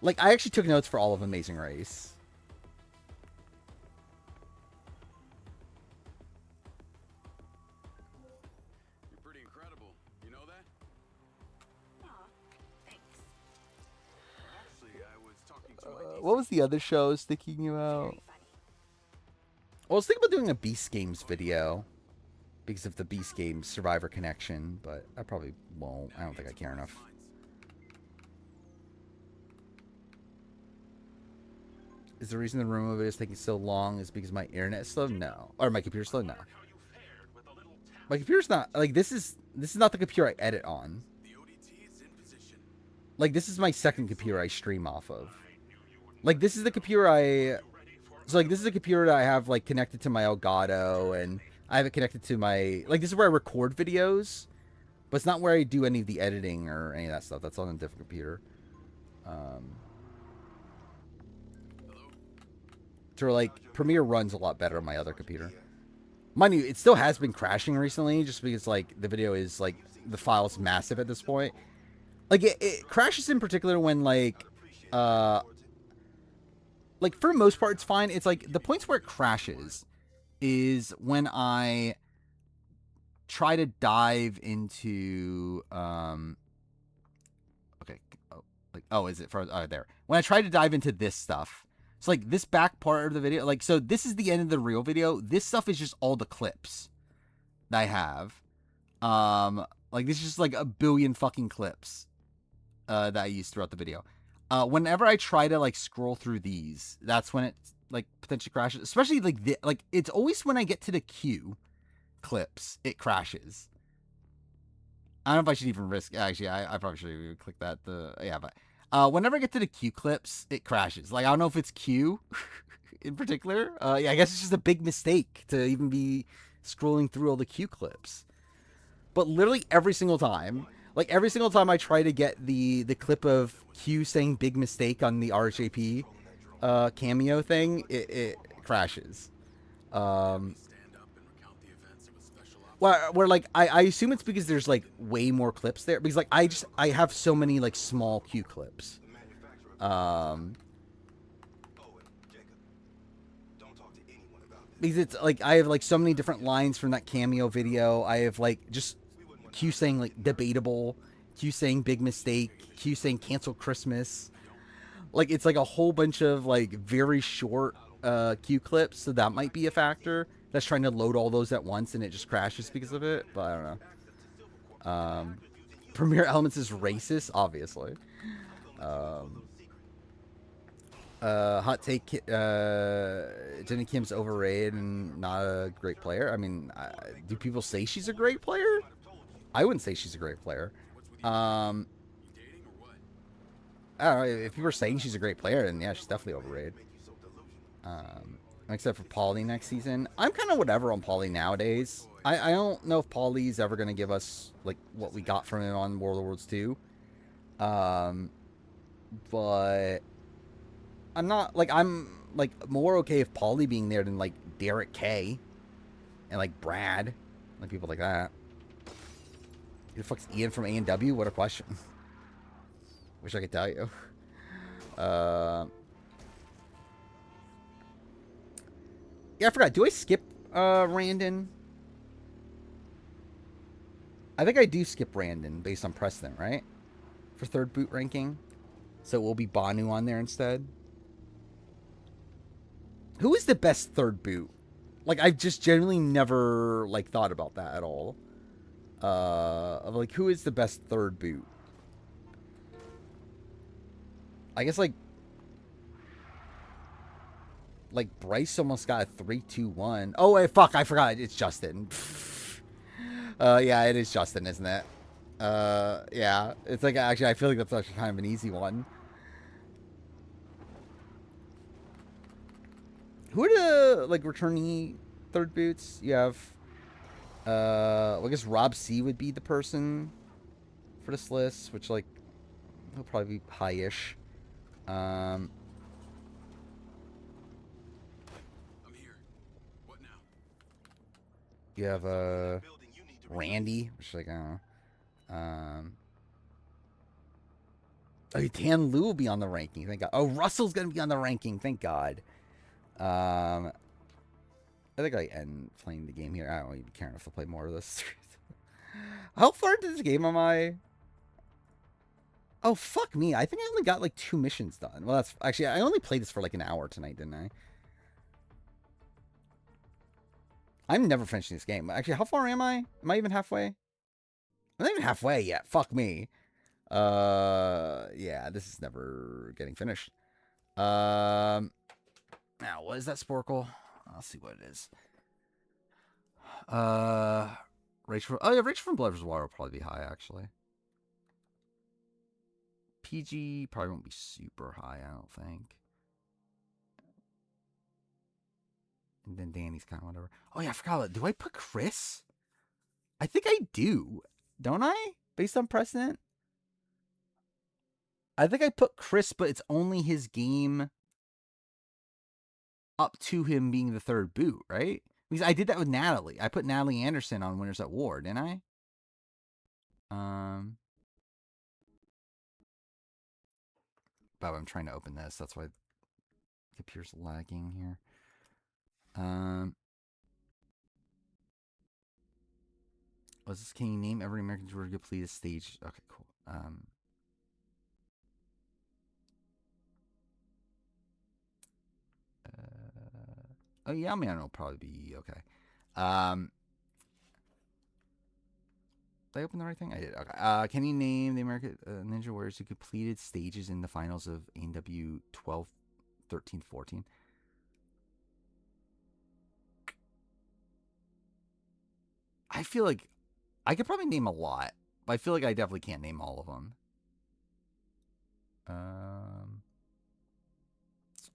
Like, I actually took notes for all of Amazing Race. You're pretty incredible. You know that? Aw, thanks. Actually, I was talking to my What was the other show I was thinking about? Very funny. Well, I was thinking about doing a Beast Games video. Because of the Beast Games Survivor connection, but I probably won't. I don't think I care enough. Is the reason the room of it is taking so long is because my internet is slow? No. Or my computer's slow? No. My computer's not, like, this is not the computer I edit on. The ODT is in position. Like, this is my second computer I stream off of. Like, this is the computer I... So, like, this is a computer that I have, like, connected to my Elgato, and I have it connected to my... Like, this is where I record videos, but it's not where I do any of the editing or any of that stuff. That's on a different computer. So, like, Premiere runs a lot better on my other computer. Mind you, it still has been crashing recently, just because, like, the video is, like, the file's massive at this point. Like, it crashes in particular when, like, for the most part, it's fine. It's, like, the points where it crashes is when I try to dive into, okay, is it for, there. When I try to dive into this stuff, so, like, this back part of the video, like, so this is the end of the real video. This stuff is just all the clips that I have. Like, this is just, like, a billion fucking clips that I use throughout the video. Whenever I try to, like, scroll through these, that's when it, like, potentially crashes. Especially, like, it's always when I get to the Q clips, it crashes. I don't know if I should even risk, actually, I probably should even click that, yeah, but... whenever I get to the Q clips, it crashes. Like, I don't know if it's Q in particular. Yeah, I guess it's just a big mistake to even be scrolling through all the Q clips. But literally every single time, like every single time I try to get the clip of Q saying big mistake on the RHAP cameo thing, it crashes. Where like I assume it's because there's like way more clips there, because like I have so many like small Q clips. Because it's like I have like so many different lines from that cameo video. I have like just Q saying like debatable, Q saying big mistake, Q saying cancel Christmas. Like it's like a whole bunch of like very short Q clips, so that might be a factor that's trying to load all those at once and it just crashes because of it, but I don't know. Premiere Elements is racist, obviously. Hot take, Jenny Kim's overrated and not a great player. I mean, do people say she's a great player? I wouldn't say she's a great player. I don't know, if people are saying she's a great player, then yeah, she's definitely overrated. Except for Paulie next season. I'm kind of whatever on Paulie nowadays. I don't know if Paulie's ever going to give us, like, what we got from him on World of Worlds 2. But I'm not, like, I'm, like, more okay with Paulie being there than, like, Derek K. And, like, Brad. Like, people like that. Who the fuck's Ian from A&W? What a question. Wish I could tell you. Yeah, I forgot. Do I skip Randon. I think I do skip Randon based on precedent, right? For third boot ranking. So it will be Banu on there instead. Who is the best third boot? Like, I've just generally never, like, thought about that at all. Of, like, who is the best third boot? I guess, like Bryce almost got a 3-2-1. Oh, wait, fuck, I forgot. It's Justin. Yeah, it is Justin, isn't it? Yeah. It's like, actually, I feel like that's actually kind of an easy one. Who are the, like, returnee third boots? You have, well, I guess Rob C would be the person for this list, which, like, he'll probably be high-ish. I'm here. What now? You have, Randy, which is like, I don't know. Oh, Dan Lou will be on the ranking. Thank God. Oh, Russell's going to be on the ranking. Thank God. I think I end playing the game here. I don't even care enough to play more of this. How far into this game am I? Oh, fuck me. I think I only got like 2 missions done. Well, that's actually, I only played this for like an hour tonight, didn't I? I'm never finishing this game. Actually, how far am I? Am I even halfway? I'm not even halfway yet. Fuck me. Yeah, this is never getting finished. Now, what is that Sporkle? I'll see what it is. Rachel. Oh yeah, Rachel from Blood vs. Water will probably be high actually. PG probably won't be super high, I don't think. And then Danny's kind of whatever. Oh yeah, I forgot about. Do I put Chris? I think I do. Don't I? Based on precedent. I think I put Chris, but it's only his game up to him being the third boot, right? Because I did that with Natalie. I put Natalie Anderson on Winners at War, didn't I? But I'm trying to open this. That's why the computer's lagging here. Was this? Can you name every American Georgia completed stage? Okay, cool. Oh yeah, I mean, it'll probably be okay. Did I open the right thing? I did. Okay. Can you name the American Ninja Warriors who completed stages in the finals of AW 12, 13, 14? I feel like I could probably name a lot, but I feel like I definitely can't name all of them.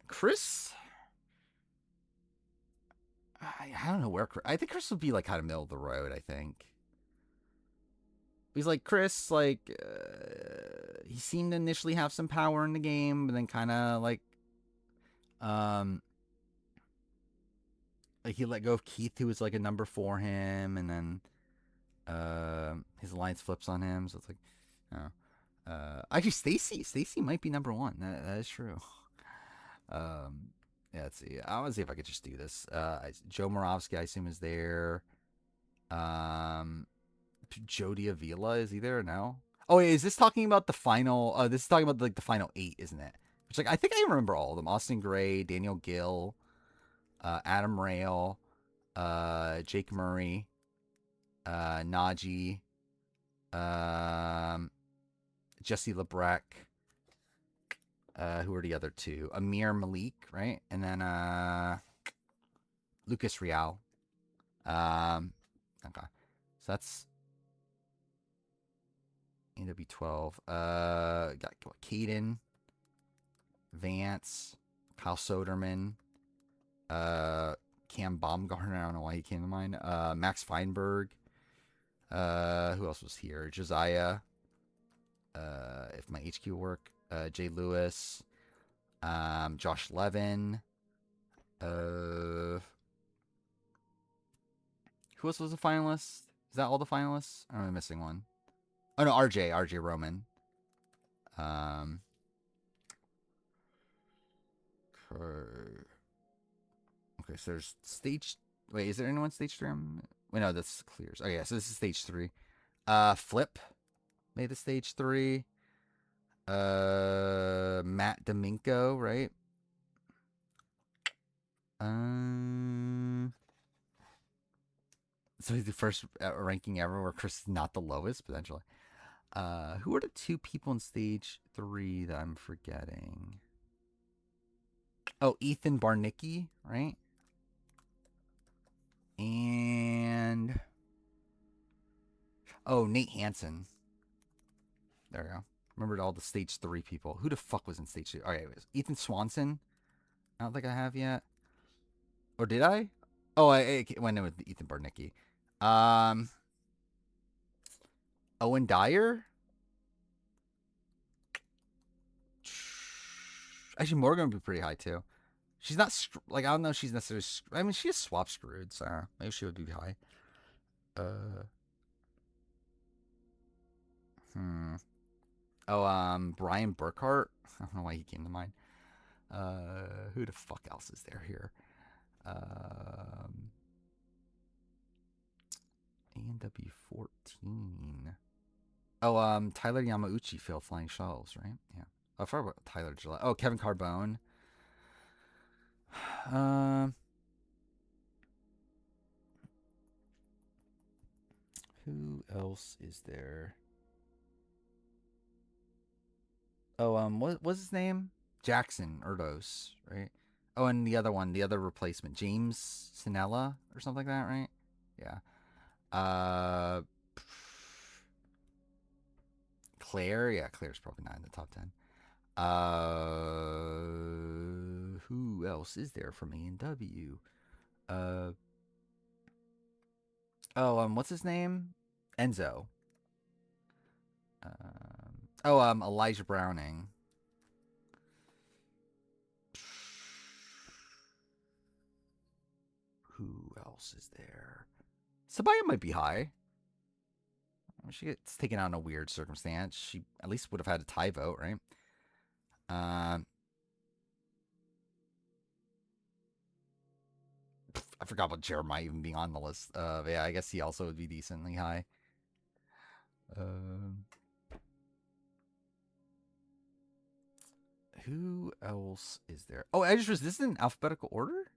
Chris, I don't know where. I think Chris would be like kind of middle of the road. I think he's like Chris. Like he seemed to initially have some power in the game, but then kind of like he let go of Keith, who was like a number for him, and then his alliance flips on him. So it's like, actually, Stacy might be number 1. That is true. Yeah, let's see. I want to see if I could just do this. Joe Moravsky, I assume, is there. Jody Avila, is he there? No. Oh, wait, is this talking about the final? This is talking about like the final 8, isn't it? Which, like, I think I remember all of them: Austin Gray, Daniel Gill, Adam Rail, Jake Murray, Najee, Jesse Lebrecht. Who are the other 2? Amir Malik, right? And then Lucas Real. Okay. So that's NW12. Got what, Caden, Vance, Kyle Soderman, Cam Baumgartner. I don't know why he came to mind. Max Feinberg. Who else was here? Josiah. If my HQ work. Jay Lewis. Josh Levin. Who else was a finalist? Is that all the finalists? Or am I missing one? Oh no, RJ Roman. Okay, so there's stage. Wait, is there anyone stage 3? Wait, no, this clears. Oh, yeah, so this is stage 3. Flip made the stage 3. Matt Domingo, right? Um, so he's the first ranking ever where Chris is not the lowest, potentially. Who are the 2 people in stage 3 that I'm forgetting? Oh, Ethan Barnicki, right? And Nate Hansen. There we go. Remembered all the stage 3 people. Who the fuck was in stage 2? Okay, it was Ethan Swanson. I don't think I have yet. Or did I? Oh, I went in with Ethan Barnicki. Um, Owen Dyer. Actually, Morgan would be pretty high too. She's not like I don't know. If she's necessarily. I mean, she is swap screwed, so maybe she would be high. Uh, hmm. Oh, Brian Burkhart. I don't know why he came to mind. Who the fuck else is there here? ANW 14. Oh, Tyler Yamauchi failed flying shuttles, right? Yeah. Oh, I forgot about Tyler Gillette. Oh, Kevin Carbone. Um, who else is there? Oh, what was his name? Jackson Erdos, right? Oh, and the other one, the other replacement, James Sinella or something like that, right? Yeah. Uh, Claire, yeah, Claire's probably not in the top 10. Who else is there from A&W? Uh, what's his name? Enzo. Elijah Browning. Who else is there? Sabaya might be high. She gets taken out in a weird circumstance. She at least would have had a tie vote, right? Um, I forgot about Jeremiah even being on the list. Yeah, I guess he also would be decently high. Um, who else is there? Oh, I just was. This is in alphabetical order.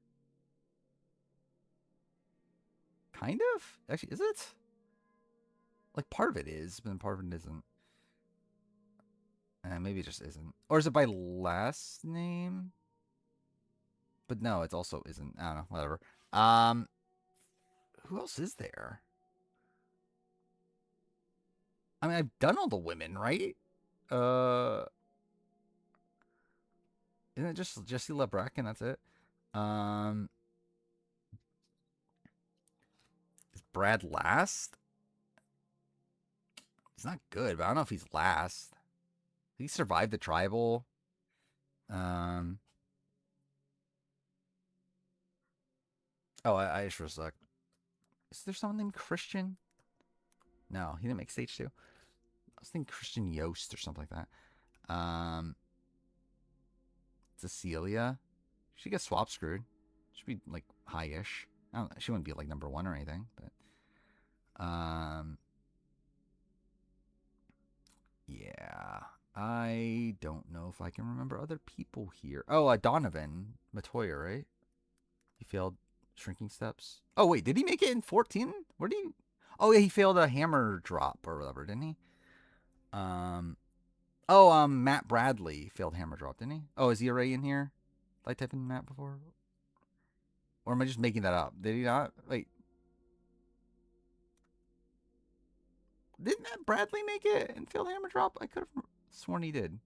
Kind of. Actually, is it? Like part of it is, but then part of it isn't. Maybe it just isn't. Or is it by last name? But no, it also isn't. I don't know. Whatever. Um, who else is there? I mean, I've done all the women, right? Uh, isn't it just Jesse LeBrecq and that's it? Um, is Brad last? He's not good, but I don't know if he's last. He survived the tribal. Um, I just was like, is there someone named Christian? No, he didn't make stage 2. I was thinking Christian Yost or something like that. Cecilia. She gets swap screwed. She'd be like high-ish. I don't know, she wouldn't be like number 1 or anything, but yeah. I don't know if I can remember other people here. Oh, Donovan Matoya, right? He failed shrinking steps. Oh wait, did he make it in 14? Where did he? Oh yeah, he failed a hammer drop or whatever, didn't he? Matt Bradley failed hammer drop, didn't he? Oh, is he already in here? Did I type in Matt before? Or am I just making that up? Did he not? Wait. Didn't Matt Bradley make it and failed hammer drop? I could have sworn he did.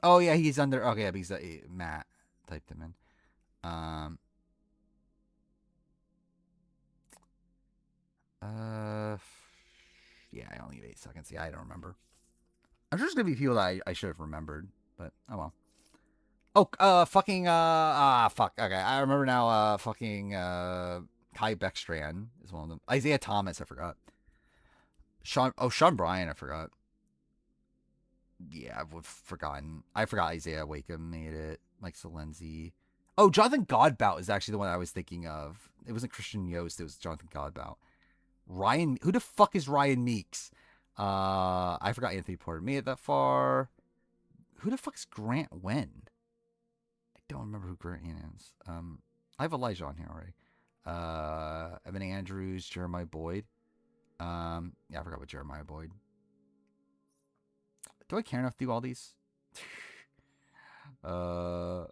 Oh yeah, he's under. Okay, yeah, he's Matt typed him in. Uh, yeah, I only have 8 seconds. Yeah, I don't remember. I'm just gonna be people that I should have remembered, but oh well. Oh, fuck. Okay, I remember now. Kai Beckstrand is one of them. Isaiah Thomas, I forgot. Sean Bryan, I forgot. Yeah, I've forgotten. I forgot Isaiah Wakeham made it. Mike Salenzi. Oh, Jonathan Godbout is actually the one I was thinking of. It wasn't Christian Yost. It was Jonathan Godbout. Ryan, who the fuck is Ryan Meeks? I forgot Anthony Porter made it that far. Who the fuck is Grant Wen? I don't remember who Grant Wen is. I have Elijah on here already. Evan Andrews, Jeremiah Boyd. Yeah, I forgot about Jeremiah Boyd. Do I care enough to do all these? What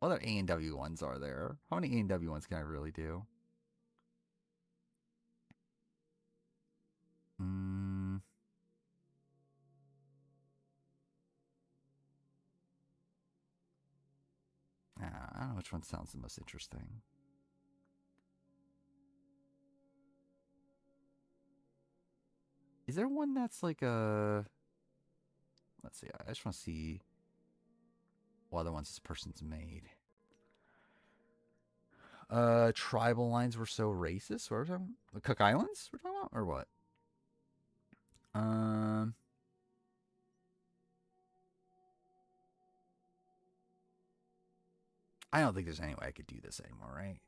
other A&W ones are there? How many A&W ones can I really do? I don't know which one sounds the most interesting. Is there one that's like a... Let's see. I just want to see what other ones this person's made. Tribal lines were so racist. What are we talking about? The Cook Islands we're talking about? Or what? I don't think there's any way I could do this anymore, right?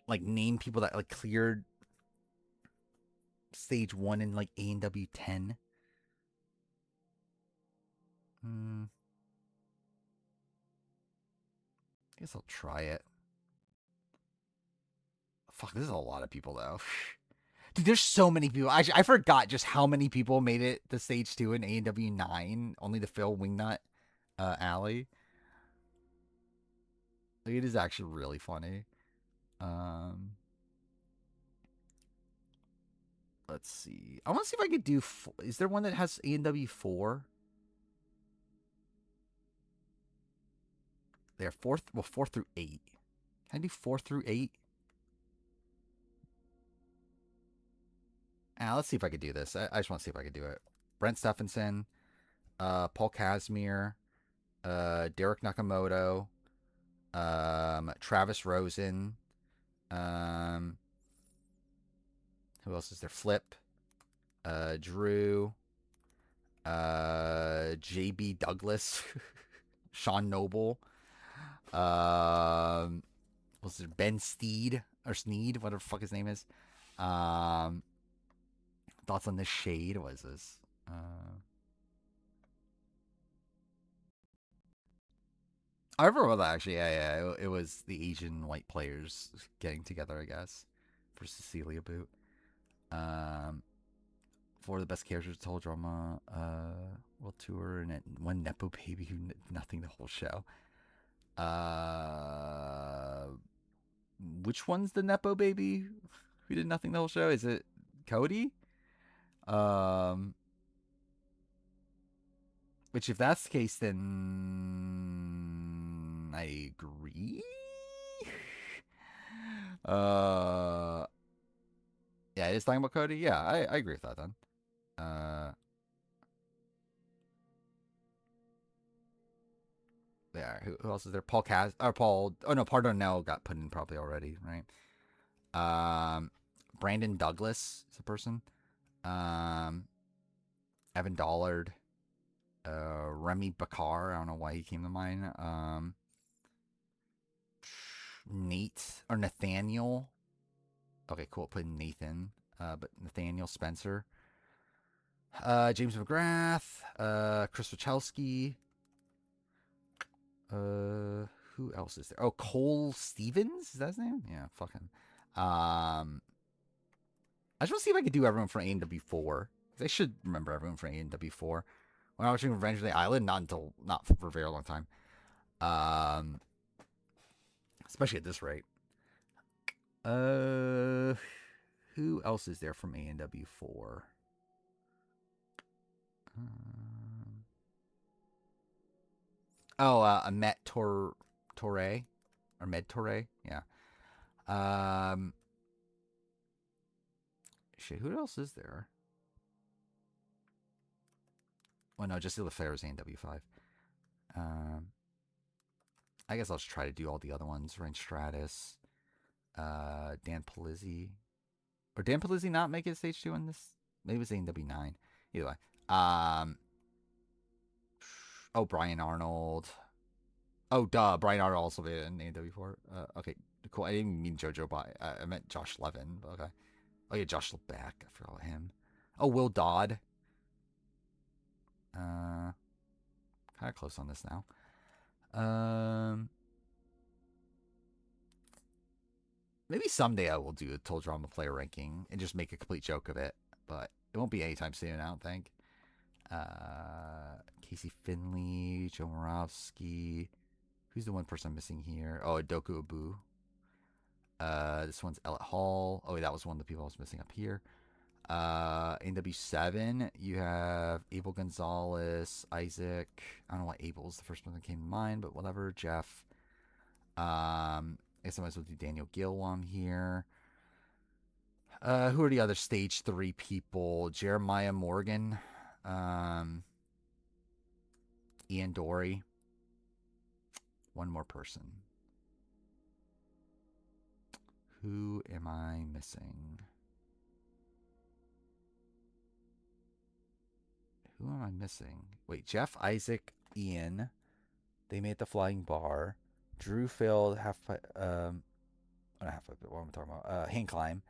Like name people that like cleared stage 1 in like A&W 10. I guess I'll try it. Fuck, this is a lot of people though. Dude, there's so many people. I forgot just how many people made it to stage 2 in A&W 9, only to fill Wingnut Alley. Like, it is actually really funny. Let's see. I want to see if I could do... Is there one that has A&W 4? There, 4 through 8. Can I do 4 through 8? Let's see if I could do this. I just want to see if I could do it. Brent Stephenson, Paul Casimir, Derek Nakamoto, Travis Rosen, who else is there? Flip, Drew, JB Douglas, Sean Noble, what's it? Ben Steed or Sneed, whatever the fuck his name is. Thoughts on this shade? What is this? I remember that actually. Yeah. It was the Asian white players getting together, I guess, for Cecilia Boot. For the best characters, total drama, world tour, and one nepo baby who nothing the whole show. Which one's the nepo baby who did nothing the whole show? Is it Cody? Which, if that's the case, then I agree. Yeah, it is talking about Cody. Yeah, I agree with that then. There. Who else is there? Paul Cas or Paul? Oh no, Pardonell got put in probably already, right? Brandon Douglas is a person. Evan Dollard. Remy Bakar. I don't know why he came to mind. Nate or Nathaniel. Okay, cool. Put Nathan. But Nathaniel Spencer. James McGrath. Chris Wachowski. Who else is there? Oh, Cole Stevens? Is that his name? Yeah, fuck him. I just want to see if I could do everyone from A&W 4. I should remember everyone from A&W 4. When I was watching Revenge of the Island, not for a very long time. Especially at this rate. Who else is there from A&W 4? Ahmet Torre or Med Torre, yeah. Shit, who else is there? Well, no, just the Fairs A&W 5. I guess I'll just try to do all the other ones. Range Stratus, Dan Palizzi. Or Dan Palizzi not make it stage 2 in this? Maybe it's A&W 9. Either way. Brian Arnold. Oh, duh. Brian Art also made it in AW4. Okay, cool. I didn't even mean JoJo, but I meant Josh Levin. But okay. Oh, yeah, Josh LeBack. I forgot about him. Oh, Will Dodd. Kind of close on this now. Maybe someday I will do a Total Drama player ranking and just make a complete joke of it. But it won't be anytime soon, I don't think. Casey Finley, Joe Moravsky. Who's the one person I'm missing here? Oh, Doku Abu. This one's Ellett Hall. Oh, wait, that was one of the people I was missing up here. NW7, you have Abel Gonzalez, Isaac. I don't know why Abel was the first one that came to mind, but whatever. Jeff. I guess I might as well do Daniel Gill while I'm here. Who are the other stage 3 people? Jeremiah Morgan. Ian Dory. One more person. Who am I missing? Who am I missing? Wait, Jeff, Isaac, Ian. They made the flying bar. Drew failed half pipe. Not half pipe. What am I talking about? Hand climb.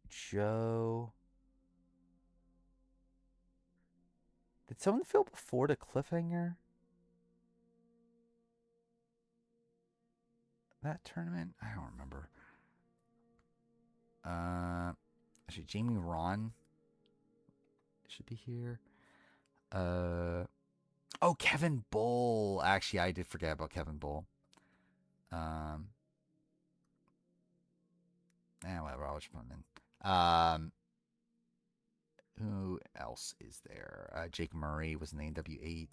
Joe. Did someone fail before the cliffhanger? That tournament? I don't remember. Actually, Jamie Ron should be here. Oh, Kevin Bull. Actually, I did forget about Kevin Bull. Whatever. I'll just put him in. Who else is there? Jake Murray was in the NW8.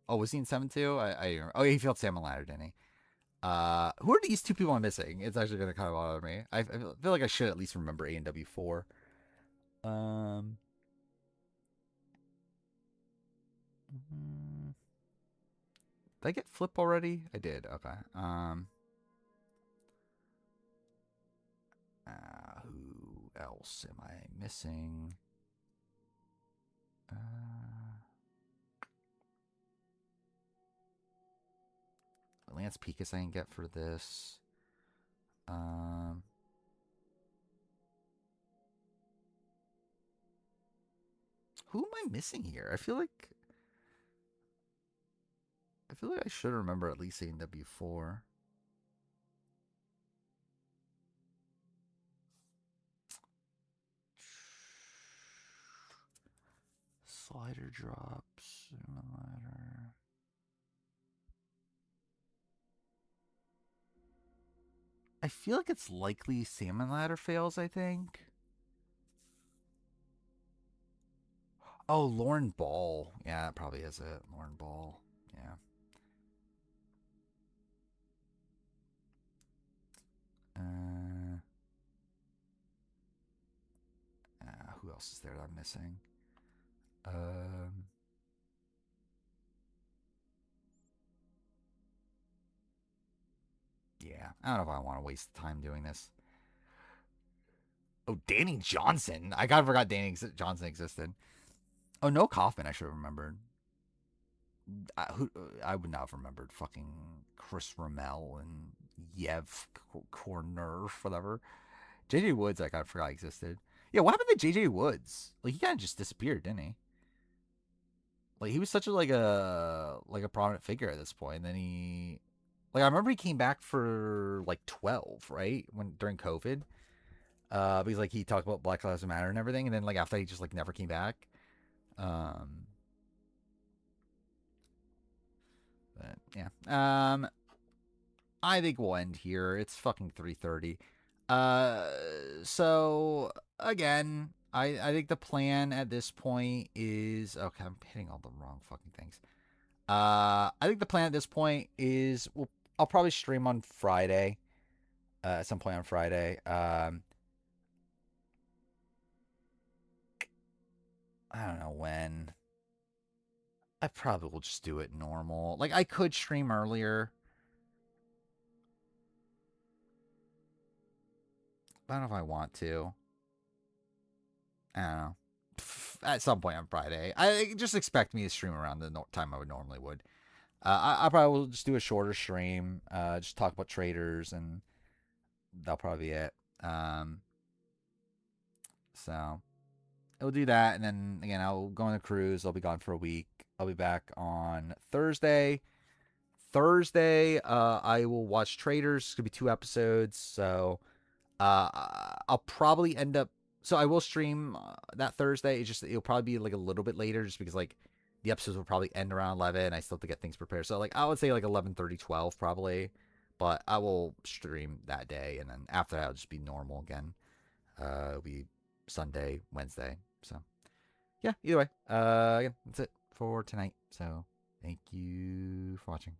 Oh, was he in 7 too? Oh, he failed Salmon Ladder, didn't he? Who are these two people I'm missing? It's actually going to kind of bother me. I feel like I should at least remember AW4. Did I get Flip already? I did. Okay. Who else am I missing? Lance Picas I can get for this. Who am I missing here? I feel like I should remember at least AW4. Slider drops. Ladder. I feel like it's likely Salmon Ladder fails, I think. Oh, Lauren Ball. Yeah, that probably is it. Lauren Ball. Yeah. Who else is there that I'm missing? Yeah, I don't know if I want to waste time doing this. Oh, Danny Johnson. I kind of forgot Danny Johnson existed. Oh, no Kaufman. I should have remembered. I would not have remembered fucking Chris Ramel and Yev Korner, whatever. JJ Woods, I kind of forgot existed. Yeah, what happened to JJ Woods? Like, he kind of just disappeared, didn't he? Like, he was such a prominent figure at this point. And then I remember he came back for like 12, right? During COVID. Because like he talked about Black Lives Matter and everything, and then like after he just like never came back. But yeah. I think we'll end here. It's fucking 3:30. So again, I think the plan at this point is okay. I'm hitting all the wrong fucking things. I think the plan at this point is I'll probably stream on Friday. At some point on Friday. I don't know when. I probably will just do it normal. Like, I could stream earlier. But I don't know if I want to. I don't know. at some point on Friday. I just expect me to stream around the time I would normally would. I probably will just do a shorter stream, just talk about Traitors, and that'll probably be it. So I'll do that, and then again I'll go on a cruise. I'll be gone for a week. I'll be back on Thursday. I will watch Traitors. It's gonna be 2 episodes, so I'll probably end up. So I will stream that Thursday. It's just it'll probably be like a little bit later, just because like the episodes will probably end around 11. I still have to get things prepared, so like I would say like 11:30, 12 probably. But I will stream that day, and then after that, I'll just be normal again. It'll be Sunday, Wednesday. So yeah, either way. Again, that's it for tonight. So thank you for watching.